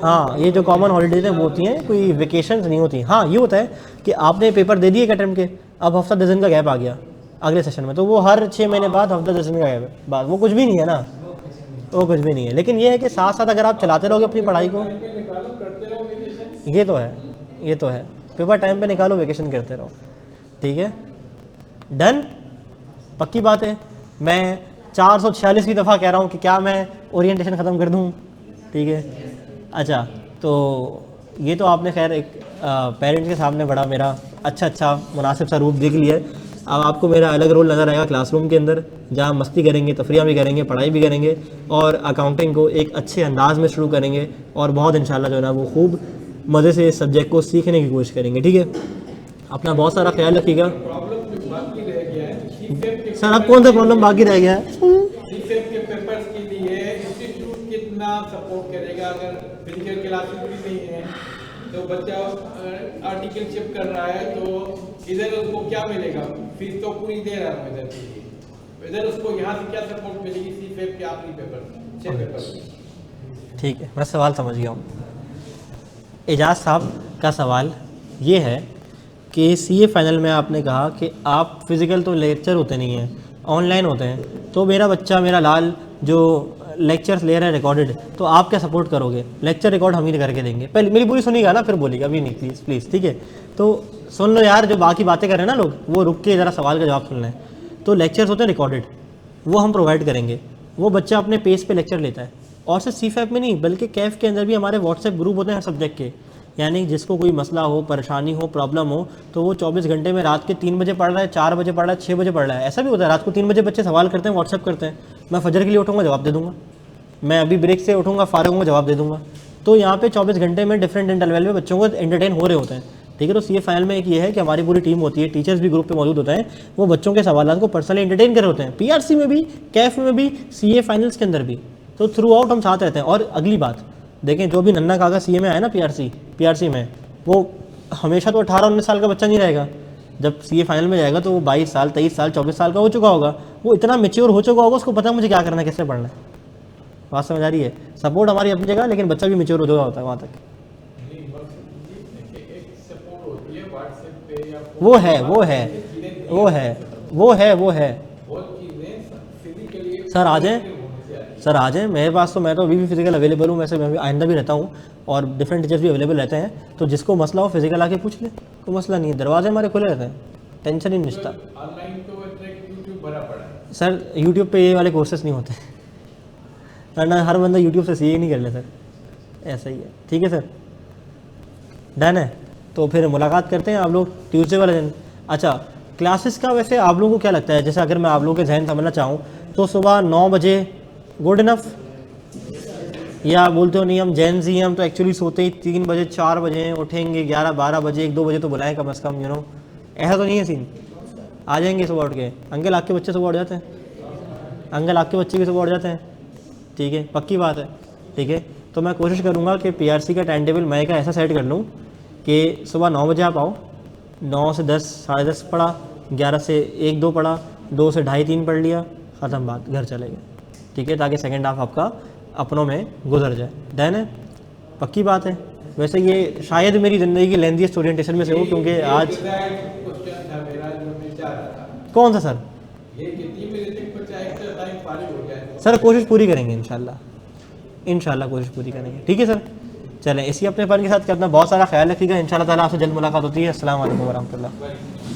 हाँ, ये जो कॉमन हॉलीडेज हैं वो होती हैं, कोई वेकेशंस नहीं होती। हाँ, ये होता है कि आपने पेपर दे दिए एक अटेम्प्ट के, अब हफ्ता 10 दिन का गैप आ गया अगले सेशन में, तो वो हर 6 महीने बाद हफ्ता 10 दिन का गैप है, बात वो कुछ भी नहीं है ना, वो कुछ भी नहीं है। लेकिन ये है कि साथ साथ अगर आप चलाते रहोगे अपनी पढ़ाई को, ये तो है, ये तो है, पेपर टाइम पे निकालो, वेकेशन करते रहो, ठीक है, डन, पक्की बात है। मैं 446वीं दफ़ा कह रहा हूँ कि क्या मैं ओरिएंटेशन ख़त्म कर दूँ, ठीक है। अच्छा, तो ये तो आपने खैर एक पेरेंट्स के सामने बड़ा मेरा अच्छा मुनासिब सा रूप देख लिया है। अब आपको मेरा अलग रोल नज़र आएगा क्लासरूम के अंदर, जहाँ मस्ती करेंगे, तफरियाँ भी करेंगे, पढ़ाई भी करेंगे, और अकाउंटिंग को एक अच्छे अंदाज में शुरू करेंगे, और बहुत इंशाल्लाह जो है ना वो खूब मज़े से इस सब्जेक्ट को सीखने की कोशिश करेंगे, ठीक है। अपना बहुत सारा ख्याल रखिएगा। सर अब कौन सा प्रॉब्लम बाकी रह गया है? सीफेप के पेपर्स के लिए इंस्टीट्यूट कितना सपोर्ट करेगा? अगर फिजिकल क्लासेस भी नहीं है तो बच्चा आर्टिकलशिप कर रहा है, तो इधर उसको क्या मिलेगा? फीस तो पूरी दे रहा है इधर के लिए, इधर उसको यहाँ से क्या सपोर्ट मिलेगी? सीफेप के आखिरी पेपर, 6 पेपर। ठीक है, मैं सवाल समझ गया हूँ। एजाज साहब का सवाल ये है कि सीए फाइनल में आपने कहा कि आप फिज़िकल तो लेक्चर होते नहीं हैं, ऑनलाइन होते हैं, तो मेरा बच्चा, मेरा लाल जो लेक्चर्स ले रहा है रिकॉर्डेड, तो आप क्या सपोर्ट करोगे? लेक्चर रिकॉर्ड हम ही करके देंगे। पहले मेरी पूरी सुनिएगा ना, फिर बोलिएगा, अभी नहीं, प्लीज़ प्लीज़, ठीक है। तो सुन लो यार, जो बाकी बातें कर रहे हैं ना लोग, वो रुक के ज़रा सवाल का जवाब सुन लें। तो लेक्चर्स होते हैं रिकॉर्डेड, वो हम प्रोवाइड करेंगे, वो बच्चा अपने पेज पे लेक्चर लेता है, और सिर्फ सीफैप में नहीं बल्कि कैफ के अंदर भी हमारे व्हाट्सएप ग्रुप होते हैं हर सब्जेक्ट के। यानी जिसको कोई मसला हो, परेशानी हो, प्रॉब्लम हो, तो वो 24 घंटे में रात के 3 बजे पढ़ रहा है, 4 बजे पढ़ रहा है, 6 बजे पढ़ रहा है। ऐसा भी होता है रात को 3 बजे बच्चे सवाल करते हैं, व्हाट्सएप करते हैं, मैं फजर के लिए उठूँगा, जवाब दे दूँगा, मैं अभी ब्रेक से उठूँगा, फारिग होऊंगा, जवाब दे दूँगा। तो यहाँ पे 24 घंटे में डिफरेंट इंटरवल में बच्चों को एंटरटेन हो रहे होते हैं, ठीक है। तो सीए फाइनल में एक ये है कि हमारी पूरी टीम होती है, टीचर्स भी ग्रुप पे मौजूद होते हैं, वो बच्चों के सवालों को पर्सनली एंटरटेन कर रहे होते हैं, पीआरसी में भी, कैफ में भी, सीए फाइनल्स के अंदर भी। तो थ्रू आउट हम साथ रहते हैं। और अगली बात देखें, जो भी नन्ना काका सीए में आया ना पीआरसी में, वो हमेशा तो 18-19 साल का बच्चा नहीं रहेगा। जब सीए फाइनल में जाएगा तो वो 22 साल, 23 साल, 24 साल का हो चुका होगा, वो इतना मेच्योर हो चुका होगा, उसको पता है मुझे क्या करना है, कैसे पढ़ना है। बात समझ आ रही है? सपोर्ट हमारी अपनी जगह, लेकिन बच्चा भी मेच्योर हो चुका होता है वहाँ तक। वो है सर, आ जाएं मेरे पास। तो मैं तो अभी भी फिजिकल अवेलेबल हूँ, वैसे मैं भी आइंदा भी रहता हूँ, और डिफरेंट टीचर्स भी अवेलेबल रहते हैं। तो जिसको मसला हो फिजिकल आके पूछ ले, कोई मसला नहीं है, दरवाजे हमारे खुले रहते हैं, टेंशन ही नहीं मिलता। ऑनलाइन तो यूट्यूब भरा पड़ा है सर, यूट्यूब पे ये वाले कोर्सेस नहीं होते, वरना हर बंदा यूट्यूब से सीए नहीं कर ले सर, ऐसा ही है, ठीक है सर, डन है। तो फिर मुलाकात करते हैं आप लोग ट्यूसडे वाले दिन। अच्छा, क्लासेस का वैसे आप लोगों को क्या लगता है? जैसे अगर मैं आप लोगों के जहन समझना चाहूँ तो सुबह 9 बजे गुड इनफ, या बोलते हो नहीं हम जेन जी, हम तो एक्चुअली सोते ही 3 बजे 4 बजे उठेंगे, 11-12 बजे 1-2 बजे तो बुलाएं कम से कम, यू नो, ऐसा तो नहीं है सीन। आ जाएंगे सुबह उठ के। अंकल आपके बच्चे सुबह उठ जाते हैं? अंकल आपके बच्चे भी सुबह उठ जाते हैं? ठीक है, पक्की बात है, ठीक है। तो मैं कोशिश करूँगा कि पीआरसी का टाइम टेबल मैं का ऐसा सेट कर लूँ कि सुबह 9 बजे आप आओ, 9 से 10, 10:30 पढ़ा, 11 से 1-2 पढ़ा, 2 से 2:30-3 पढ़ लिया, ख़त्म बात, घर चले गए, ठीक है, ताकि सेकेंड हाफ आपका अपनों में गुजर जाए। डन है, पक्की बात है। वैसे ये शायद मेरी ज़िंदगी की लेंथीएस्ट ओरिएंटेशन में से हो, क्योंकि आज क्वेश्चन था मेरा जो मैं चाह रहा था, कौन सा सर? ये कितनी मिनट तक बच्चा एक्स्ट्रा टाइम फारिग हो जाए? सर कोशिश पूरी करेंगे इंशाल्लाह, इंशाल्लाह कोशिश पूरी करेंगे, ठीक है सर। चलें इसी अपने के साथ अपना बहुत सारा ख्याल रखिएगा। इंशाल्लाह ताला आपसे जल्द मुलाकात होती है। अस्सलाम वालेकुम वरहमतुल्लाह। वेरी